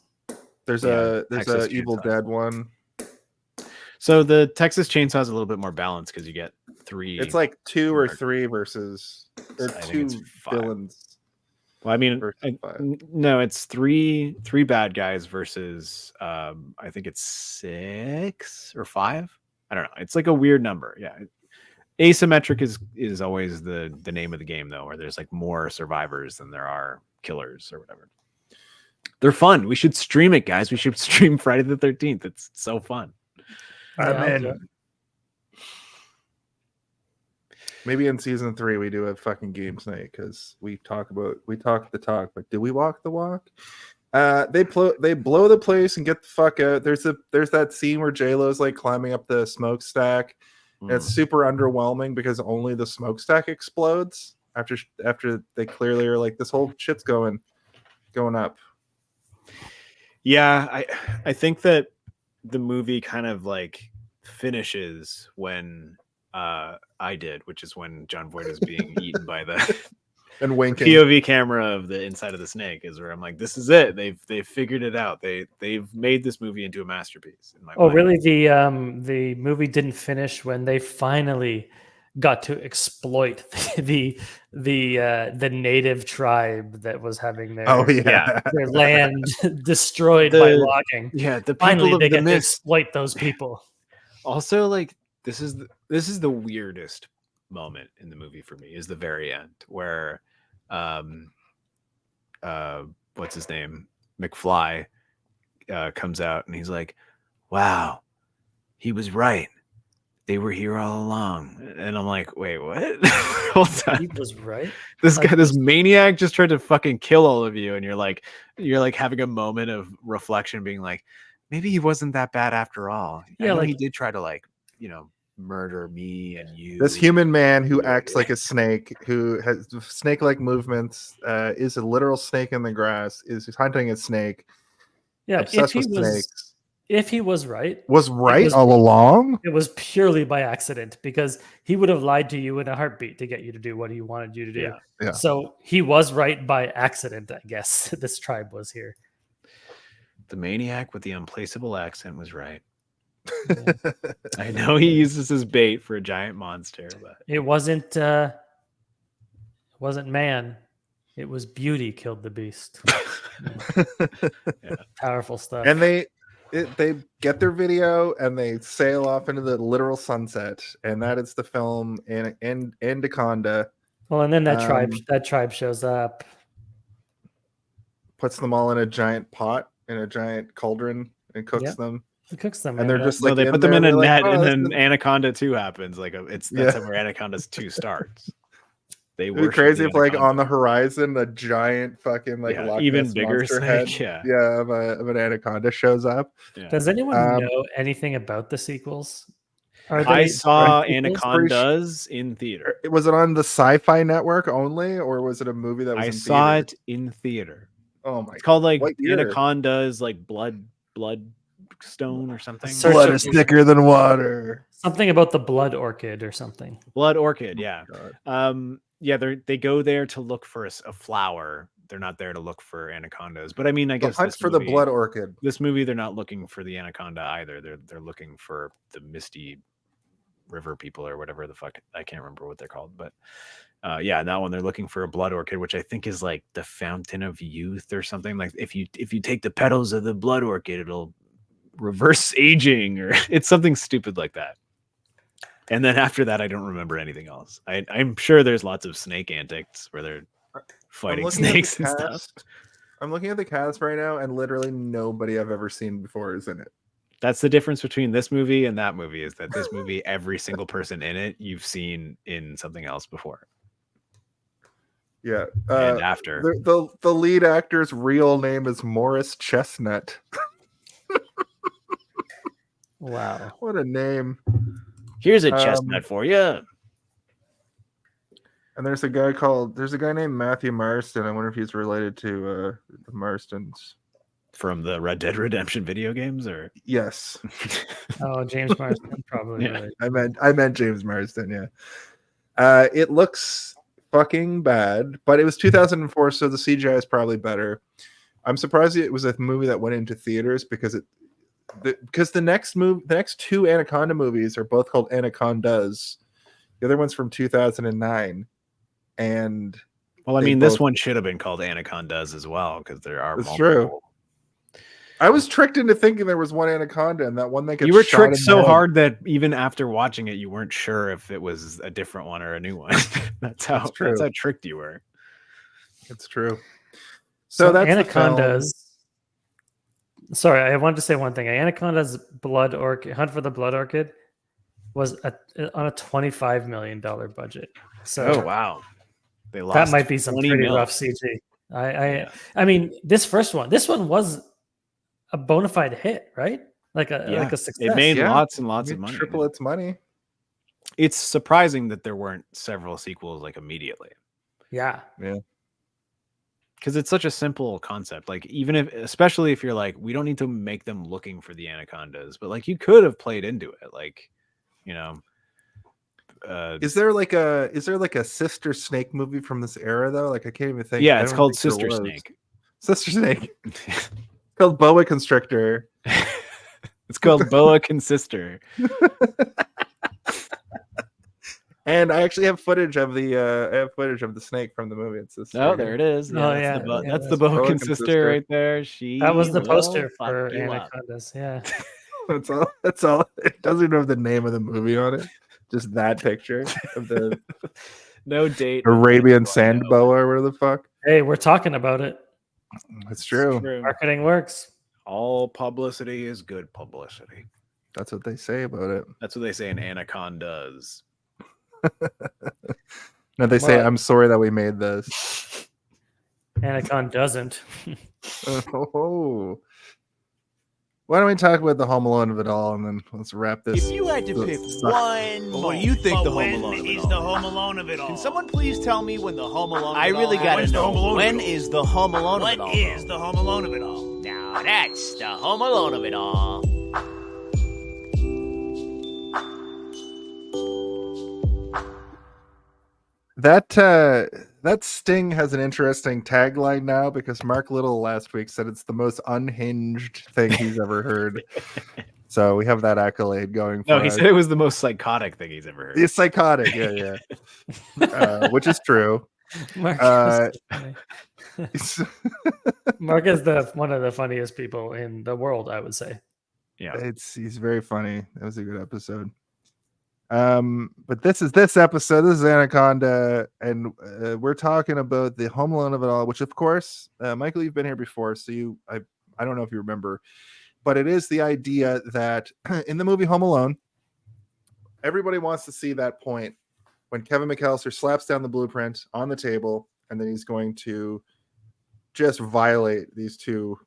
There's a Evil Dead one. So the Texas Chainsaw is a little bit more balanced because you get 3. It's like 2 or 3 versus or 2 villains. Well, I mean, no, it's 3 bad guys versus I think it's 6 or 5. I don't know. It's like a weird number. Yeah. Asymmetric is always the name of the game though, where there's like more survivors than there are killers or whatever. They're fun. We should stream it, guys. We should stream Friday the 13th. It's so fun. I'm in. Maybe in season 3 we do a fucking game snake because we talk the talk, but do we walk the walk? They blow the place and get the fuck out. There's that scene where J-Lo's like climbing up the smokestack. And it's super underwhelming because only the smokestack explodes after they clearly are like, this whole shit's going up. Yeah, I think that the movie kind of like finishes when I did, which is when John Voight is being eaten by the and winking. POV camera of the inside of the snake is where I'm like, this is it. They've figured it out. They've made this movie into a masterpiece. In my mind. Really? The movie didn't finish when they finally got to exploit the native tribe that was having their land destroyed by logging. Yeah, the finally people they of the get to mist. exploit those people. Also, like this is the weirdest moment in the movie for me is the very end where what's his name, McFly comes out and he's like, wow, he was right, they were here all along. And I'm like, wait, what? Hold on. He was right. This maniac just tried to fucking kill all of you, and you're like having a moment of reflection being like, maybe he wasn't that bad after all. Yeah, like he did try to murder me and you. This human man who acts like a snake, who has snake-like movements, is a literal snake in the grass, is hunting a snake. Yeah, obsessed with snakes. If he was right, all along. It was purely by accident because he would have lied to you in a heartbeat to get you to do what he wanted you to do. Yeah. So he was right by accident, I guess. This tribe was here. The maniac with the unplaceable accent was right. Yeah. I know he uses his bait for a giant monster, but it wasn't man. It was beauty killed the beast. Yeah. Powerful stuff. And they get their video and they sail off into the literal sunset, and that is the film Anaconda. Well, and then that tribe shows up, puts them all in a giant pot, in a giant cauldron, and cooks them. He cooks them, and they're just like, they put them in a net, and then Anaconda 2 happens. Like that's where Anaconda's 2 starts. They It'd be worship crazy the if, like, on the anaconda. horizon, a giant fucking like Yeah, Loch even Ness bigger monster snake, head, yeah. of an anaconda shows up. Yeah. Does anyone Um, know anything about the sequels? Are I they saw direct sequels? Anacondas in theater. Was it on the Sci-Fi Network only, or was it a movie that was I in saw theaters? it in theater. Oh my It's called god! like What year? Anacondas, like bloodstone or something. Search Blood of- is thicker than water. Something about the blood orchid or something. Blood orchid, yeah. God. Yeah, they go there to look for a flower. They're not there to look for anacondas. But I mean, I The guess hunt for the blood orchid. This movie, they're not looking for the anaconda either. They're looking for the misty river people or whatever the fuck. I can't remember what they're called, but yeah, that one they're looking for a blood orchid, which I think is like the fountain of youth or something. Like if you take the petals of the blood orchid, it'll reverse aging, or it's something stupid like that. And then after that, I don't remember anything else. I'm sure there's lots of snake antics where they're fighting snakes and stuff. I'm looking at the cast right now, and literally nobody I've ever seen before is in it. That's the difference between this movie and that movie, is that this movie, every single person in it, you've seen in something else before. Yeah. And after. The lead actor's real name is Morris Chestnut. Wow. What a name. Here's a chestnut for you. And there's a guy named Matthew Marston. I wonder if he's related to the Marstons. From the Red Dead Redemption video games, or yes. Oh, James Marsden, probably. Yeah. Really. I meant James Marsden, yeah. It looks fucking bad, but it was 2004, so the CGI is probably better. I'm surprised it was a movie that went into theaters because the next two Anaconda movies are both called Anacondas. The other one's from 2009, and well, I mean, this one should have been called Anacondas as well, because there are multiple. True. I was tricked into thinking there was one Anaconda, and that one that gets you were shot tricked in the so head. hard that even after watching it, you weren't sure if it was a different one or a new one. That's how tricked you were. It's true. So that's Anacondas. Sorry, I wanted to say one thing. Anaconda's blood orchid, Hunt for the Blood Orchid, was on a $25 million budget. So wow, they lost. That might be some pretty rough CG. I mean, this one was a bona fide hit, right? Like a success. It made lots and lots of money. Triple its money. It's surprising that there weren't several sequels like immediately. Yeah. Because it's such a simple concept. Like, especially if you're like, we don't need to make them looking for the anacondas, but like you could have played into it. Like, you know, is there like a Sister Snake movie from this era though? Like I can't even think. Yeah, it's called Sister Snake. Sister Snake. It's called Boa Constrictor. It's called Boa Consister. And I actually have footage of the snake from the movie. It's this. Oh, there it is. Yeah, that's the Boa Consister right there. That was the poster for Anacondas. Yeah. That's all. It doesn't even have the name of the movie on it. Just that picture of the no date. Arabian sand boa or whatever the fuck. Hey, we're talking about it. It's true. Marketing works. All publicity is good publicity. That's what they say about it. That's what they say in Anacondas. No, they say, "I'm sorry that we made this." Anaconda doesn't. Oh. Why don't we talk about the Home Alone of it all, and then let's wrap this. If you had to pick one, what do you think the Home Alone of it all? the Home Alone of it all? Can someone please tell me when the Home Alone? I really gotta know. When is the Home Alone of it all? What is the Home Alone of it all? Now that's the Home Alone of it all. That Sting has an interesting tagline now because Mark Little last week said it's the most unhinged thing he's ever heard. So we have that accolade going for No, he said it was the most psychotic thing he's ever heard. It's psychotic, yeah. Which is true. Mark is one of the funniest people in the world, I would say. Yeah. He's very funny. That was a good episode. But this episode. This is Anaconda, and we're talking about the Home Alone of it all, which of course, Michael, you've been here before, so I don't know if you remember, but it is the idea that in the movie Home Alone, everybody wants to see that point when Kevin McAllister slaps down the blueprint on the table, and then he's going to just violate these two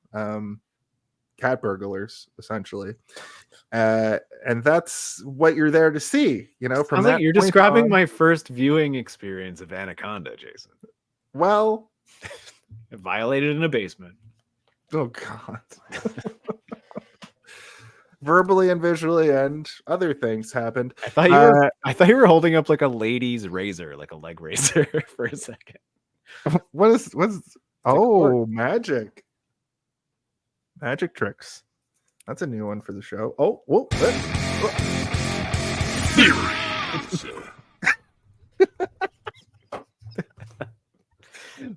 cat burglars, essentially. And that's what you're there to see, you know. From Sounds that like you're point describing on- my first viewing experience of Anaconda, Jason. Well, Violated in a basement. oh god. Verbally and visually and other things happened. I thought you were holding up like a lady's razor, like a leg razor for a second. What's magic tricks. That's a new one for the show. Oh, whoa.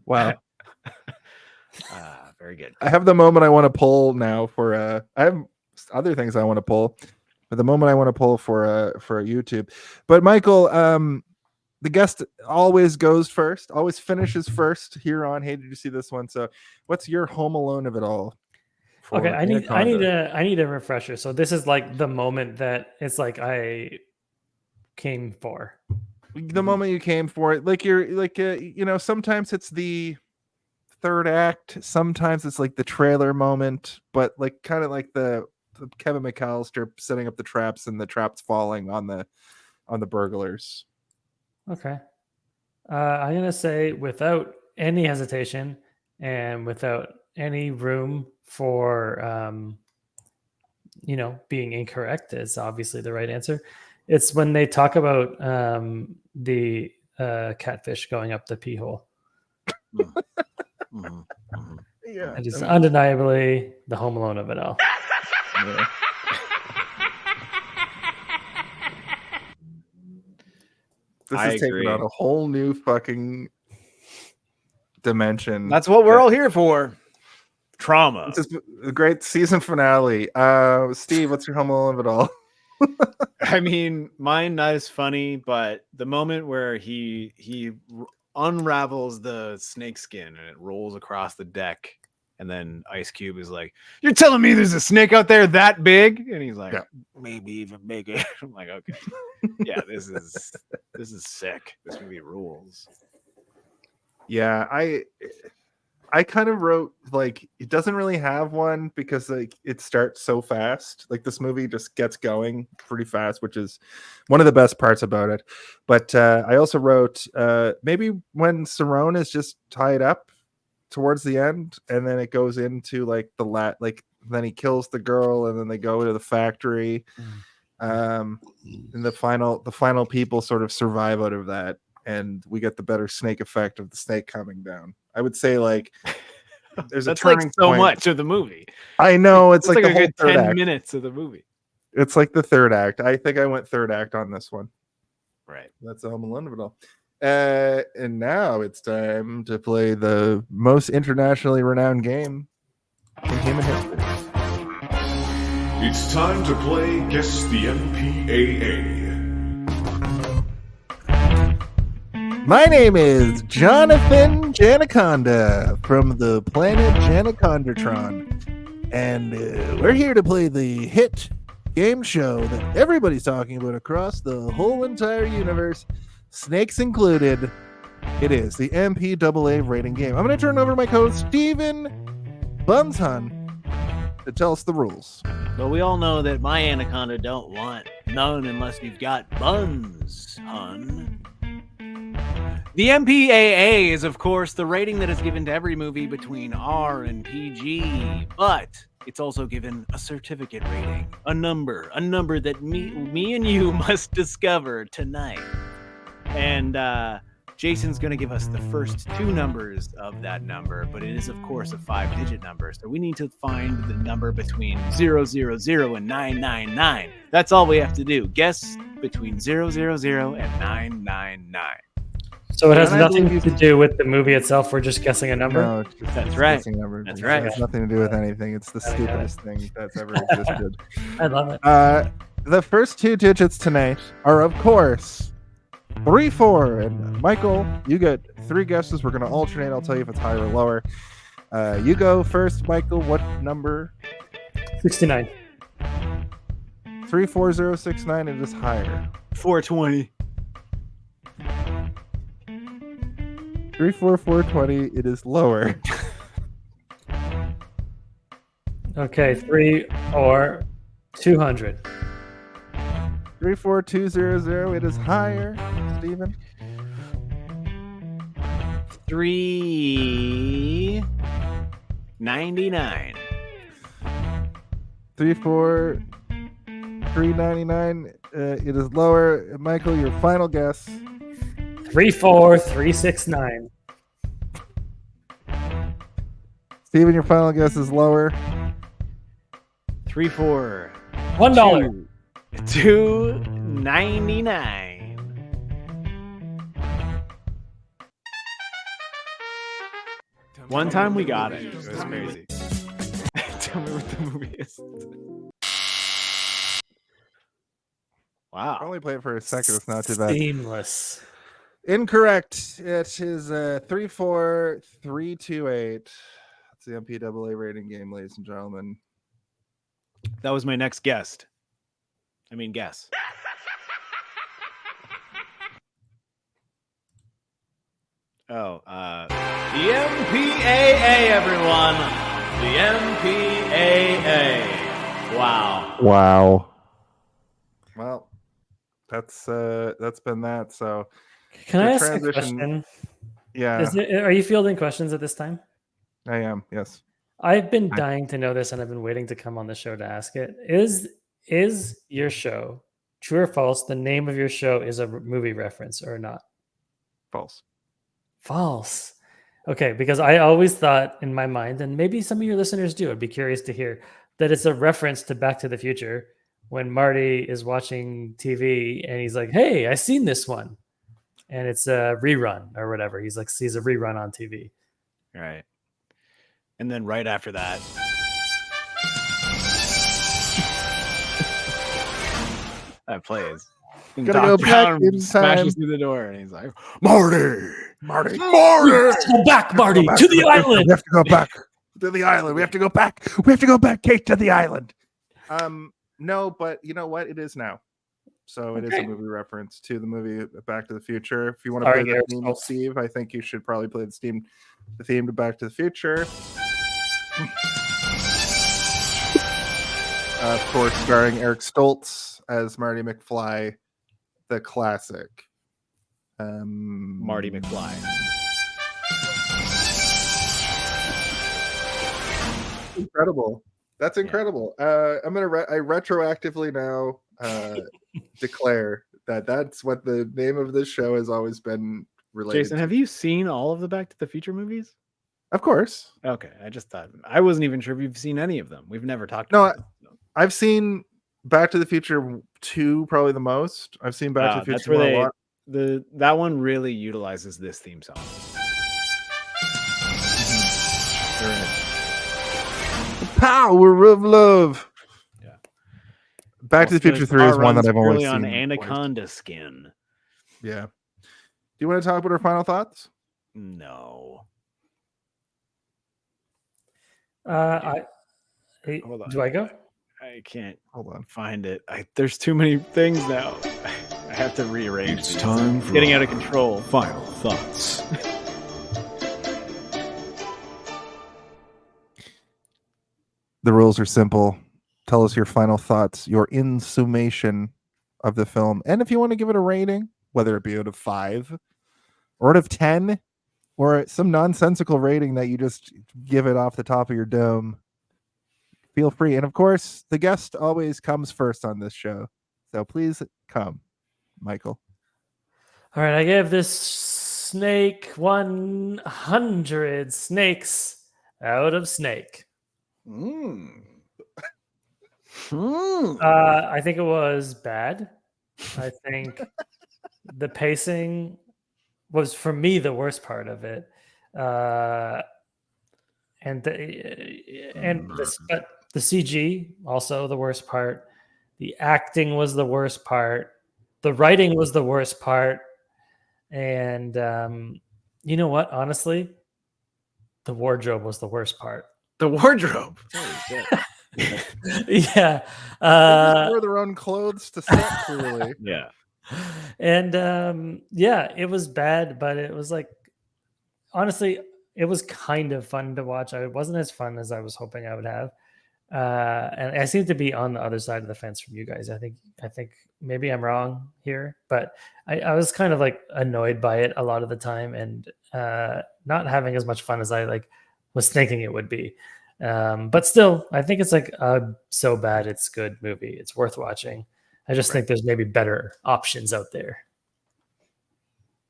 Wow. Very good. I have the moment I want to pull now for I have other things I want to pull, but the moment I want to pull for a YouTube. But Michael, the guest always goes first, always finishes first here on Hey, did you see this one? So what's your Home Alone of it all? Okay, I need a refresher. So this is like the moment that it's like I came for. The moment you came for it, like you're like you know, sometimes it's the third act, sometimes it's like the trailer moment, but like kind of like the Kevin McAllister setting up the traps and the traps falling on the burglars. Okay. I'm gonna say without any hesitation and without any room for being incorrect is obviously the right answer. It's when they talk about the catfish going up the pee hole. Yeah, It is undeniably the Home Alone of it all. Yeah. This I is taking agree. on a whole new fucking dimension. That's what we're all here for. Trauma. This is a great season finale. Steve, what's your Home Alone of it all? I mean, mine not as funny, but the moment where he unravels the snake skin and it rolls across the deck, and then Ice Cube is like, "You're telling me there's a snake out there that big?" And he's like, Yeah. "Maybe even bigger." I'm like, "Okay, yeah, this is sick. This movie rules." Yeah, I kind of wrote like it doesn't really have one because like it starts so fast. Like this movie just gets going pretty fast, which is one of the best parts about it. But I also wrote maybe when Cerrone is just tied up towards the end, and then it goes into like like then he kills the girl, and then they go to the factory. And the final people sort of survive out of that, and we get the better snake effect of the snake coming down. I would say like there's That's a turning like so point. much of the movie. I know it's like a the whole good third 10 act. minutes of the movie. It's like the third act. I think I went third act on this one. Right. That's the Home Alone of it all. And now it's time to play the most internationally renowned game in human history. It's time to play Guess the MPAA. My name is Jonathan Janaconda from the planet Janacondatron, and we're here to play the hit game show that everybody's talking about across the whole entire universe, snakes included. It is the MPAA rating game. I'm going to turn over to my co-host Steven Bunshun to tell us the rules. But we all know that my Anaconda don't want none unless you've got buns, hun. The MPAA is, of course, the rating that is given to every movie between R and PG, but it's also given a certificate rating, a number that me and you must discover tonight. And Jason's going to give us the first two numbers of that number, but it is, of course, a 5-digit number. So we need to find the number between 000 and 999. That's all we have to do. Guess between 000 and 999. So it has And I nothing believe to do with the movie itself. We're just guessing a number. No, it's just That's right. guessing numbers. That's It right. has nothing to do with anything. It's the stupidest thing that's ever existed. I love it. The first two digits tonight are, of course, 3, 4. And Michael, you get 3 guesses. We're going to alternate. I'll tell you if it's higher or lower. You go first, Michael. What number? 69. 34069. It is higher. 420. 34420. It is lower. Okay, 3 or 200. 34200. It is higher. Steven. 399. 34399. It is lower. Michael, your final guess. 34369. Steven, your final guess is lower. 3 4 $1. 299. One time we got it. It was crazy. Tell me what the movie is. Wow. Only play it for a second. It's not too bad. Seamless. Incorrect. It is 34328. That's the MPAA rating game, ladies and gentlemen. That was my next guest. Guess. Oh, the MPAA, everyone. The MPAA. Wow. Wow. Well, that's been that. So Can the I ask transition- a question? yeah, Are you fielding questions at this time? I am. Yes. I've been dying to know this, and I've been waiting to come on the show to ask it. Is your show, true or false, the name of your show is a movie reference or not? False. False. Okay, because I always thought in my mind, and maybe some of your listeners do, I'd be curious to hear, that it's a reference to Back to the Future when Marty is watching TV and he's like, hey, I seen this one. And it's a rerun or whatever. He's like, sees a rerun on TV. Right. And then right after that, that plays. And Gotta Doc go back Brown in smashes time. through the door, and he's like, Marty. Let's go back, Marty, to the island. We have to go back to the island. We have to go back. We have to go back, Kate, to the island. No, but you know what? It is now. So it is a movie reference to the movie Back to the Future. If you want to play the theme, Steve, I think you should probably play the theme to Back to the Future. Of course, starring Eric Stoltz as Marty McFly, the classic. Marty McFly. Incredible. That's incredible. I retroactively now declare that's what the name of this show has always been related Jason, to. have you seen all of the Back to the Future movies? Of course. Okay, I just thought I wasn't even sure if you've seen any of them. We've never talked No, about them. I've seen Back to the Future 2 probably the most. I've seen Back to the That's Future where a lot. that one really utilizes this theme song. The power of love. Yeah. Back to the Future 3 is one that I've always on seen. Anaconda skin. Yeah. Do you want to talk about our final thoughts? No. Hold on. Do I go? I can't Hold on. find it. There's too many things now. I have to rearrange. It's these. time It's for getting out of control. final thoughts. The rules are simple. Tell us your final thoughts, your in summation of the film. And if you want to give it a rating, whether it be out of 5 or out of 10 or some nonsensical rating that you just give it off the top of your dome, feel free. And of course, the guest always comes first on this show. So please come, Michael. All right, I gave this snake 100 snakes out of snake. I think it was bad. I think the pacing was, for me, the worst part of it. But the CG also the worst part. The acting was the worst part. The writing was the worst part. And you know what? Honestly, the wardrobe was the worst part. The wardrobe. Yeah. They wore their own clothes to set, clearly. Yeah. And yeah, it was bad, but it was like honestly, it was kind of fun to watch. It wasn't as fun as I was hoping I would have. And I seem to be on the other side of the fence from you guys. I think maybe I'm wrong here, but I was kind of like annoyed by it a lot of the time, and not having as much fun as I like was thinking it would be. But still, I think it's like a so bad it's good movie. It's worth watching. I just think there's maybe better options out there.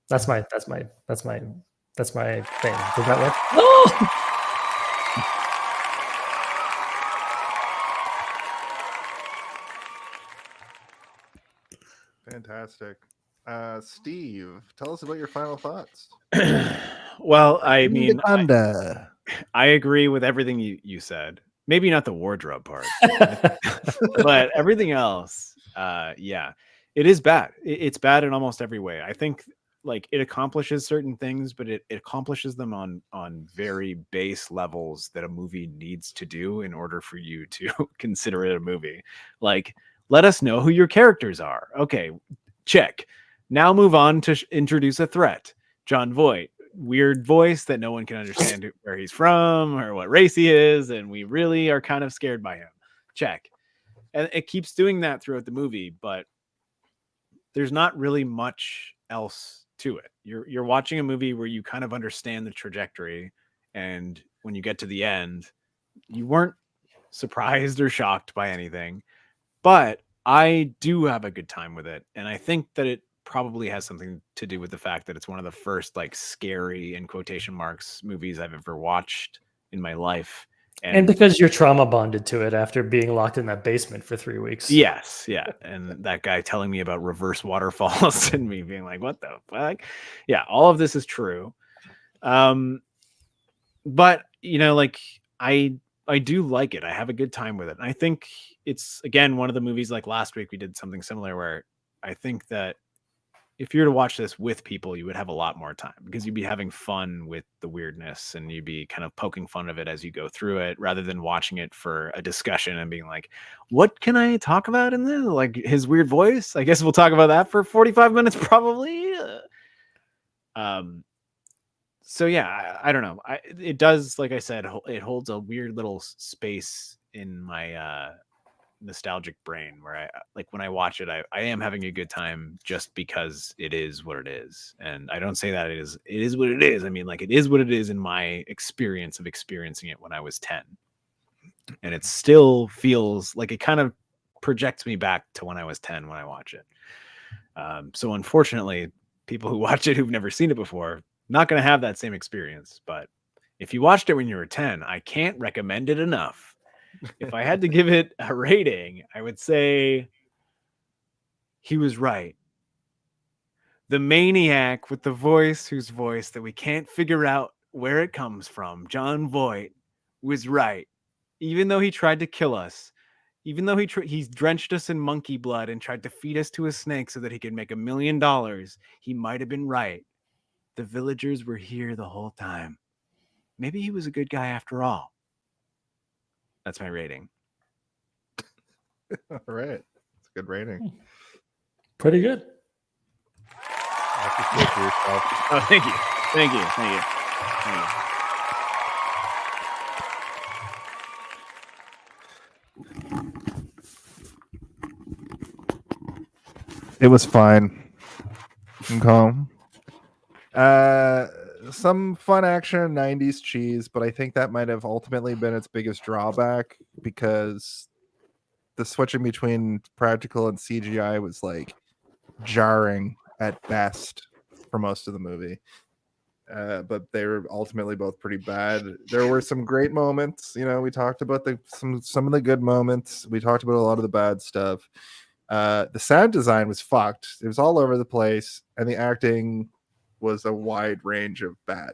That's my thing. Does that work? Oh! Fantastic. Steve, tell us about your final thoughts. Well, I mean, Anaconda. I agree with everything you said. Maybe not the wardrobe part, but everything else, yeah, it is bad. It's bad in almost every way. I think like it accomplishes certain things, but it accomplishes them on very base levels that a movie needs to do in order for you to consider it a movie. Like, let us know who your characters are. Okay, check. Now move on to introduce a threat. John Voight, weird voice that no one can understand where he's from or what race he is, and we really are kind of scared by him. Check. And it keeps doing that throughout the movie, but there's not really much else to it. You're watching a movie where you kind of understand the trajectory, and when you get to the end, you weren't surprised or shocked by anything. But I do have a good time with it, and I think that it probably has something to do with the fact that it's one of the first like scary in quotation marks movies I've ever watched in my life. And because you're trauma bonded to it after being locked in that basement for 3 weeks. Yes, yeah. And that guy telling me about reverse waterfalls and me being like, what the fuck? Yeah, all of this is true. But you know, like I do like it. I have a good time with it. And I think it's again one of the movies like last week we did something similar where I think that if you were to watch this with people, you would have a lot more time because you'd be having fun with the weirdness and you'd be kind of poking fun of it as you go through it rather than watching it for a discussion and being like, what can I talk about in this? Like his weird voice. I guess we'll talk about that for 45 minutes probably. So yeah, I don't know. It does, like I said, it holds a weird little space in my nostalgic brain where I like when I watch it, I am having a good time just because it is what it is. And I don't say that it is what it is. I mean, like it is what it is in my experience of experiencing it when I was 10. And it still feels like it kind of projects me back to when I was 10 when I watch it. So unfortunately, people who watch it who've never seen it before, not going to have that same experience. But if you watched it when you were 10, I can't recommend it enough. If I had to give it a rating, I would say he was right. The maniac with the voice, whose voice that we can't figure out where it comes from, John Voight, was right. Even though he tried to kill us, even though he's drenched us in monkey blood and tried to feed us to a snake so that he could make $1 million, he might have been right. The villagers were here the whole time. Maybe he was a good guy after all. That's my rating. All right. It's a good rating. Pretty good. Oh, thank you. Thank you. Thank you. Thank you. It was fine and calm. Some fun action, 90s cheese, but I think that might have ultimately been its biggest drawback because the switching between practical and CGI was like jarring at best for most of the movie. But they were ultimately both pretty bad. There were some great moments, you know. We talked about some of the good moments. We talked about a lot of the bad stuff. The sound design was fucked. It was all over the place, and the acting was a wide range of bad.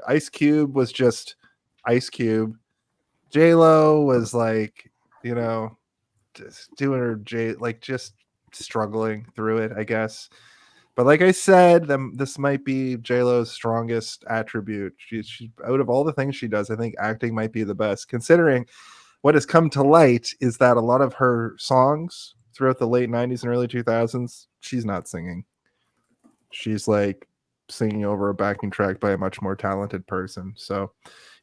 Ice Cube was just Ice Cube. J-Lo was like, you know, just doing her just struggling through it, I guess. But like I said, this might be J-Lo's strongest attribute. She out of all the things she does, I think acting might be the best, considering what has come to light is that a lot of her songs throughout the late 90s and early 2000s, she's not singing. She's like singing over a backing track by a much more talented person. So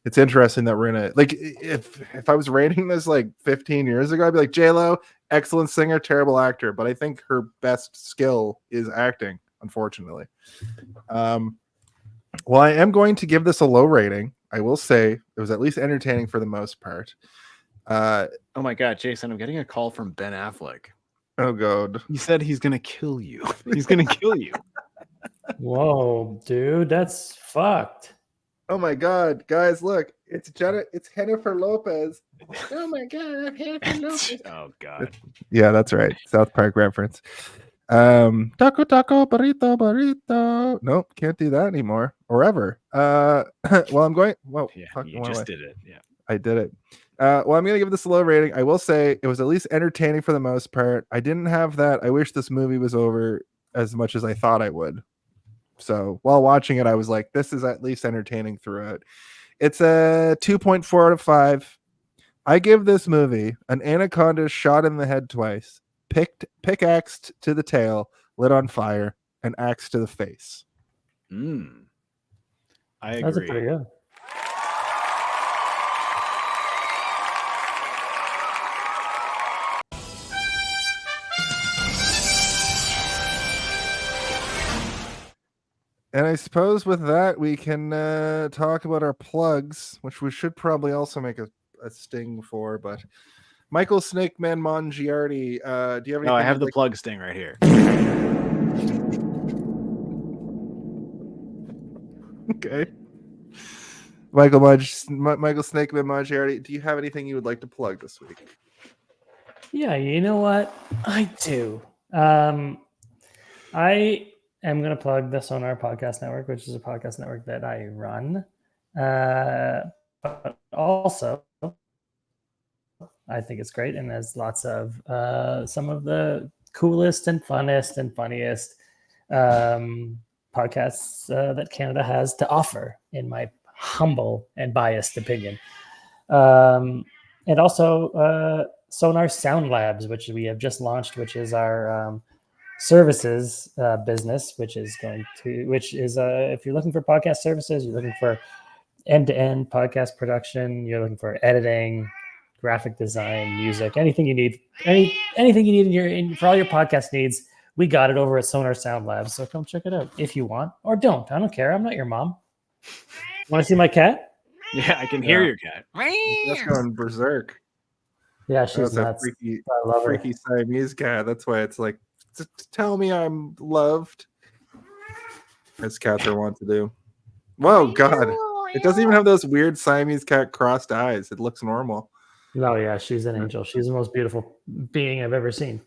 it's interesting that we're gonna like if I was rating this like 15 years ago, I'd be like J-Lo, excellent singer, terrible actor. But I think her best skill is acting, unfortunately. Well, I am going to give this a low rating. I will say it was at least entertaining for the most part. Oh my God, Jason, I'm getting a call from Ben Affleck. Oh God. He said he's gonna kill you. He's gonna kill you. Whoa, dude, that's fucked. Oh my God, guys, look, it's Jennifer Lopez. Oh my God, I'm Jennifer Lopez. Oh God. Yeah, that's right. South Park reference. Taco burrito. Nope, can't do that anymore or ever. Well, I'm going. Well, Yeah, fuck, you went just away. did it. Yeah. I did it. Well, I'm gonna give this a low rating. I will say it was at least entertaining for the most part. I didn't have that. I wish this movie was over as much as I thought I would. So while watching it, I was like, this is at least entertaining throughout. It's a 2.4 out of 5. I give this movie an anaconda shot in the head twice, pickaxed to the tail, lit on fire, and axe to the face. I agree. That's a pretty good. And I suppose with that, we can talk about our plugs, which we should probably also make a sting for. But Michael Snakeman Mongiardi, do you have anything? No, I have the plug sting right here. Okay. Michael Snakeman Mongiardi, do you have anything you would like to plug this week? Yeah, you know what? I do. I am going to plug the Sonar Podcast Network, which is a podcast network that I run. But also, I think it's great and has lots of some of the coolest and funnest and funniest podcasts that Canada has to offer, in my humble and biased opinion. And also Sonar Sound Labs, which we have just launched, which is our services business, which is if you're looking for podcast services, you're looking for end-to-end podcast production, you're looking for editing, graphic design, music, anything you need, anything you need for all your podcast needs, we got it over at Sonar Sound Labs. So come check it out if you want, or don't. I don't care. I'm not your mom. Want to see my cat? Yeah, I can hear your cat. That's going berserk. Yeah, she's That's nuts. a freaky Siamese cat. That's why it's like, tell me I'm loved, as cats are wont to do. Whoa, God. It doesn't even have those weird Siamese cat crossed eyes. It looks normal. No, yeah, she's an angel. She's the most beautiful being I've ever seen.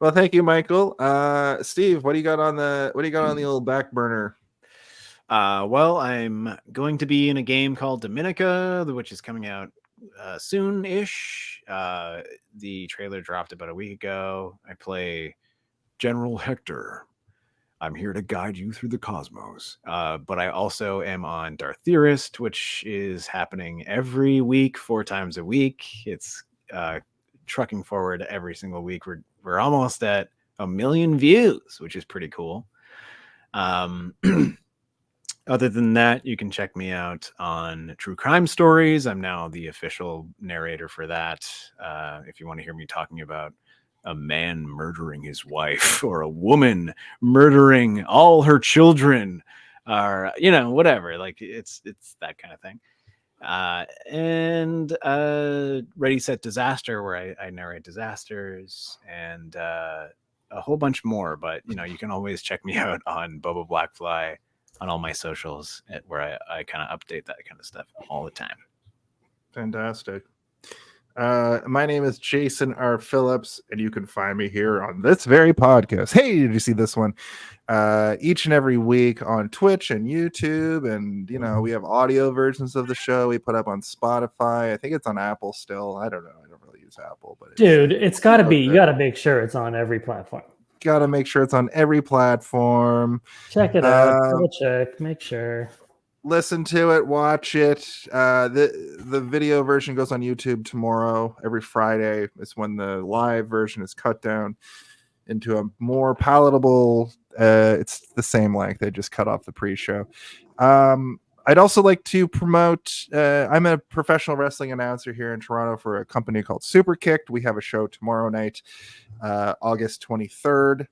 Well, thank you, Michael. Steve, what do you got on the old back burner? Well, I'm going to be in a game called Dominica, which is coming out soon-ish. The trailer dropped about a week ago. I play General Hector. I'm here to guide you through the cosmos. But I also am on Darth Theorist, which is happening every week, 4 times a week. It's trucking forward every single week. We're almost at 1 million views, which is pretty cool. Other than that, you can check me out on True Crime Stories. I'm now the official narrator for that. If you want to hear me talking about a man murdering his wife or a woman murdering all her children, or whatever, like it's that kind of thing. And Ready Set Disaster, where I narrate disasters, and a whole bunch more. But you can always check me out on Boba Blackfly on all my socials, where I kind of update that kind of stuff all the time. Fantastic. My name is Jason R. Phillips, and you can find me here on this very podcast. Hey, did you see this one? Each and every week on Twitch and YouTube, and we have audio versions of the show we put up on Spotify. I think it's on Apple still. I don't know. I don't really use Apple, but it's got to be. You got to make sure it's on every platform. Got to make sure it's on every platform. Check it out. Double check. Make sure. Listen to it, watch it. The video version goes on YouTube tomorrow. Every Friday is when the live version is cut down into a more palatable It's the same length. They just cut off the pre-show. I'd also like to promote. I'm a professional wrestling announcer here in Toronto for a company called Super Kicked. We have a show tomorrow night, August 23rd,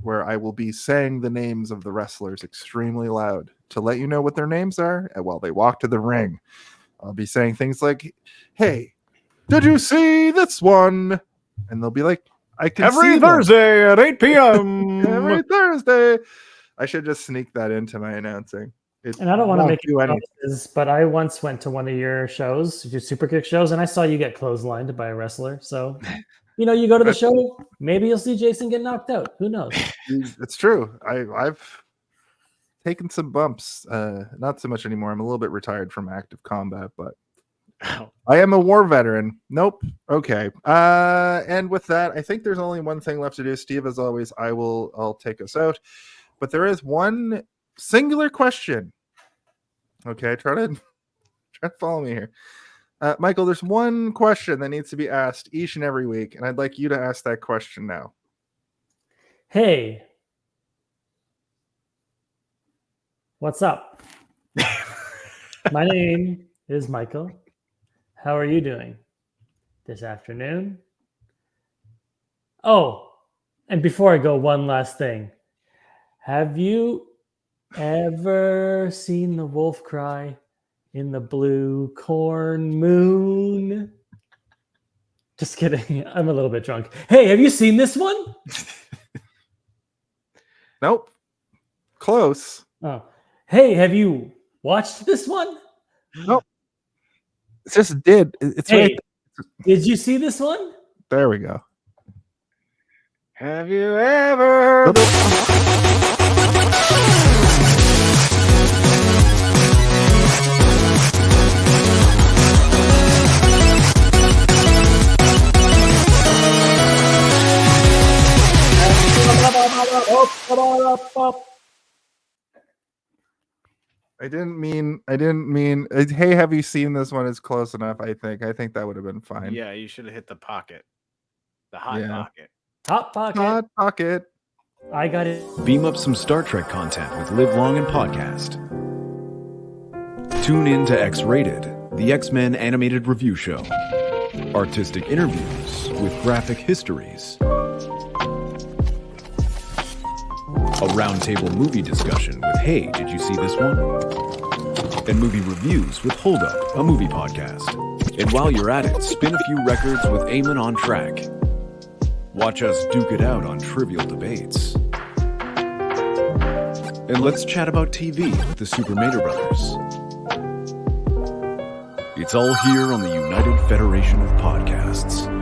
where I will be saying the names of the wrestlers extremely loud to let you know what their names are while they walk to the ring. I'll be saying things like, "Hey, did you see this one?" And they'll be like, "I can see Every them." Thursday at 8 p.m. Every Thursday. I should just sneak that into my announcing. And I don't want to won't make do any anything. promises, but I once went to one of your shows, your Super Kick shows, and I saw you get clotheslined by a wrestler. So, you go to the show, maybe you'll see Jason get knocked out. Who knows? It's true. I've taken some bumps. Not so much anymore. I'm a little bit retired from active combat, but I am a war veteran. Nope. Okay. And with that, I think there's only one thing left to do. Steve, as always, I'll take us out. But there is one singular question. Okay, try to follow me here. Michael, there's one question that needs to be asked each and every week, and I'd like you to ask that question now. Hey, what's up? My name is Michael. How are you doing this afternoon? Oh, and before I go, one last thing. Have you ever seen the wolf cry in the blue corn moon? Just kidding. I'm a little bit drunk. Hey, have you seen this one? Nope. Close. Oh. Hey, have you watched this one? Nope. It just did. It's Hey, right. did you see this one? There we go. Have you ever? I didn't mean. Hey, have you seen this one? Is close enough. I think that would have been fine. Yeah, you should have hit the pocket, the hot Yeah. pocket. Hot pocket. Hot pocket. I got it. Beam up some Star Trek content with Live Long and Podcast. Tune in to X-Rated, the X-Men animated review show. Artistic interviews with graphic histories. A roundtable movie discussion with Hey, did you see this one? And movie reviews with Hold Up, a movie podcast. And while you're at it, spin a few records with Eamon on Track. Watch us duke it out on trivial debates. And let's chat about TV with the Super Mater Brothers. It's all here on the United Federation of Podcasts.